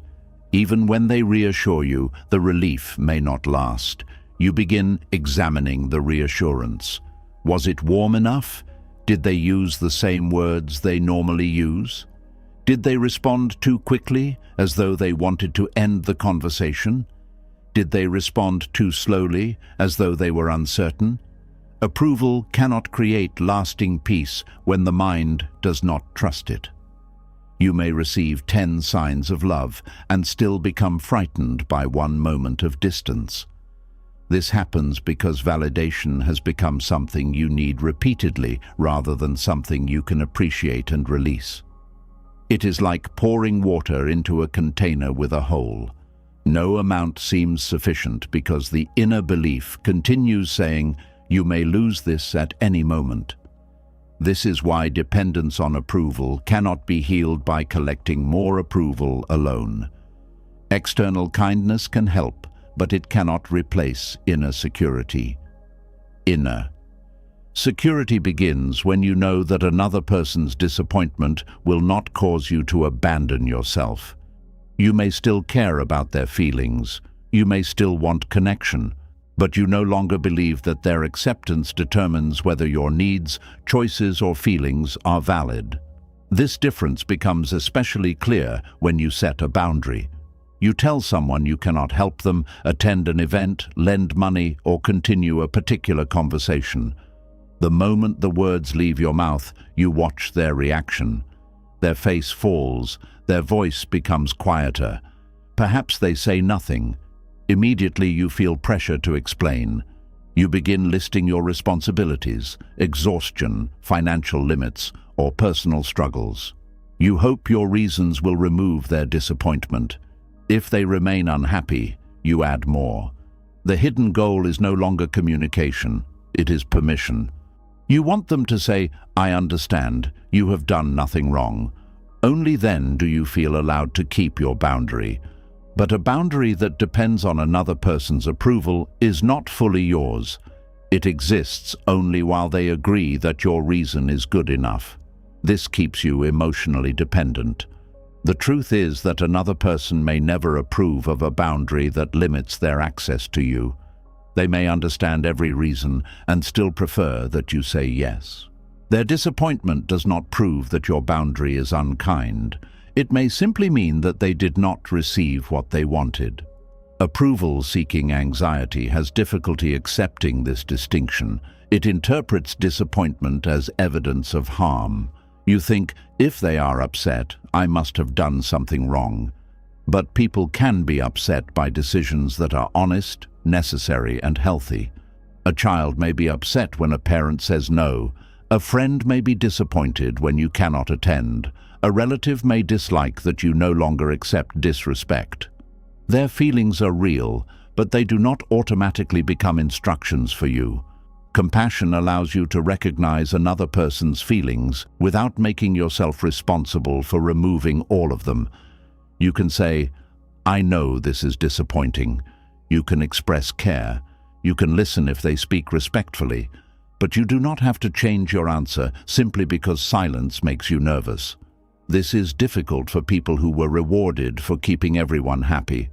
Even when they reassure you, the relief may not last. You begin examining the reassurance. Was it warm enough? Did they use the same words they normally use? Did they respond too quickly, as though they wanted to end the conversation? Did they respond too slowly, as though they were uncertain? Approval cannot create lasting peace when the mind does not trust it. You may receive 10 signs of love and still become frightened by one moment of distance. This happens because validation has become something you need repeatedly rather than something you can appreciate and release. It is like pouring water into a container with a hole. No amount seems sufficient because the inner belief continues saying, you may lose this at any moment. This is why dependence on approval cannot be healed by collecting more approval alone. External kindness can help, but it cannot replace inner security. Inner security begins when you know that another person's disappointment will not cause you to abandon yourself. You may still care about their feelings. You may still want connection. But you no longer believe that their acceptance determines whether your needs, choices, or feelings are valid. This difference becomes especially clear when you set a boundary. You tell someone you cannot help them, attend an event, lend money, or continue a particular conversation. The moment the words leave your mouth, you watch their reaction. Their face falls, their voice becomes quieter. Perhaps they say nothing. Immediately you feel pressure to explain. You begin listing your responsibilities, exhaustion, financial limits, or personal struggles. You hope your reasons will remove their disappointment. If they remain unhappy, you add more. The hidden goal is no longer communication, it is permission. You want them to say, I understand, you have done nothing wrong. Only then do you feel allowed to keep your boundary. But a boundary that depends on another person's approval is not fully yours. It exists only while they agree that your reason is good enough. This keeps you emotionally dependent. The truth is that another person may never approve of a boundary that limits their access to you. They may understand every reason and still prefer that you say yes. Their disappointment does not prove that your boundary is unkind. It may simply mean that they did not receive what they wanted. Approval-seeking anxiety has difficulty accepting this distinction. It interprets disappointment as evidence of harm. You think, if they are upset, I must have done something wrong. But people can be upset by decisions that are honest, necessary, and healthy. A child may be upset when a parent says no. A friend may be disappointed when you cannot attend. A relative may dislike that you no longer accept disrespect. Their feelings are real, but they do not automatically become instructions for you. Compassion allows you to recognize another person's feelings without making yourself responsible for removing all of them. You can say, I know this is disappointing. You can express care. You can listen if they speak respectfully. But you do not have to change your answer simply because silence makes you nervous. This is difficult for people who were rewarded for keeping everyone happy.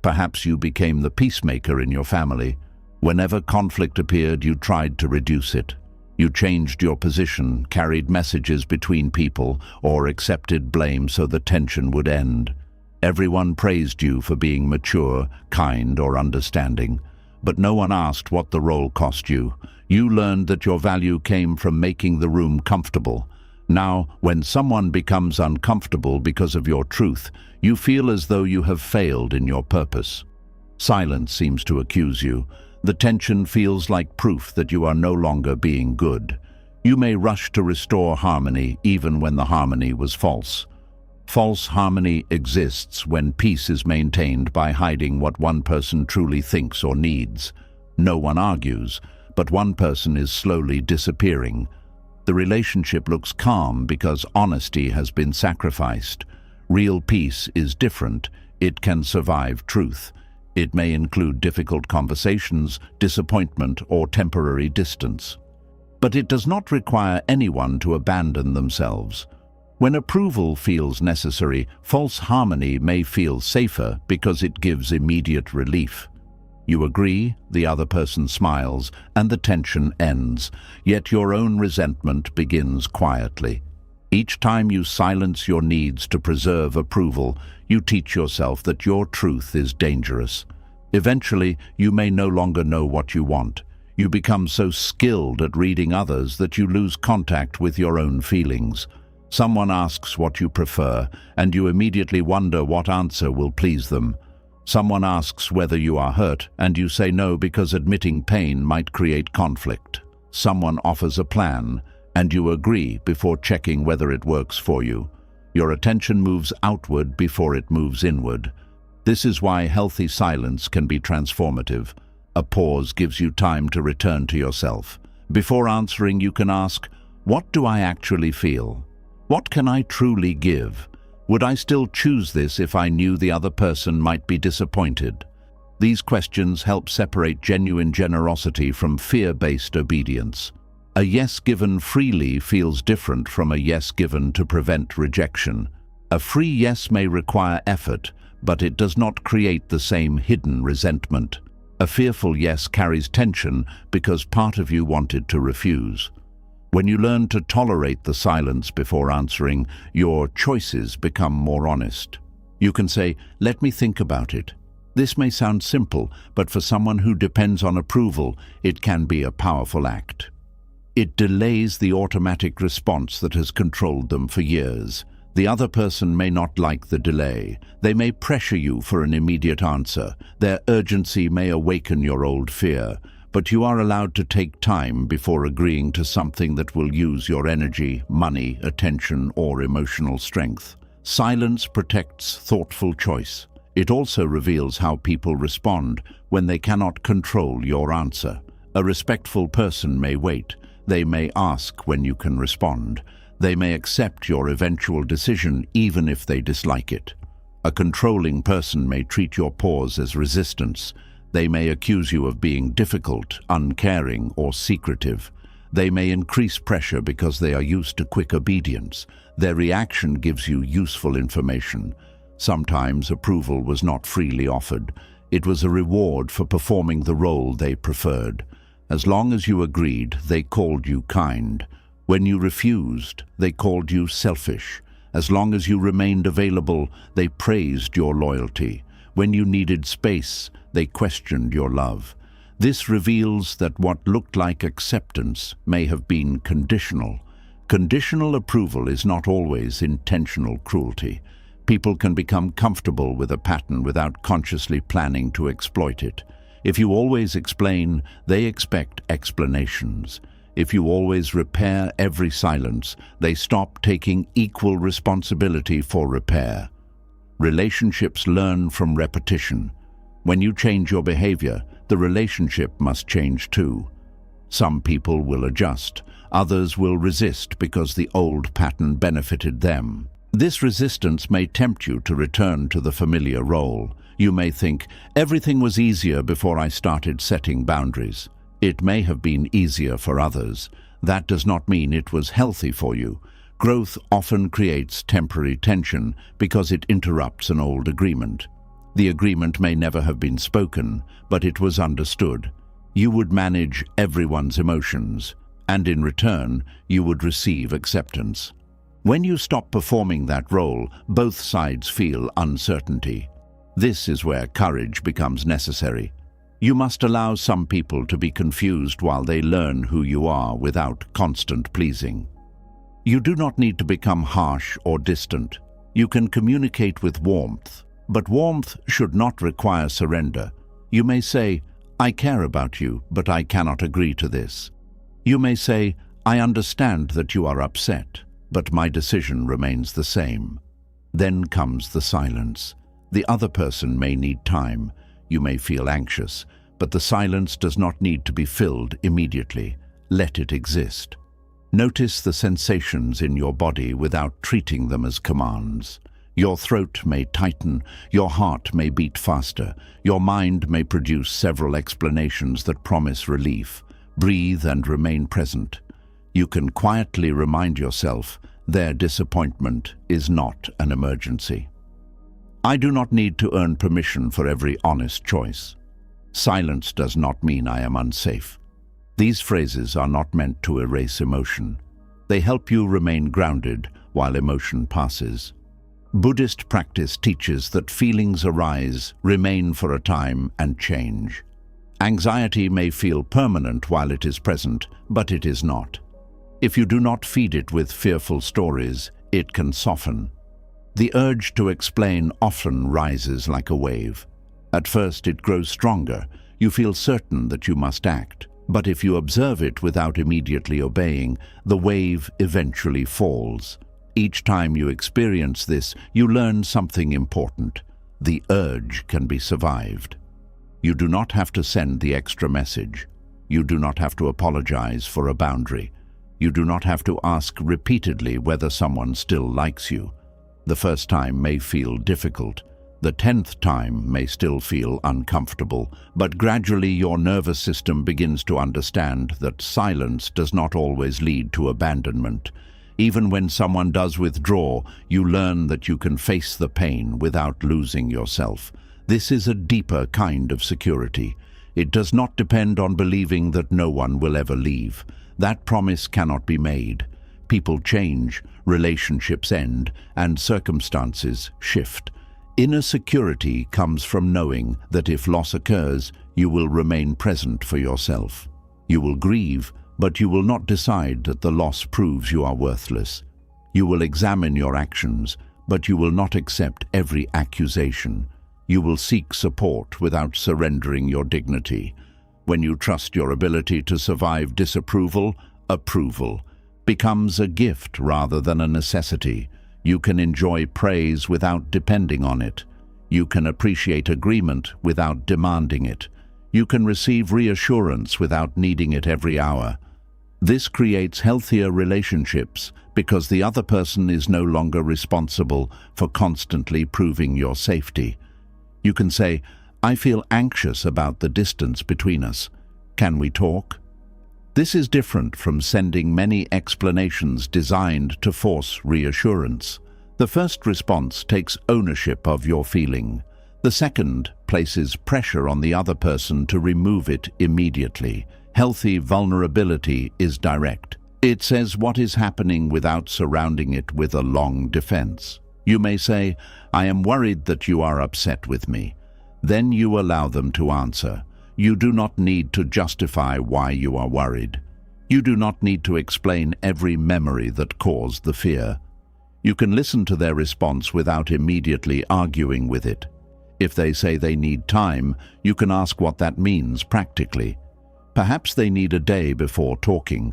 Perhaps you became the peacemaker in your family. Whenever conflict appeared, you tried to reduce it. You changed your position, carried messages between people, or accepted blame so the tension would end. Everyone praised you for being mature, kind, or understanding. But no one asked what the role cost you. You learned that your value came from making the room comfortable. Now, when someone becomes uncomfortable because of your truth, you feel as though you have failed in your purpose. Silence seems to accuse you. The tension feels like proof that you are no longer being good. You may rush to restore harmony even when the harmony was false. False harmony exists when peace is maintained by hiding what one person truly thinks or needs. No one argues, but one person is slowly disappearing. The relationship looks calm because honesty has been sacrificed. Real peace is different. It can survive truth. It may include difficult conversations, disappointment, or temporary distance. But it does not require anyone to abandon themselves. When approval feels necessary, false harmony may feel safer because it gives immediate relief. You agree, the other person smiles, and the tension ends, yet your own resentment begins quietly. Each time you silence your needs to preserve approval, you teach yourself that your truth is dangerous. Eventually, you may no longer know what you want. You become so skilled at reading others that you lose contact with your own feelings. Someone asks what you prefer, and you immediately wonder what answer will please them. Someone asks whether you are hurt, and you say no because admitting pain might create conflict. Someone offers a plan, and you agree before checking whether it works for you. Your attention moves outward before it moves inward. This is why healthy silence can be transformative. A pause gives you time to return to yourself. Before answering, you can ask, what do I actually feel? What can I truly give? Would I still choose this if I knew the other person might be disappointed? These questions help separate genuine generosity from fear-based obedience. A yes given freely feels different from a yes given to prevent rejection. A free yes may require effort, but it does not create the same hidden resentment. A fearful yes carries tension because part of you wanted to refuse. When you learn to tolerate the silence before answering, your choices become more honest. You can say, let me think about it. This may sound simple, but for someone who depends on approval, it can be a powerful act. It delays the automatic response that has controlled them for years. The other person may not like the delay. They may pressure you for an immediate answer. Their urgency may awaken your old fear. But you are allowed to take time before agreeing to something that will use your energy, money, attention, or emotional strength. Silence protects thoughtful choice. It also reveals how people respond when they cannot control your answer. A respectful person may wait. They may ask when you can respond. They may accept your eventual decision even if they dislike it. A controlling person may treat your pause as resistance. They may accuse you of being difficult, uncaring, or secretive. They may increase pressure because they are used to quick obedience. Their reaction gives you useful information. Sometimes approval was not freely offered. It was a reward for performing the role they preferred. As long as you agreed, they called you kind. When you refused, they called you selfish. As long as you remained available, they praised your loyalty. When you needed space, they questioned your love. This reveals that what looked like acceptance may have been conditional. Conditional approval is not always intentional cruelty. People can become comfortable with a pattern without consciously planning to exploit it. If you always explain, they expect explanations. If you always repair every silence, they stop taking equal responsibility for repair. Relationships learn from repetition. When you change your behavior, the relationship must change too. Some people will adjust, others will resist because the old pattern benefited them. This resistance may tempt you to return to the familiar role. You may think, everything was easier before I started setting boundaries. It may have been easier for others. That does not mean it was healthy for you. Growth often creates temporary tension because it interrupts an old agreement. The agreement may never have been spoken, but it was understood. You would manage everyone's emotions, and in return, you would receive acceptance. When you stop performing that role, both sides feel uncertainty. This is where courage becomes necessary. You must allow some people to be confused while they learn who you are without constant pleasing. You do not need to become harsh or distant. You can communicate with warmth, but warmth should not require surrender. You may say, I care about you, but I cannot agree to this. You may say, I understand that you are upset, but my decision remains the same. Then comes the silence. The other person may need time. You may feel anxious, but the silence does not need to be filled immediately. Let it exist. Notice the sensations in your body without treating them as commands. Your throat may tighten, your heart may beat faster, your mind may produce several explanations that promise relief. Breathe and remain present. You can quietly remind yourself their disappointment is not an emergency. I do not need to earn permission for every honest choice. Silence does not mean I am unsafe. These phrases are not meant to erase emotion. They help you remain grounded while emotion passes. Buddhist practice teaches that feelings arise, remain for a time, and change. Anxiety may feel permanent while it is present, but it is not. If you do not feed it with fearful stories, it can soften. The urge to explain often rises like a wave. At first it grows stronger. You feel certain that you must act. But if you observe it without immediately obeying, the wave eventually falls. Each time you experience this, you learn something important. The urge can be survived. You do not have to send the extra message. You do not have to apologize for a boundary. You do not have to ask repeatedly whether someone still likes you. The first time may feel difficult. The 10th time may still feel uncomfortable, but gradually your nervous system begins to understand that silence does not always lead to abandonment. Even when someone does withdraw, you learn that you can face the pain without losing yourself. This is a deeper kind of security. It does not depend on believing that no one will ever leave. That promise cannot be made. People change, relationships end, and circumstances shift. Inner security comes from knowing that if loss occurs, you will remain present for yourself. You will grieve, but you will not decide that the loss proves you are worthless. You will examine your actions, but you will not accept every accusation. You will seek support without surrendering your dignity. When you trust your ability to survive disapproval, approval becomes a gift rather than a necessity. You can enjoy praise without depending on it. You can appreciate agreement without demanding it. You can receive reassurance without needing it every hour. This creates healthier relationships because the other person is no longer responsible for constantly proving your safety. You can say, I feel anxious about the distance between us. Can we talk? This is different from sending many explanations designed to force reassurance. The first response takes ownership of your feeling. The second places pressure on the other person to remove it immediately. Healthy vulnerability is direct. It says what is happening without surrounding it with a long defense. You may say, "I am worried that you are upset with me." Then you allow them to answer. You do not need to justify why you are worried. You do not need to explain every memory that caused the fear. You can listen to their response without immediately arguing with it. If they say they need time, you can ask what that means practically. Perhaps they need a day before talking.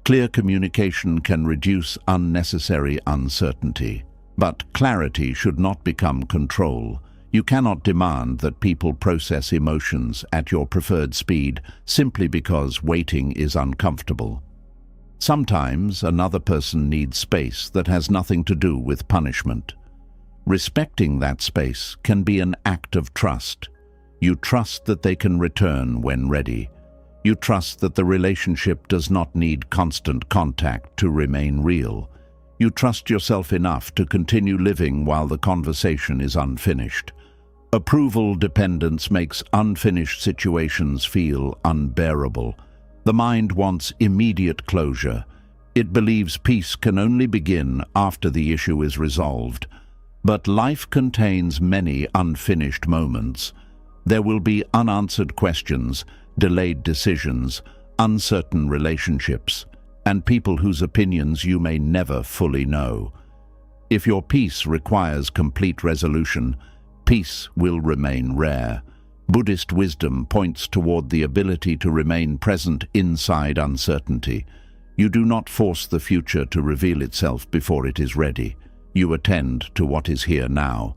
Clear communication can reduce unnecessary uncertainty. But clarity should not become control. You cannot demand that people process emotions at your preferred speed simply because waiting is uncomfortable. Sometimes another person needs space that has nothing to do with punishment. Respecting that space can be an act of trust. You trust that they can return when ready. You trust that the relationship does not need constant contact to remain real. You trust yourself enough to continue living while the conversation is unfinished. Approval dependence makes unfinished situations feel unbearable. The mind wants immediate closure. It believes peace can only begin after the issue is resolved. But life contains many unfinished moments. There will be unanswered questions, delayed decisions, uncertain relationships, and people whose opinions you may never fully know. If your peace requires complete resolution, peace will remain rare. Buddhist wisdom points toward the ability to remain present inside uncertainty. You do not force the future to reveal itself before it is ready. You attend to what is here now.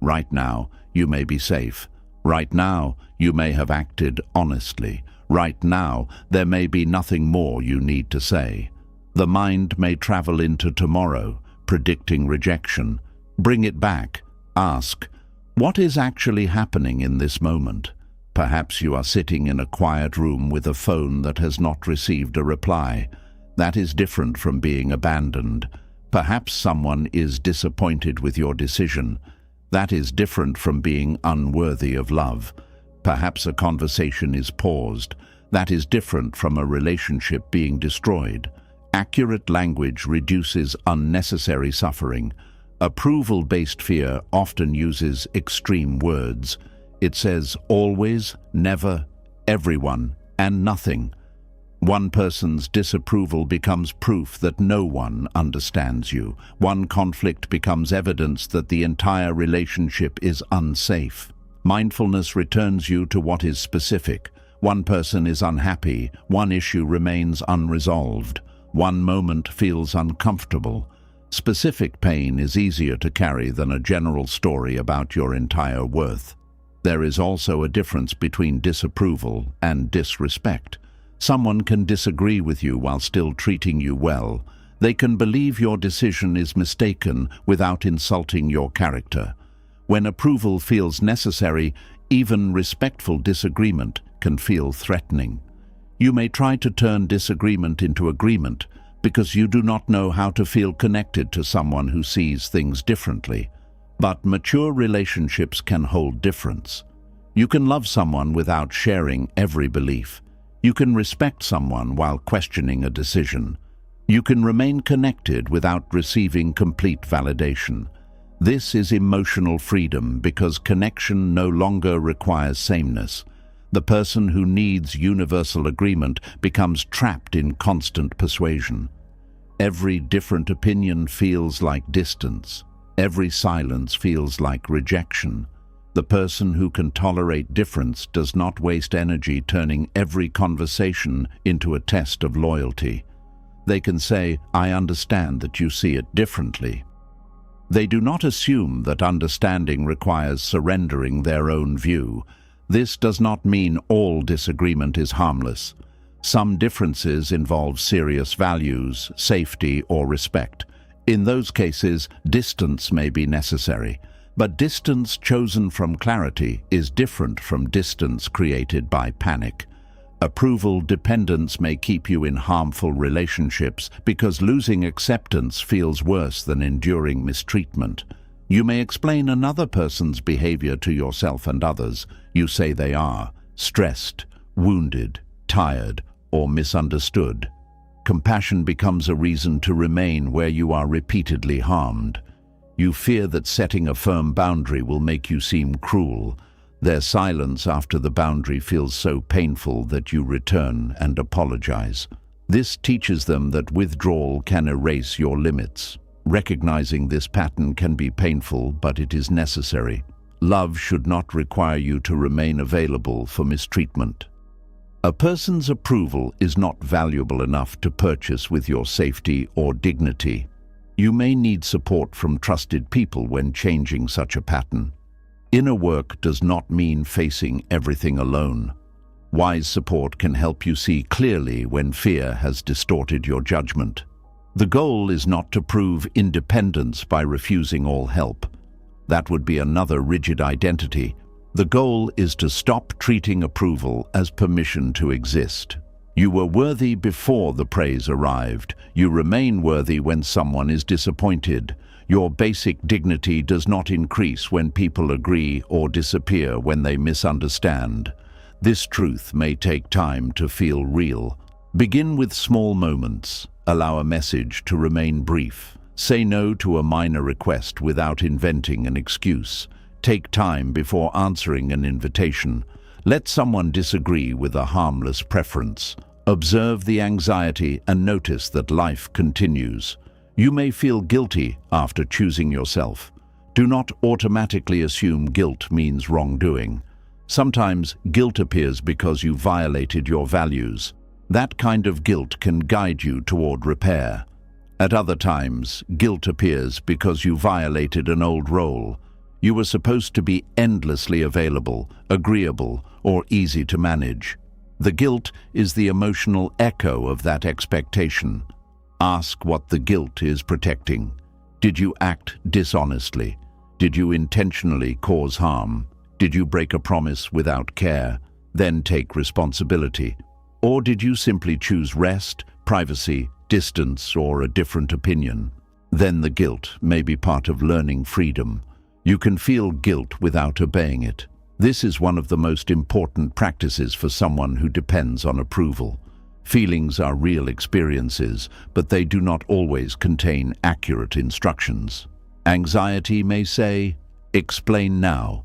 Right now, you may be safe. Right now, you may have acted honestly. Right now, there may be nothing more you need to say. The mind may travel into tomorrow, predicting rejection. Bring it back. Ask, what is actually happening in this moment? Perhaps you are sitting in a quiet room with a phone that has not received a reply. That is different from being abandoned. Perhaps someone is disappointed with your decision. That is different from being unworthy of love. Perhaps a conversation is paused. That is different from a relationship being destroyed. Accurate language reduces unnecessary suffering. Approval-based fear often uses extreme words. It says always, never, everyone, and nothing. One person's disapproval becomes proof that no one understands you. One conflict becomes evidence that the entire relationship is unsafe. Mindfulness returns you to what is specific. One person is unhappy. One issue remains unresolved. One moment feels uncomfortable. Specific pain is easier to carry than a general story about your entire worth. There is also a difference between disapproval and disrespect. Someone can disagree with you while still treating you well. They can believe your decision is mistaken without insulting your character. When approval feels necessary, even respectful disagreement can feel threatening. You may try to turn disagreement into agreement because you do not know how to feel connected to someone who sees things differently. But mature relationships can hold difference. You can love someone without sharing every belief. You can respect someone while questioning a decision. You can remain connected without receiving complete validation. This is emotional freedom because connection no longer requires sameness. The person who needs universal agreement becomes trapped in constant persuasion. Every different opinion feels like distance. Every silence feels like rejection. The person who can tolerate difference does not waste energy turning every conversation into a test of loyalty. They can say, "I understand that you see it differently." They do not assume that understanding requires surrendering their own view. This does not mean all disagreement is harmless. Some differences involve serious values, safety, or respect. In those cases, distance may be necessary. But distance chosen from clarity is different from distance created by panic. Approval dependence may keep you in harmful relationships because losing acceptance feels worse than enduring mistreatment. You may explain another person's behavior to yourself and others. You say they are stressed, wounded, tired, or misunderstood. Compassion becomes a reason to remain where you are repeatedly harmed. You fear that setting a firm boundary will make you seem cruel. Their silence after the boundary feels so painful that you return and apologize. This teaches them that withdrawal can erase your limits. Recognizing this pattern can be painful, but it is necessary. Love should not require you to remain available for mistreatment. A person's approval is not valuable enough to purchase with your safety or dignity. You may need support from trusted people when changing such a pattern. Inner work does not mean facing everything alone. Wise support can help you see clearly when fear has distorted your judgment. The goal is not to prove independence by refusing all help. That would be another rigid identity. The goal is to stop treating approval as permission to exist. You were worthy before the praise arrived. You remain worthy when someone is disappointed. Your basic dignity does not increase when people agree or disappear when they misunderstand. This truth may take time to feel real. Begin with small moments. Allow a message to remain brief. Say no to a minor request without inventing an excuse. Take time before answering an invitation. Let someone disagree with a harmless preference. Observe the anxiety and notice that life continues. You may feel guilty after choosing yourself. Do not automatically assume guilt means wrongdoing. Sometimes guilt appears because you violated your values. That kind of guilt can guide you toward repair. At other times, guilt appears because you violated an old role. You were supposed to be endlessly available, agreeable, or easy to manage. The guilt is the emotional echo of that expectation. Ask what the guilt is protecting. Did you act dishonestly? Did you intentionally cause harm? Did you break a promise without care, then take responsibility? Or did you simply choose rest, privacy, distance, or a different opinion? Then the guilt may be part of learning freedom. You can feel guilt without obeying it. This is one of the most important practices for someone who depends on approval. Feelings are real experiences, but they do not always contain accurate instructions. Anxiety may say, "Explain now."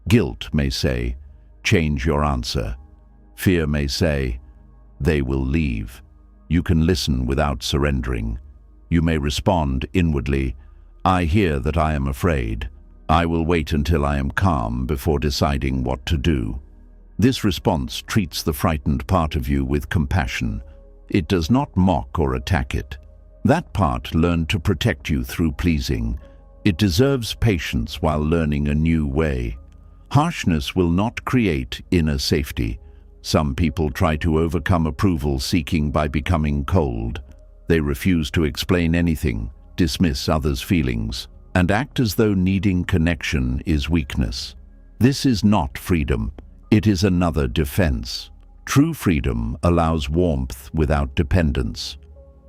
Guilt may say, "Change your answer." Fear may say, "They will leave." You can listen without surrendering. You may respond inwardly, "I hear that I am afraid. I will wait until I am calm before deciding what to do." This response treats the frightened part of you with compassion. It does not mock or attack it. That part learned to protect you through pleasing. It deserves patience while learning a new way. Harshness will not create inner safety. Some people try to overcome approval seeking by becoming cold. They refuse to explain anything, dismiss others' feelings, and act as though needing connection is weakness. This is not freedom. It is another defense. True freedom allows warmth without dependence.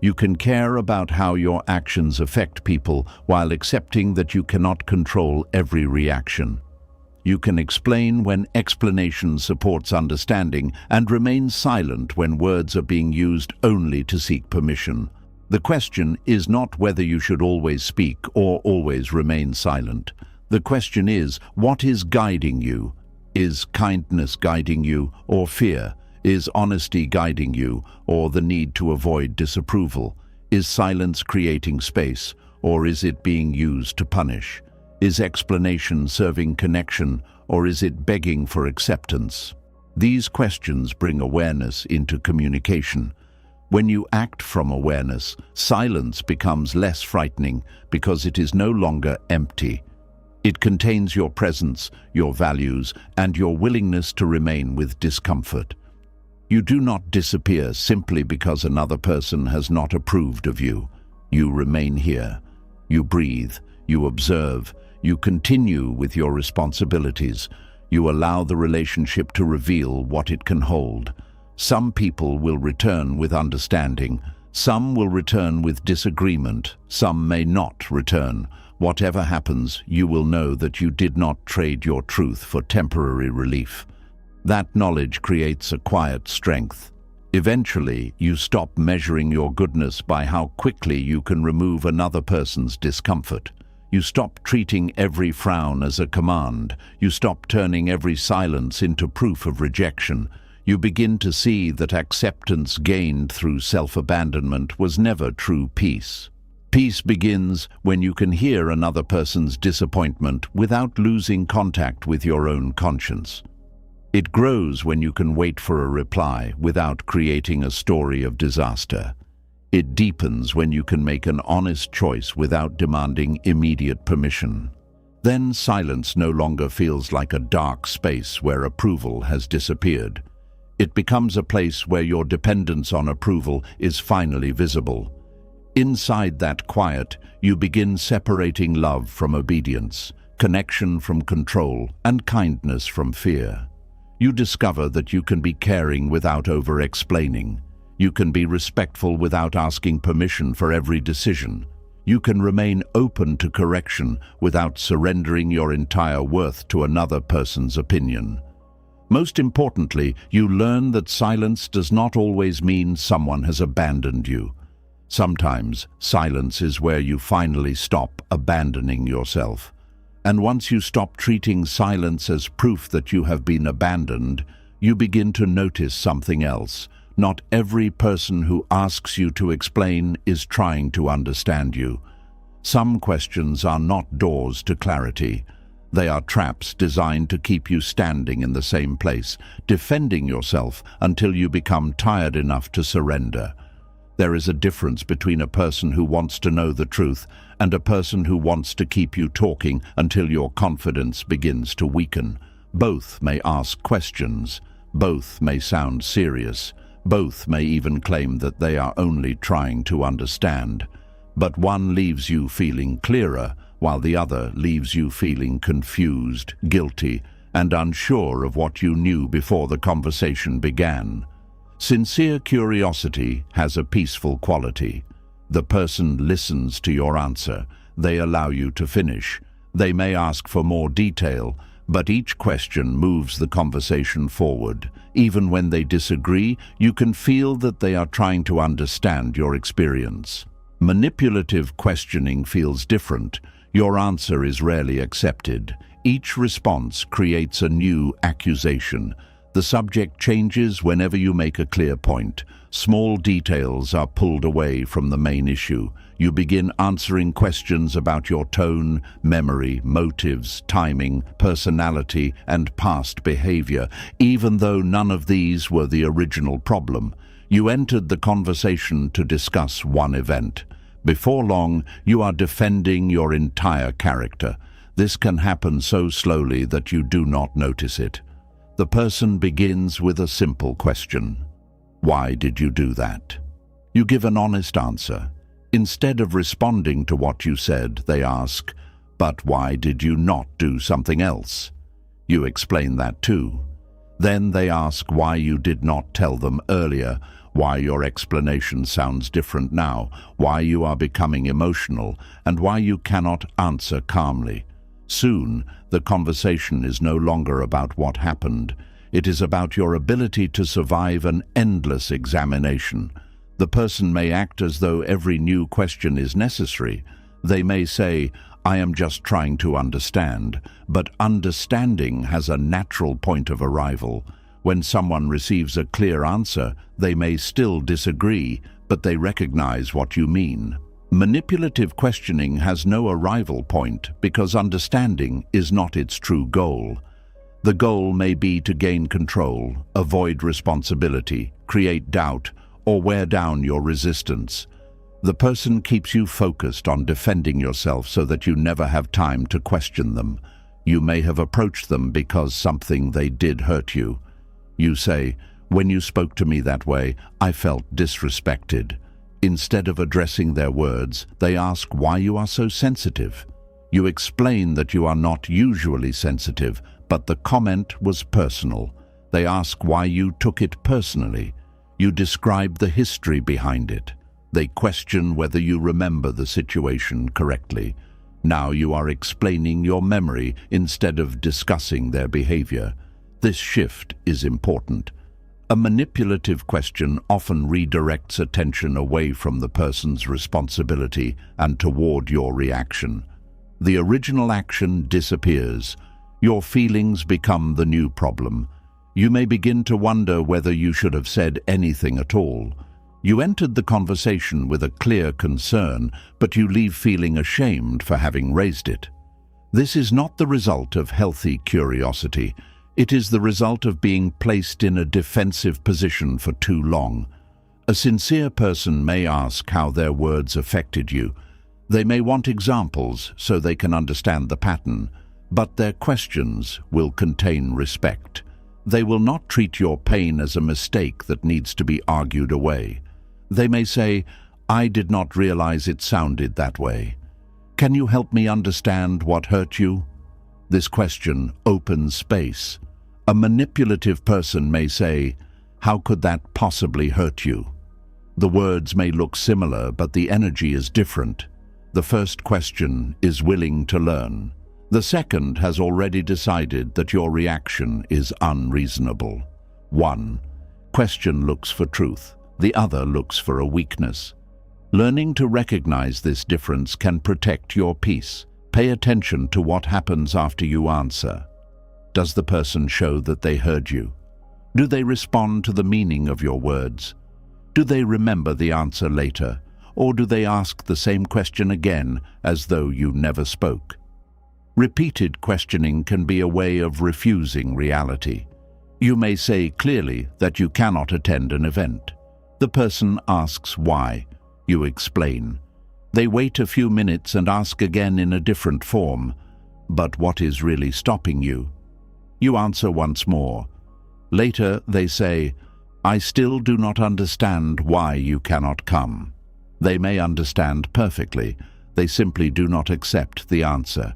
You can care about how your actions affect people while accepting that you cannot control every reaction. You can explain when explanation supports understanding and remain silent when words are being used only to seek permission. The question is not whether you should always speak or always remain silent. The question is, what is guiding you? Is kindness guiding you, or fear? Is honesty guiding you, or the need to avoid disapproval? Is silence creating space, or is it being used to punish? Is explanation serving connection, or is it begging for acceptance? These questions bring awareness into communication. When you act from awareness, silence becomes less frightening because it is no longer empty. It contains your presence, your values, and your willingness to remain with discomfort. You do not disappear simply because another person has not approved of you. You remain here. You breathe, you observe, you continue with your responsibilities. You allow the relationship to reveal what it can hold. Some people will return with understanding. Some will return with disagreement. Some may not return. Whatever happens, you will know that you did not trade your truth for temporary relief. That knowledge creates a quiet strength. Eventually, you stop measuring your goodness by how quickly you can remove another person's discomfort. You stop treating every frown as a command. You stop turning every silence into proof of rejection. You begin to see that acceptance gained through self-abandonment was never true peace. Peace begins when you can hear another person's disappointment without losing contact with your own conscience. It grows when you can wait for a reply without creating a story of disaster. It deepens when you can make an honest choice without demanding immediate permission. Then silence no longer feels like a dark space where approval has disappeared. It becomes a place where your dependence on approval is finally visible. Inside that quiet, you begin separating love from obedience, connection from control, and kindness from fear. You discover that you can be caring without over-explaining. You can be respectful without asking permission for every decision. You can remain open to correction without surrendering your entire worth to another person's opinion. Most importantly, you learn that silence does not always mean someone has abandoned you. Sometimes, silence is where you finally stop abandoning yourself. And once you stop treating silence as proof that you have been abandoned, you begin to notice something else. Not every person who asks you to explain is trying to understand you. Some questions are not doors to clarity. They are traps designed to keep you standing in the same place, defending yourself until you become tired enough to surrender. There is a difference between a person who wants to know the truth and a person who wants to keep you talking until your confidence begins to weaken. Both may ask questions. Both may sound serious. Both may even claim that they are only trying to understand. But one leaves you feeling clearer, while the other leaves you feeling confused, guilty, and unsure of what you knew before the conversation began. Sincere curiosity has a peaceful quality. The person listens to your answer. They allow you to finish. They may ask for more detail, but each question moves the conversation forward. Even when they disagree, you can feel that they are trying to understand your experience. Manipulative questioning feels different. Your answer is rarely accepted. Each response creates a new accusation. The subject changes whenever you make a clear point. Small details are pulled away from the main issue. You begin answering questions about your tone, memory, motives, timing, personality, and past behavior, even though none of these were the original problem. You entered the conversation to discuss one event. Before long, you are defending your entire character. This can happen so slowly that you do not notice it. The person begins with a simple question. Why did you do that? You give an honest answer. Instead of responding to what you said, they ask, but why did you not do something else? You explain that too. Then they ask why you did not tell them earlier, why your explanation sounds different now, why you are becoming emotional, and why you cannot answer calmly. Soon, the conversation is no longer about what happened. It is about your ability to survive an endless examination. The person may act as though every new question is necessary. They may say, I am just trying to understand, but understanding has a natural point of arrival. When someone receives a clear answer, they may still disagree, but they recognize what you mean. Manipulative questioning has no arrival point because understanding is not its true goal. The goal may be to gain control, avoid responsibility, create doubt, or wear down your resistance. The person keeps you focused on defending yourself so that you never have time to question them. You may have approached them because something they did hurt you. You say, when you spoke to me that way, I felt disrespected. Instead of addressing their words, they ask why you are so sensitive. You explain that you are not usually sensitive, but the comment was personal. They ask why you took it personally. You describe the history behind it. They question whether you remember the situation correctly. Now you are explaining your memory instead of discussing their behavior. This shift is important. A manipulative question often redirects attention away from the person's responsibility and toward your reaction. The original action disappears. Your feelings become the new problem. You may begin to wonder whether you should have said anything at all. You entered the conversation with a clear concern, but you leave feeling ashamed for having raised it. This is not the result of healthy curiosity. It is the result of being placed in a defensive position for too long. A sincere person may ask how their words affected you. They may want examples so they can understand the pattern, but their questions will contain respect. They will not treat your pain as a mistake that needs to be argued away. They may say, "I did not realize it sounded that way. Can you help me understand what hurt you?" This question opens space. A manipulative person may say, "How could that possibly hurt you?" The words may look similar, but the energy is different. The first question is willing to learn. The second has already decided that your reaction is unreasonable. One question looks for truth. The other looks for a weakness. Learning to recognize this difference can protect your peace. Pay attention to what happens after you answer. Does the person show that they heard you? Do they respond to the meaning of your words? Do they remember the answer later, or do they ask the same question again as though you never spoke? Repeated questioning can be a way of refusing reality. You may say clearly that you cannot attend an event. The person asks why. You explain. They wait a few minutes and ask again in a different form. But what is really stopping you? You answer once more. Later they say, "I still do not understand why you cannot come." They may understand perfectly. They simply do not accept the answer.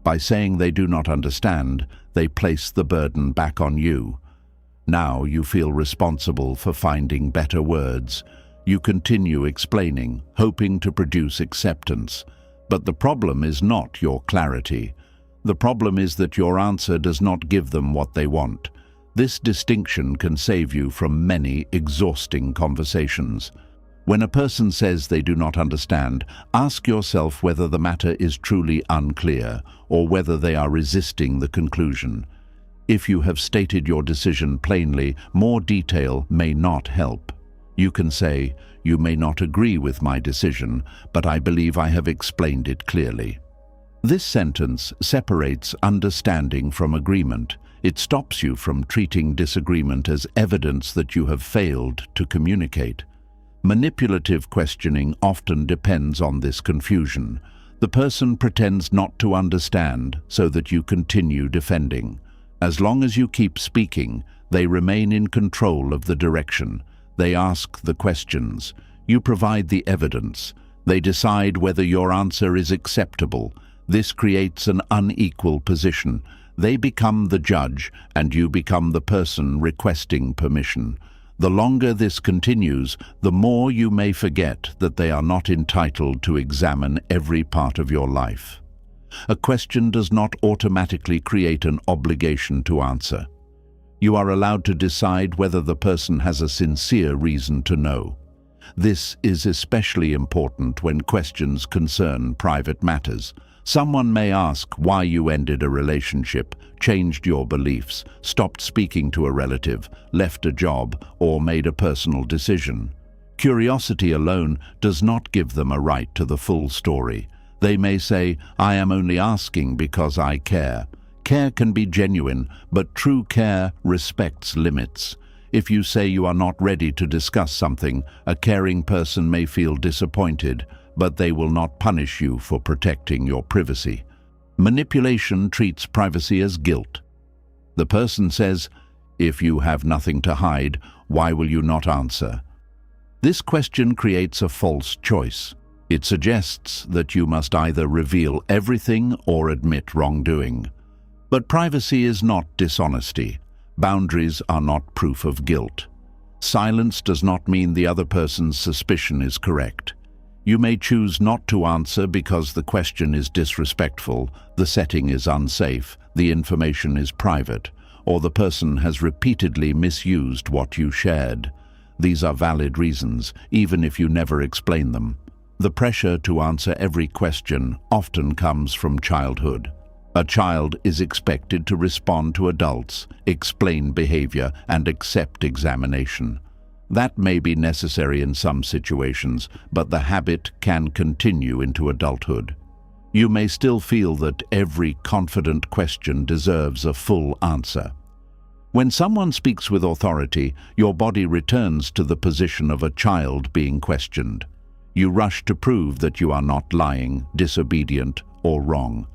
By saying they do not understand, they place the burden back on you. Now you feel responsible for finding better words. You continue explaining, hoping to produce acceptance. But the problem is not your clarity. The problem is that your answer does not give them what they want. This distinction can save you from many exhausting conversations. When a person says they do not understand, ask yourself whether the matter is truly unclear or whether they are resisting the conclusion. If you have stated your decision plainly, more detail may not help. You can say, "You may not agree with my decision, but I believe I have explained it clearly." This sentence separates understanding from agreement. It stops you from treating disagreement as evidence that you have failed to communicate. Manipulative questioning often depends on this confusion. The person pretends not to understand so that you continue defending. As long as you keep speaking, they remain in control of the direction. They ask the questions. You provide the evidence. They decide whether your answer is acceptable. This creates an unequal position. They become the judge, and you become the person requesting permission. The longer this continues, the more you may forget that they are not entitled to examine every part of your life. A question does not automatically create an obligation to answer. You are allowed to decide whether the person has a sincere reason to know. This is especially important when questions concern private matters. Someone may ask why you ended a relationship, changed your beliefs, stopped speaking to a relative, left a job, or made a personal decision. Curiosity alone does not give them a right to the full story. They may say, "I am only asking because I care." Care can be genuine, but true care respects limits. If you say you are not ready to discuss something, a caring person may feel disappointed, but they will not punish you for protecting your privacy. Manipulation treats privacy as guilt. The person says, "If you have nothing to hide, why will you not answer?" This question creates a false choice. It suggests that you must either reveal everything or admit wrongdoing. But privacy is not dishonesty. Boundaries are not proof of guilt. Silence does not mean the other person's suspicion is correct. You may choose not to answer because the question is disrespectful, the setting is unsafe, the information is private, or the person has repeatedly misused what you shared. These are valid reasons, even if you never explain them. The pressure to answer every question often comes from childhood. A child is expected to respond to adults, explain behavior, and accept examination. That may be necessary in some situations, but the habit can continue into adulthood. You may still feel that every confident question deserves a full answer. When someone speaks with authority, your body returns to the position of a child being questioned. You rush to prove that you are not lying, disobedient, or wrong.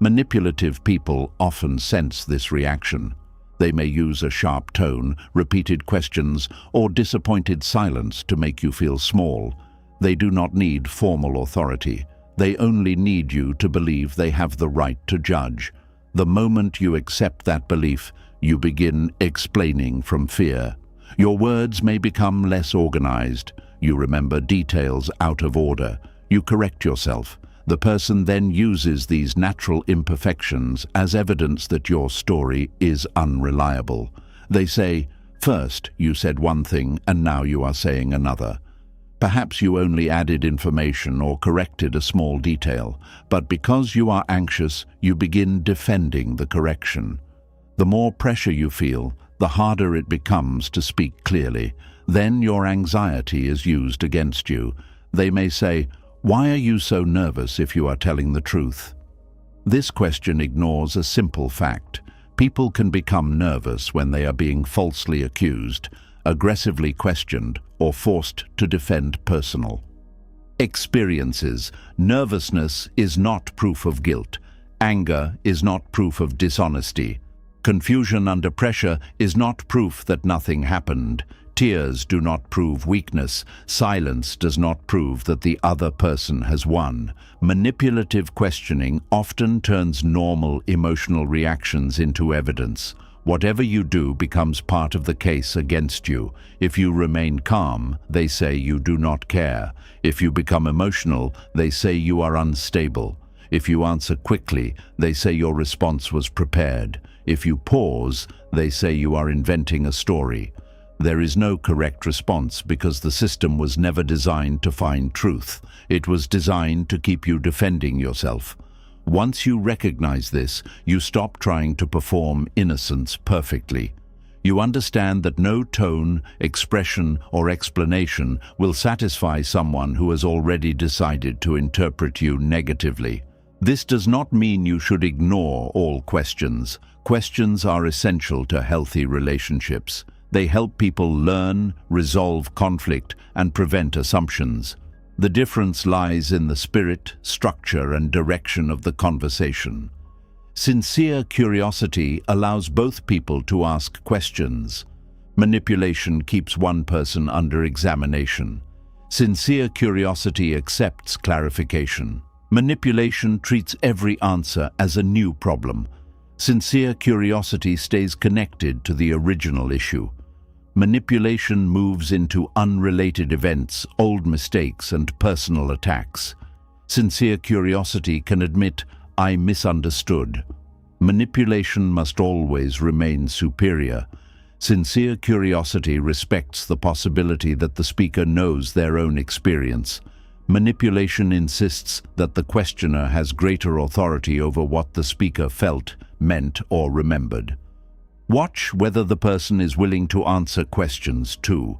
Manipulative people often sense this reaction. They may use a sharp tone, repeated questions, or disappointed silence to make you feel small. They do not need formal authority. They only need you to believe they have the right to judge. The moment you accept that belief, you begin explaining from fear. Your words may become less organized. You remember details out of order. You correct yourself. The person then uses these natural imperfections as evidence that your story is unreliable. They say, "First, you said one thing and now you are saying another." Perhaps you only added information or corrected a small detail, but because you are anxious, you begin defending the correction. The more pressure you feel, the harder it becomes to speak clearly. Then your anxiety is used against you. They may say, "Why are you so nervous if you are telling the truth?" This question ignores a simple fact. People can become nervous when they are being falsely accused, aggressively questioned, or forced to defend personal experiences. Nervousness is not proof of guilt. Anger is not proof of dishonesty. Confusion under pressure is not proof that nothing happened. Tears do not prove weakness. Silence does not prove that the other person has won. Manipulative questioning often turns normal emotional reactions into evidence. Whatever you do becomes part of the case against you. If you remain calm, they say you do not care. If you become emotional, they say you are unstable. If you answer quickly, they say your response was prepared. If you pause, they say you are inventing a story. There is no correct response because the system was never designed to find truth. It was designed to keep you defending yourself. Once you recognize this, you stop trying to perform innocence perfectly. You understand that no tone, expression, or explanation will satisfy someone who has already decided to interpret you negatively. This does not mean you should ignore all questions. Questions are essential to healthy relationships. They help people learn, resolve conflict, and prevent assumptions. The difference lies in the spirit, structure, and direction of the conversation. Sincere curiosity allows both people to ask questions. Manipulation keeps one person under examination. Sincere curiosity accepts clarification. Manipulation treats every answer as a new problem. Sincere curiosity stays connected to the original issue. Manipulation moves into unrelated events, old mistakes, and personal attacks. Sincere curiosity can admit, "I misunderstood." Manipulation must always remain superior. Sincere curiosity respects the possibility that the speaker knows their own experience. Manipulation insists that the questioner has greater authority over what the speaker felt, meant, or remembered. Watch whether the person is willing to answer questions too.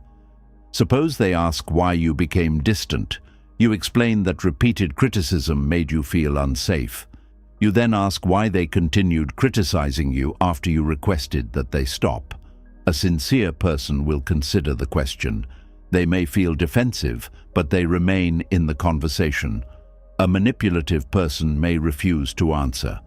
Suppose they ask why you became distant. You explain that repeated criticism made you feel unsafe. You then ask why they continued criticizing you after you requested that they stop. A sincere person will consider the question. They may feel defensive, but they remain in the conversation. A manipulative person may refuse to answer.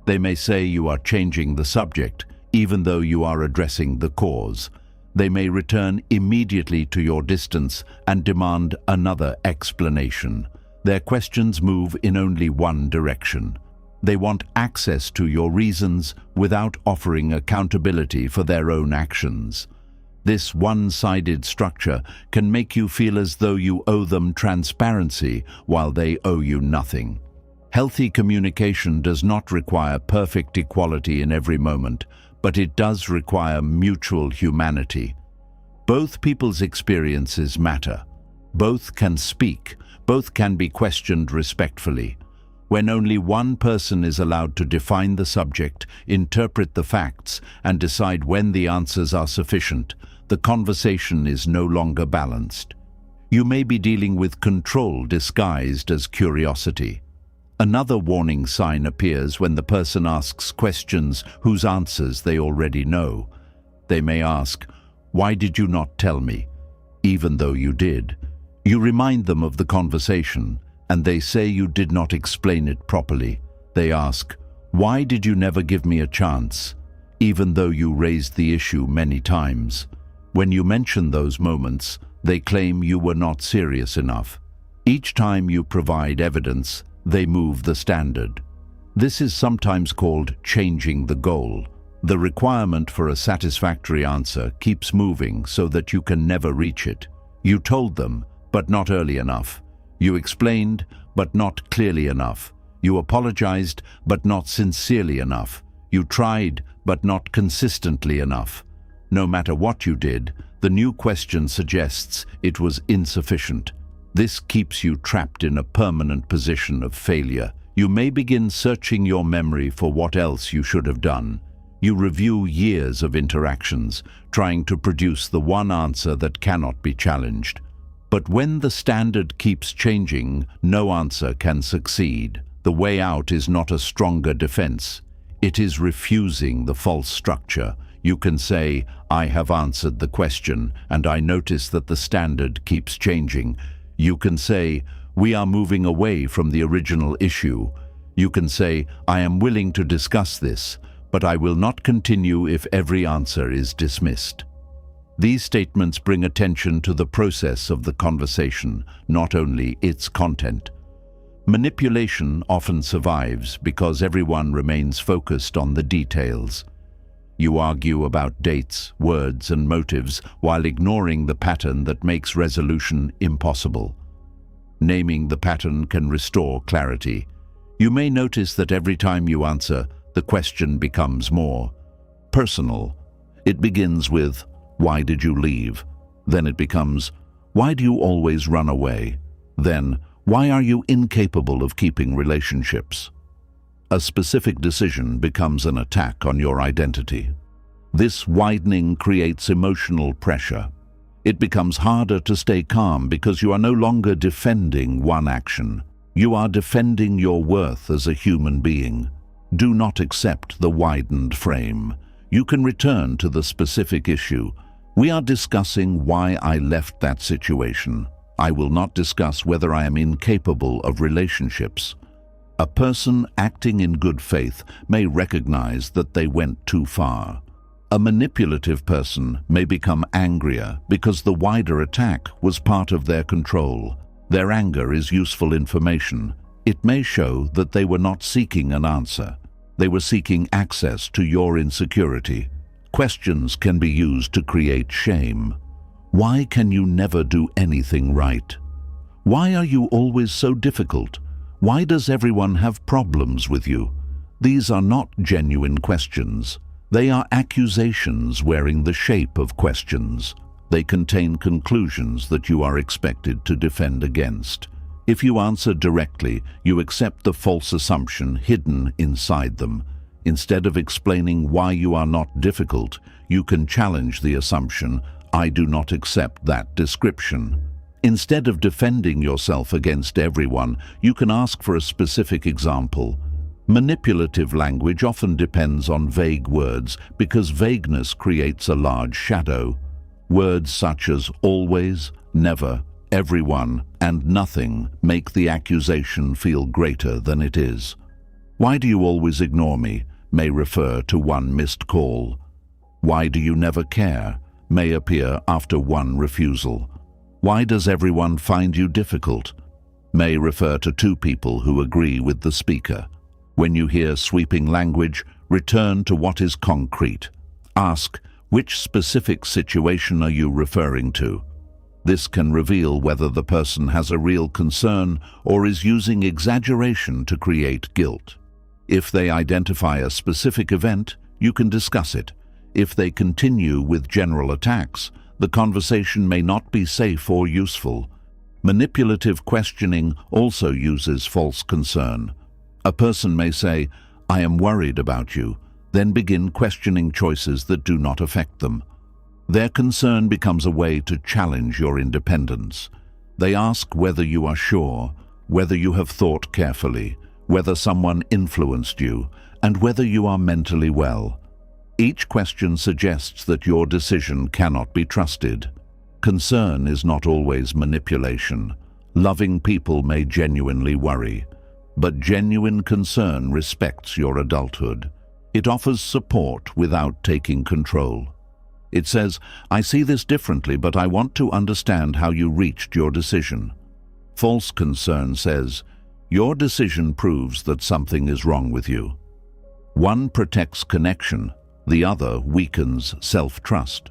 They may say you are changing the subject, even though you are addressing the cause. They may return immediately to your distance and demand another explanation. Their questions move in only one direction. They want access to your reasons without offering accountability for their own actions. This one-sided structure can make you feel as though you owe them transparency while they owe you nothing. Healthy communication does not require perfect equality in every moment. but it does require mutual humanity. Both people's experiences matter. Both can speak. Both can be questioned respectfully. When only one person is allowed to define the subject, interpret the facts, and decide when the answers are sufficient, the conversation is no longer balanced. You may be dealing with control disguised as curiosity. Another warning sign appears when the person asks questions whose answers they already know. They may ask, "Why did you not tell me?" even though you did. You remind them of the conversation, and they say you did not explain it properly. They ask, "Why did you never give me a chance?" even though you raised the issue many times. When you mention those moments, they claim you were not serious enough. Each time you provide evidence, they move the standard. This is sometimes called changing the goal. The requirement for a satisfactory answer keeps moving so that you can never reach it. You told them, but not early enough. You explained, but not clearly enough. You apologized, but not sincerely enough. You tried, but not consistently enough. No matter what you did, the new question suggests it was insufficient. This keeps you trapped in a permanent position of failure. You may begin searching your memory for what else you should have done. You review years of interactions, trying to produce the one answer that cannot be challenged. But when the standard keeps changing, no answer can succeed. The way out is not a stronger defense. It is refusing the false structure. You can say, "I have answered the question, and I notice that the standard keeps changing." You can say, "We are moving away from the original issue." You can say, "I am willing to discuss this, but I will not continue if every answer is dismissed." These statements bring attention to the process of the conversation, not only its content. Manipulation often survives because everyone remains focused on the details. You argue about dates, words, and motives while ignoring the pattern that makes resolution impossible. Naming the pattern can restore clarity. You may notice that every time you answer, the question becomes more personal. It begins with, "Why did you leave?" Then it becomes, "Why do you always run away?" Then, "Why are you incapable of keeping relationships?" A specific decision becomes an attack on your identity. This widening creates emotional pressure. It becomes harder to stay calm because you are no longer defending one action. You are defending your worth as a human being. Do not accept the widened frame. You can return to the specific issue. "We are discussing why I left that situation. I will not discuss whether I am incapable of relationships." A person acting in good faith may recognize that they went too far. A manipulative person may become angrier because the wider attack was part of their control. Their anger is useful information. It may show that they were not seeking an answer. They were seeking access to your insecurity. Questions can be used to create shame. Why can you never do anything right? Why are you always so difficult? Why does everyone have problems with you? These are not genuine questions. They are accusations wearing the shape of questions. They contain conclusions that you are expected to defend against. If you answer directly, you accept the false assumption hidden inside them. Instead of explaining why you are not difficult, you can challenge the assumption, "I do not accept that description." Instead of defending yourself against everyone, you can ask for a specific example. Manipulative language often depends on vague words because vagueness creates a large shadow. Words such as always, never, everyone, and nothing make the accusation feel greater than it is. "Why do you always ignore me?" may refer to one missed call. "Why do you never care?" may appear after one refusal. "Why does everyone find you difficult?" may refer to two people who agree with the speaker. When you hear sweeping language, return to what is concrete. Ask, which specific situation are you referring to? This can reveal whether the person has a real concern or is using exaggeration to create guilt. If they identify a specific event, you can discuss it. If they continue with general attacks, the conversation may not be safe or useful. Manipulative questioning also uses false concern. A person may say, "I am worried about you," then begin questioning choices that do not affect them. Their concern becomes a way to challenge your independence. They ask whether you are sure, whether you have thought carefully, whether someone influenced you, and whether you are mentally well. Each question suggests that your decision cannot be trusted. Concern is not always manipulation. Loving people may genuinely worry, but genuine concern respects your adulthood. It offers support without taking control. It says, "I see this differently, but I want to understand how you reached your decision." False concern says, "Your decision proves that something is wrong with you." One protects connection, the other weakens self-trust.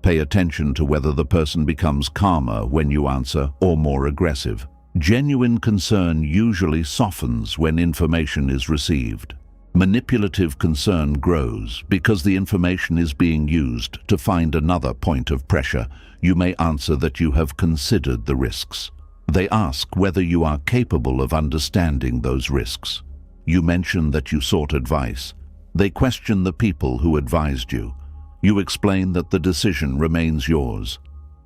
Pay attention to whether the person becomes calmer when you answer or more aggressive. Genuine concern usually softens when information is received. Manipulative concern grows because the information is being used to find another point of pressure. You may answer that you have considered the risks. They ask whether you are capable of understanding those risks. You mention that you sought advice. They question the people who advised you. You explain that the decision remains yours.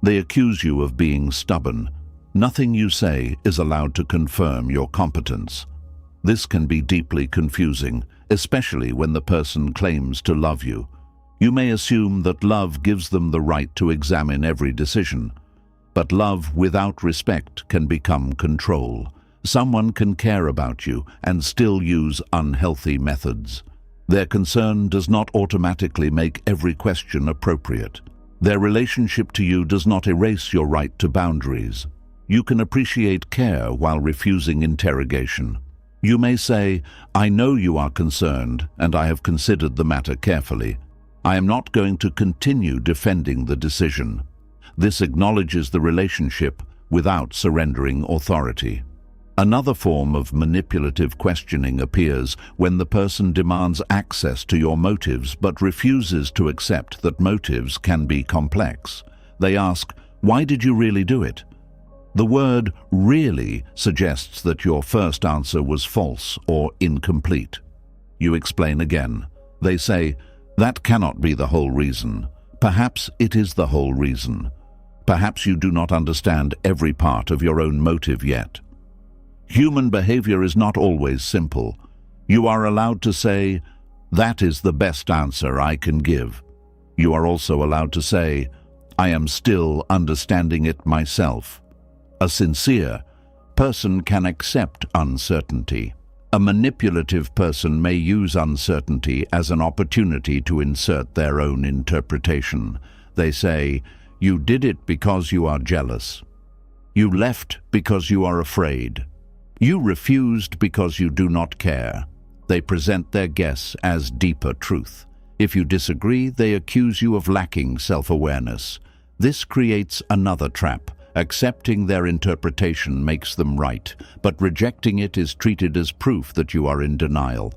They accuse you of being stubborn. Nothing you say is allowed to confirm your competence. This can be deeply confusing, especially when the person claims to love you. You may assume that love gives them the right to examine every decision. But love without respect can become control. Someone can care about you and still use unhealthy methods. Their concern does not automatically make every question appropriate. Their relationship to you does not erase your right to boundaries. You can appreciate care while refusing interrogation. You may say, "I know you are concerned, and I have considered the matter carefully. I am not going to continue defending the decision." This acknowledges the relationship without surrendering authority. Another form of manipulative questioning appears when the person demands access to your motives but refuses to accept that motives can be complex. They ask, "Why did you really do it?" The word "really" suggests that your first answer was false or incomplete. You explain again. They say, "That cannot be the whole reason. Perhaps it is the whole reason. Perhaps you do not understand every part of your own motive yet." Human behavior is not always simple. You are allowed to say, "That is the best answer I can give." You are also allowed to say, "I am still understanding it myself." A sincere person can accept uncertainty. A manipulative person may use uncertainty as an opportunity to insert their own interpretation. They say, "You did it because you are jealous. You left because you are afraid. You refused because you do not care." They present their guess as deeper truth. If you disagree, they accuse you of lacking self-awareness. This creates another trap. Accepting their interpretation makes them right, but rejecting it is treated as proof that you are in denial.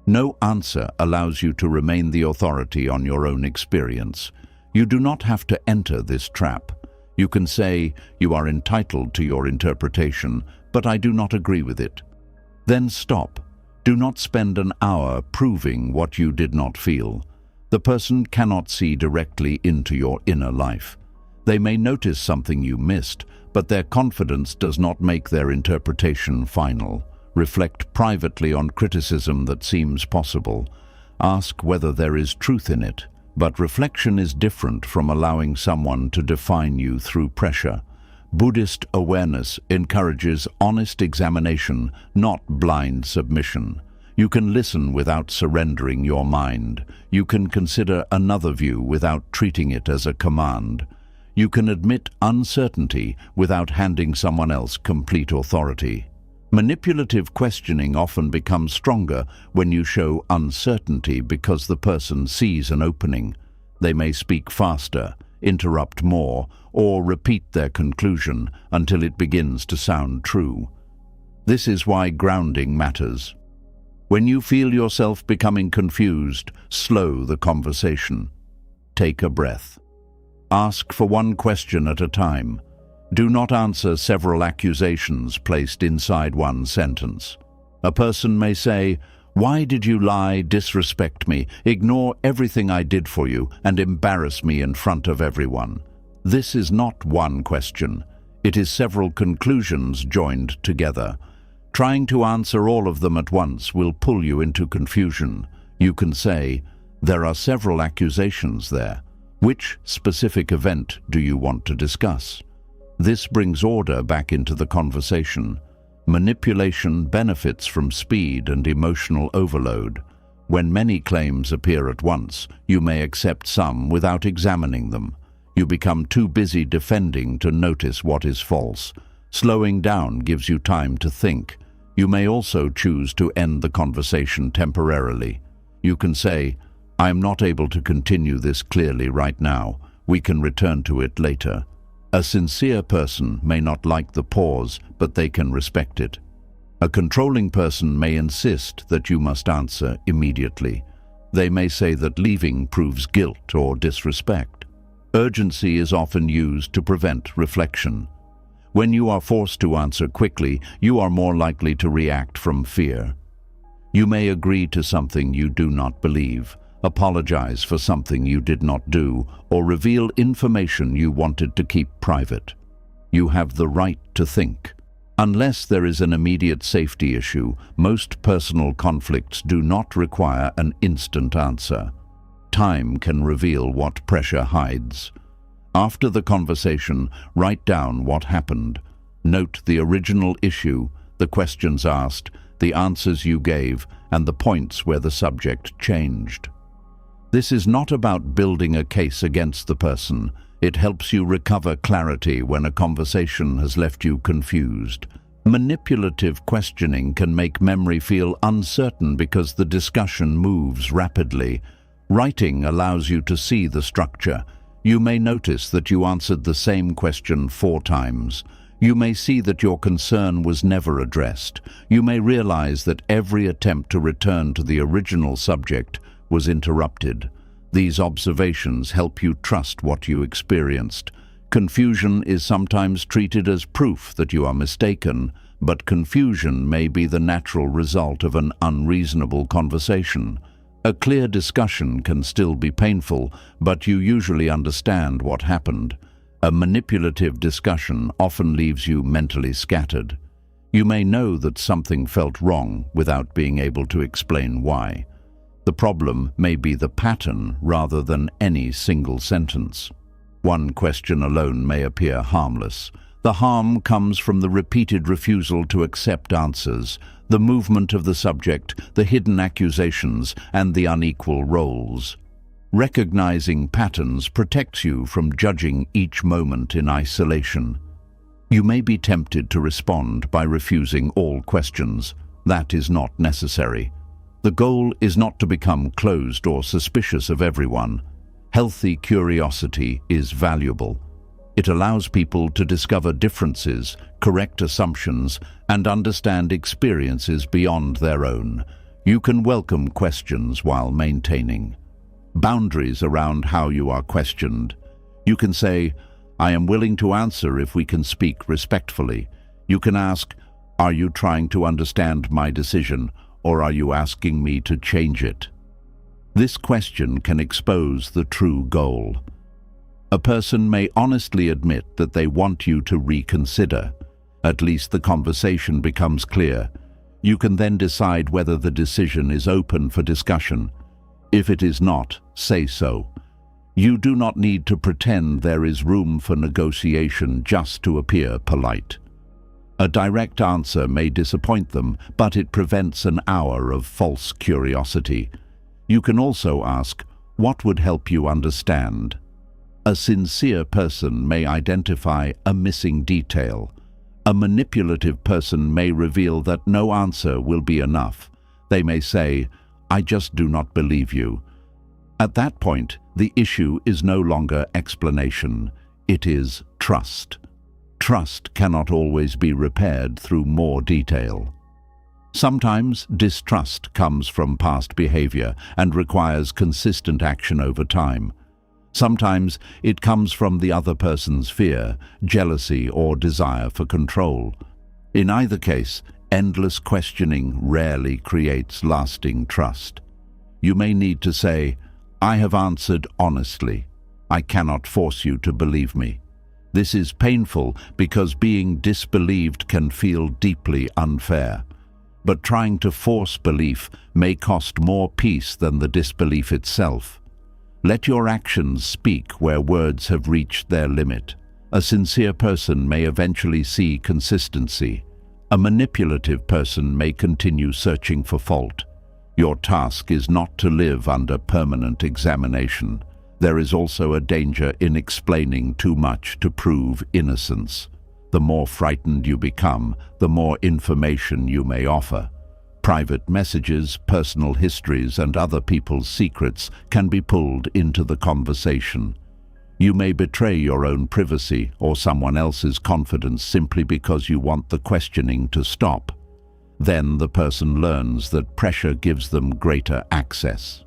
No answer allows you to remain the authority on your own experience. You do not have to enter this trap. You can say, "You are entitled to your interpretation, but I do not agree with it." Then stop. Do not spend an hour proving what you did not feel. The person cannot see directly into your inner life. They may notice something you missed, but their confidence does not make their interpretation final. Reflect privately on criticism that seems possible. Ask whether there is truth in it. But reflection is different from allowing someone to define you through pressure. Buddhist awareness encourages honest examination, not blind submission. You can listen without surrendering your mind. You can consider another view without treating it as a command. You can admit uncertainty without handing someone else complete authority. Manipulative questioning often becomes stronger when you show uncertainty because the person sees an opening. They may speak faster, interrupt more, or repeat their conclusion until it begins to sound true. This is why grounding matters. When you feel yourself becoming confused, slow the conversation. Take a breath. Ask for one question at a time. Do not answer several accusations placed inside one sentence. A person may say, "Why did you lie, disrespect me, ignore everything I did for you, and embarrass me in front of everyone?" This is not one question. It is several conclusions joined together. Trying to answer all of them at once will pull you into confusion. You can say, "There are several accusations there. Which specific event do you want to discuss?" This brings order back into the conversation. Manipulation benefits from speed and emotional overload. When many claims appear at once, you may accept some without examining them. You become too busy defending to notice what is false. Slowing down gives you time to think. You may also choose to end the conversation temporarily. You can say, "I am not able to continue this clearly right now. We can return to it later." A sincere person may not like the pause, but they can respect it. A controlling person may insist that you must answer immediately. They may say that leaving proves guilt or disrespect. Urgency is often used to prevent reflection. When you are forced to answer quickly, you are more likely to react from fear. You may agree to something you do not believe, apologize for something you did not do, or reveal information you wanted to keep private. You have the right to think. Unless there is an immediate safety issue, most personal conflicts do not require an instant answer. Time can reveal what pressure hides. After the conversation, write down what happened. Note the original issue, the questions asked, the answers you gave, and the points where the subject changed. This is not about building a case against the person. It helps you recover clarity when a conversation has left you confused. Manipulative questioning can make memory feel uncertain because the discussion moves rapidly. Writing allows you to see the structure. You may notice that you answered the same question 4 times. You may see that your concern was never addressed. You may realize that every attempt to return to the original subject was interrupted. These observations help you trust what you experienced. Confusion is sometimes treated as proof that you are mistaken, but confusion may be the natural result of an unreasonable conversation. A clear discussion can still be painful, but you usually understand what happened. A manipulative discussion often leaves you mentally scattered. You may know that something felt wrong without being able to explain why. The problem may be the pattern rather than any single sentence. One question alone may appear harmless. The harm comes from the repeated refusal to accept answers, the movement of the subject, the hidden accusations, and the unequal roles. Recognizing patterns protects you from judging each moment in isolation. You may be tempted to respond by refusing all questions. That is not necessary. The goal is not to become closed or suspicious of everyone. Healthy curiosity is valuable. It allows people to discover differences, correct assumptions, and understand experiences beyond their own. You can welcome questions while maintaining boundaries around how you are questioned. You can say, "I am willing to answer if we can speak respectfully." You can ask, "Are you trying to understand my decision, or are you asking me to change it?" This question can expose the true goal. A person may honestly admit that they want you to reconsider. At least the conversation becomes clear. You can then decide whether the decision is open for discussion. If it is not, say so. You do not need to pretend there is room for negotiation just to appear polite. A direct answer may disappoint them, but it prevents an hour of false curiosity. You can also ask, "What would help you understand?" A sincere person may identify a missing detail. A manipulative person may reveal that no answer will be enough. They may say, "I just do not believe you." At that point, the issue is no longer explanation. It is trust. Trust cannot always be repaired through more detail. Sometimes distrust comes from past behavior and requires consistent action over time. Sometimes it comes from the other person's fear, jealousy, or desire for control. In either case, endless questioning rarely creates lasting trust. You may need to say, "I have answered honestly. I cannot force you to believe me." This is painful because being disbelieved can feel deeply unfair. But trying to force belief may cost more peace than the disbelief itself. Let your actions speak where words have reached their limit. A sincere person may eventually see consistency. A manipulative person may continue searching for fault. Your task is not to live under permanent examination. There is also a danger in explaining too much to prove innocence. The more frightened you become, the more information you may offer. Private messages, personal histories, and other people's secrets can be pulled into the conversation. You may betray your own privacy or someone else's confidence simply because you want the questioning to stop. Then the person learns that pressure gives them greater access.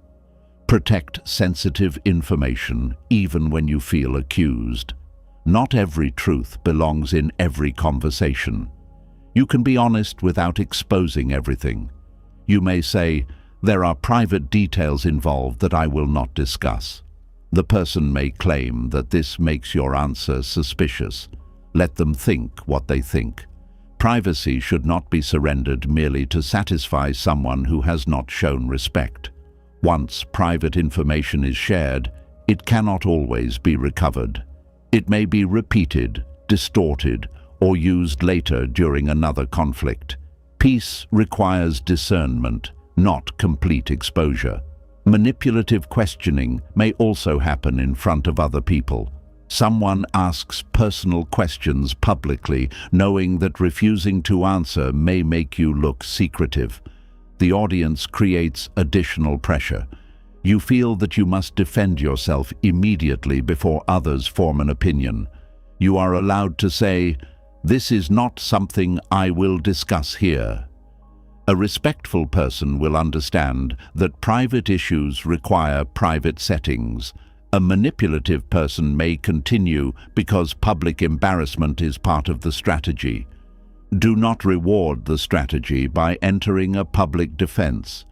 Protect sensitive information even when you feel accused. Not every truth belongs in every conversation. You can be honest without exposing everything. You may say, "There are private details involved that I will not discuss." The person may claim that this makes your answer suspicious. Let them think what they think. Privacy should not be surrendered merely to satisfy someone who has not shown respect. Once private information is shared, it cannot always be recovered. It may be repeated, distorted, or used later during another conflict. Peace requires discernment, not complete exposure. Manipulative questioning may also happen in front of other people. Someone asks personal questions publicly, knowing that refusing to answer may make you look secretive. The audience creates additional pressure. You feel that you must defend yourself immediately before others form an opinion. You are allowed to say, "This is not something I will discuss here." A respectful person will understand that private issues require private settings. A manipulative person may continue because public embarrassment is part of the strategy. Do not reward the strategy by entering a public defense.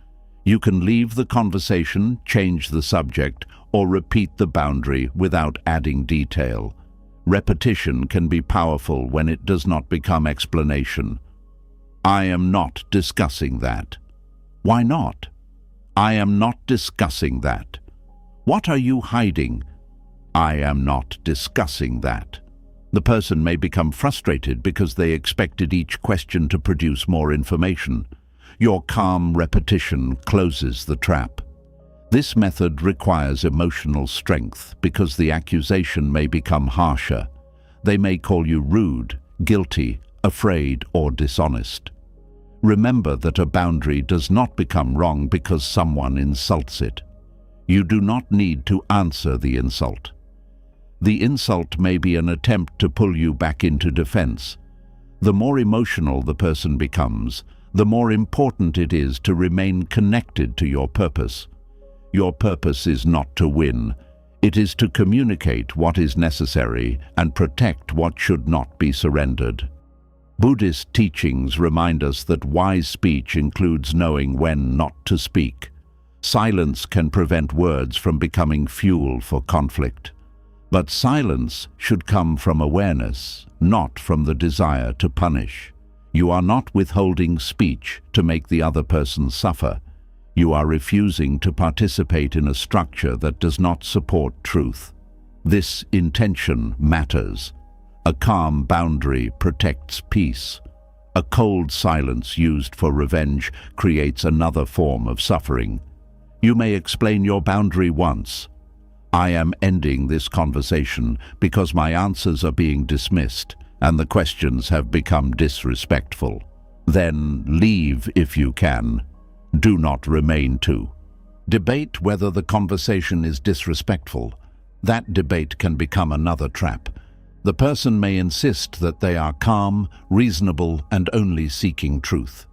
You can leave the conversation, change the subject, or repeat the boundary without adding detail. Repetition can be powerful when it does not become explanation. "I am not discussing that." Why not? "I am not discussing that." What are you hiding? "I am not discussing that." The person may become frustrated because they expected each question to produce more information. Your calm repetition closes the trap. This method requires emotional strength because the accusation may become harsher. They may call you rude, guilty, afraid, or dishonest. Remember that a boundary does not become wrong because someone insults it. You do not need to answer the insult. The insult may be an attempt to pull you back into defense. The more emotional the person becomes, the more important it is to remain connected to your purpose. Your purpose is not to win. It is to communicate what is necessary and protect what should not be surrendered. Buddhist teachings remind us that wise speech includes knowing when not to speak. Silence can prevent words from becoming fuel for conflict. But silence should come from awareness, not from the desire to punish. You are not withholding speech to make the other person suffer. You are refusing to participate in a structure that does not support truth. This intention matters. A calm boundary protects peace. A cold silence used for revenge creates another form of suffering. You may explain your boundary once. "I am ending this conversation because my answers are being dismissed and the questions have become disrespectful." Then leave if you can. Do not remain to. Debate whether the conversation is disrespectful. That debate can become another trap. The person may insist that they are calm, reasonable, and only seeking truth.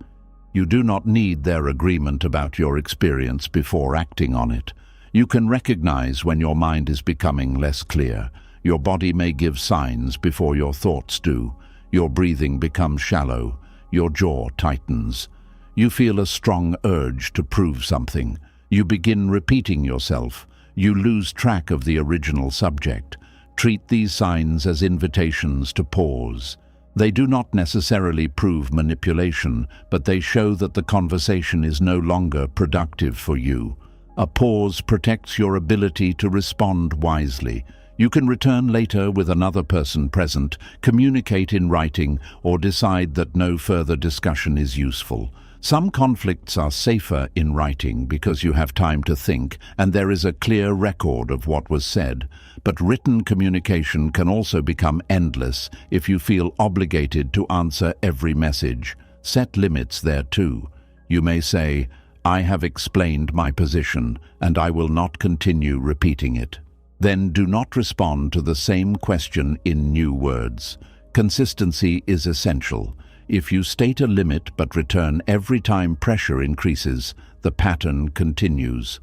You do not need their agreement about your experience before acting on it. You can recognize when your mind is becoming less clear. Your body may give signs before your thoughts do. Your breathing becomes shallow. Your jaw tightens. You feel a strong urge to prove something. You begin repeating yourself. You lose track of the original subject. Treat these signs as invitations to pause. They do not necessarily prove manipulation, but they show that the conversation is no longer productive for you. A pause protects your ability to respond wisely. You can return later with another person present, communicate in writing, or decide that no further discussion is useful. Some conflicts are safer in writing because you have time to think and there is a clear record of what was said. But written communication can also become endless if you feel obligated to answer every message. Set limits there too. You may say, "I have explained my position and I will not continue repeating it." Then do not respond to the same question in new words. Consistency is essential. If you state a limit but return every time pressure increases, the pattern continues.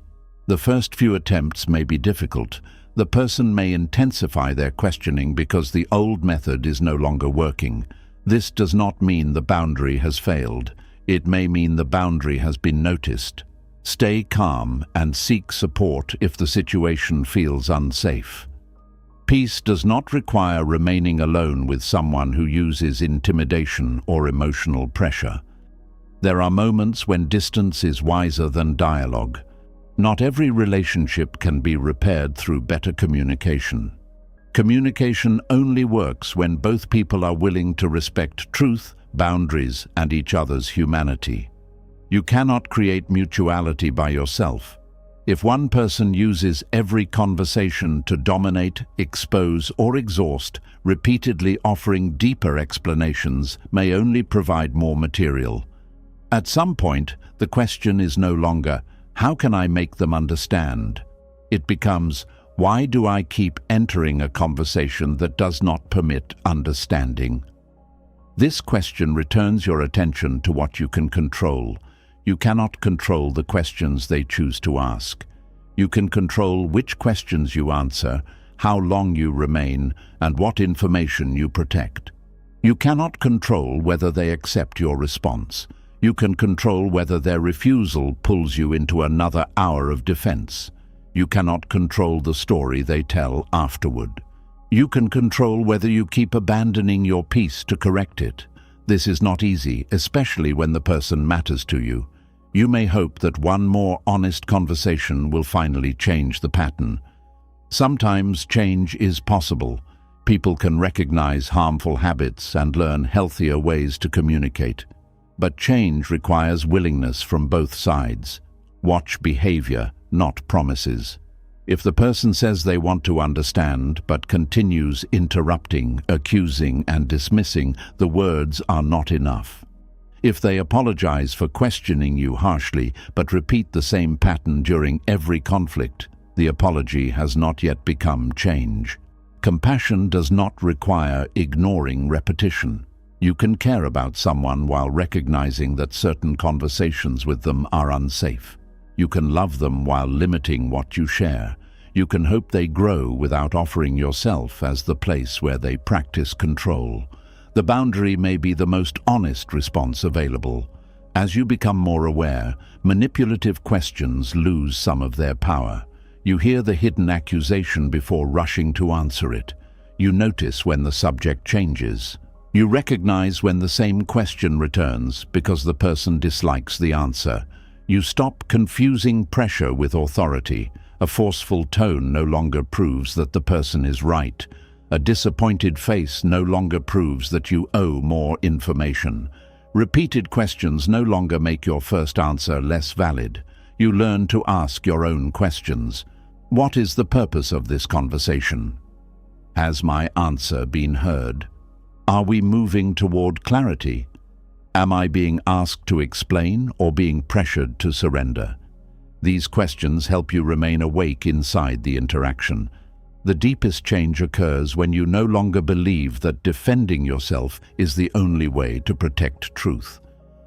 The first few attempts may be difficult. The person may intensify their questioning because the old method is no longer working. This does not mean the boundary has failed. It may mean the boundary has been noticed. Stay calm and seek support if the situation feels unsafe. Peace does not require remaining alone with someone who uses intimidation or emotional pressure. There are moments when distance is wiser than dialogue. Not every relationship can be repaired through better communication. Communication only works when both people are willing to respect truth, boundaries, and each other's humanity. You cannot create mutuality by yourself. If one person uses every conversation to dominate, expose, or exhaust, repeatedly offering deeper explanations may only provide more material. At some point, the question is no longer, "How can I make them understand?" It becomes, "Why do I keep entering a conversation that does not permit understanding?" This question returns your attention to what you can control. You cannot control the questions they choose to ask. You can control which questions you answer, how long you remain, and what information you protect. You cannot control whether they accept your response. You can control whether their refusal pulls you into another hour of defense. You cannot control the story they tell afterward. You can control whether you keep abandoning your peace to correct it. This is not easy, especially when the person matters to you. You may hope that one more honest conversation will finally change the pattern. Sometimes change is possible. People can recognize harmful habits and learn healthier ways to communicate. But change requires willingness from both sides. Watch behavior, not promises. If the person says they want to understand but continues interrupting, accusing, and dismissing, the words are not enough. If they apologize for questioning you harshly but repeat the same pattern during every conflict, the apology has not yet become change. Compassion does not require ignoring repetition. You can care about someone while recognizing that certain conversations with them are unsafe. You can love them while limiting what you share. You can hope they grow without offering yourself as the place where they practice control. The boundary may be the most honest response available. As you become more aware, manipulative questions lose some of their power. You hear the hidden accusation before rushing to answer it. You notice when the subject changes. You recognize when the same question returns because the person dislikes the answer. You stop confusing pressure with authority. A forceful tone no longer proves that the person is right. A disappointed face no longer proves that you owe more information. Repeated questions no longer make your first answer less valid. You learn to ask your own questions. What is the purpose of this conversation? Has my answer been heard? Are we moving toward clarity? Am I being asked to explain or being pressured to surrender? These questions help you remain awake inside the interaction. The deepest change occurs when you no longer believe that defending yourself is the only way to protect truth.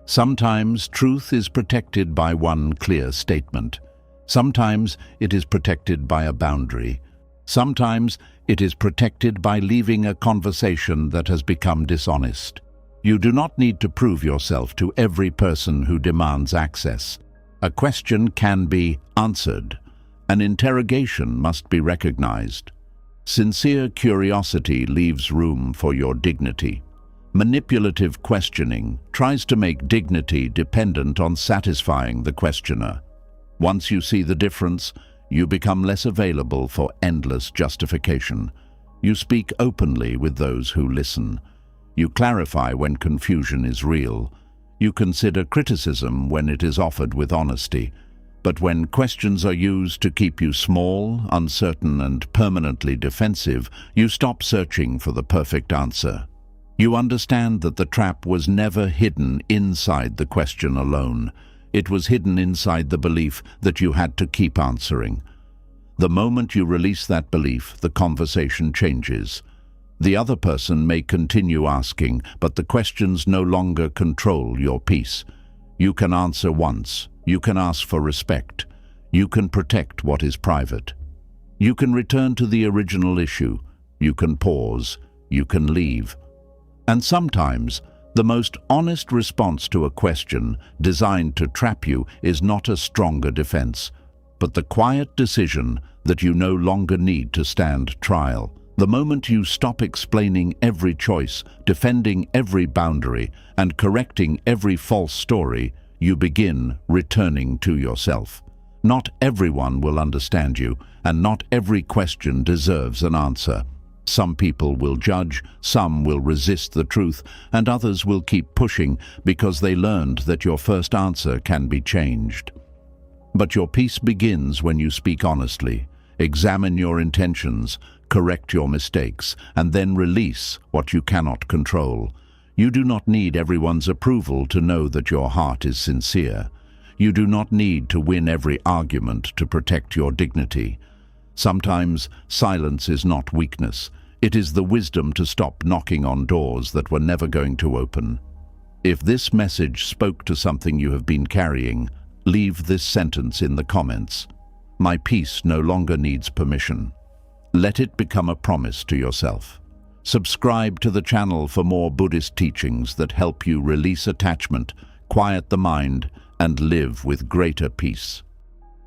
Sometimes truth is protected by one clear statement. Sometimes it is protected by a boundary. Sometimes it is protected by leaving a conversation that has become dishonest. You do not need to prove yourself to every person who demands access. A question can be answered. An interrogation must be recognized. Sincere curiosity leaves room for your dignity. Manipulative questioning tries to make dignity dependent on satisfying the questioner. Once you see the difference, you become less available for endless justification. You speak openly with those who listen. You clarify when confusion is real. You consider criticism when it is offered with honesty. But when questions are used to keep you small, uncertain, and permanently defensive, you stop searching for the perfect answer. You understand that the trap was never hidden inside the question alone. It was hidden inside the belief that you had to keep answering. The moment you release that belief, the conversation changes. The other person may continue asking, but the questions no longer control your peace. You can answer once. You can ask for respect. You can protect what is private. You can return to the original issue. You can pause. You can leave. And sometimes, the most honest response to a question designed to trap you is not a stronger defense, but the quiet decision that you no longer need to stand trial. The moment you stop explaining every choice, defending every boundary, and correcting every false story, you begin returning to yourself. Not everyone will understand you, and not every question deserves an answer. Some people will judge, some will resist the truth, and others will keep pushing because they learned that your first answer can be changed. But your peace begins when you speak honestly. Examine your intentions, correct your mistakes, and then release what you cannot control. You do not need everyone's approval to know that your heart is sincere. You do not need to win every argument to protect your dignity. Sometimes silence is not weakness. It is the wisdom to stop knocking on doors that were never going to open. If this message spoke to something you have been carrying, leave this sentence in the comments. My peace no longer needs permission. Let it become a promise to yourself. Subscribe to the channel for more Buddhist teachings that help you release attachment, quiet the mind, and live with greater peace.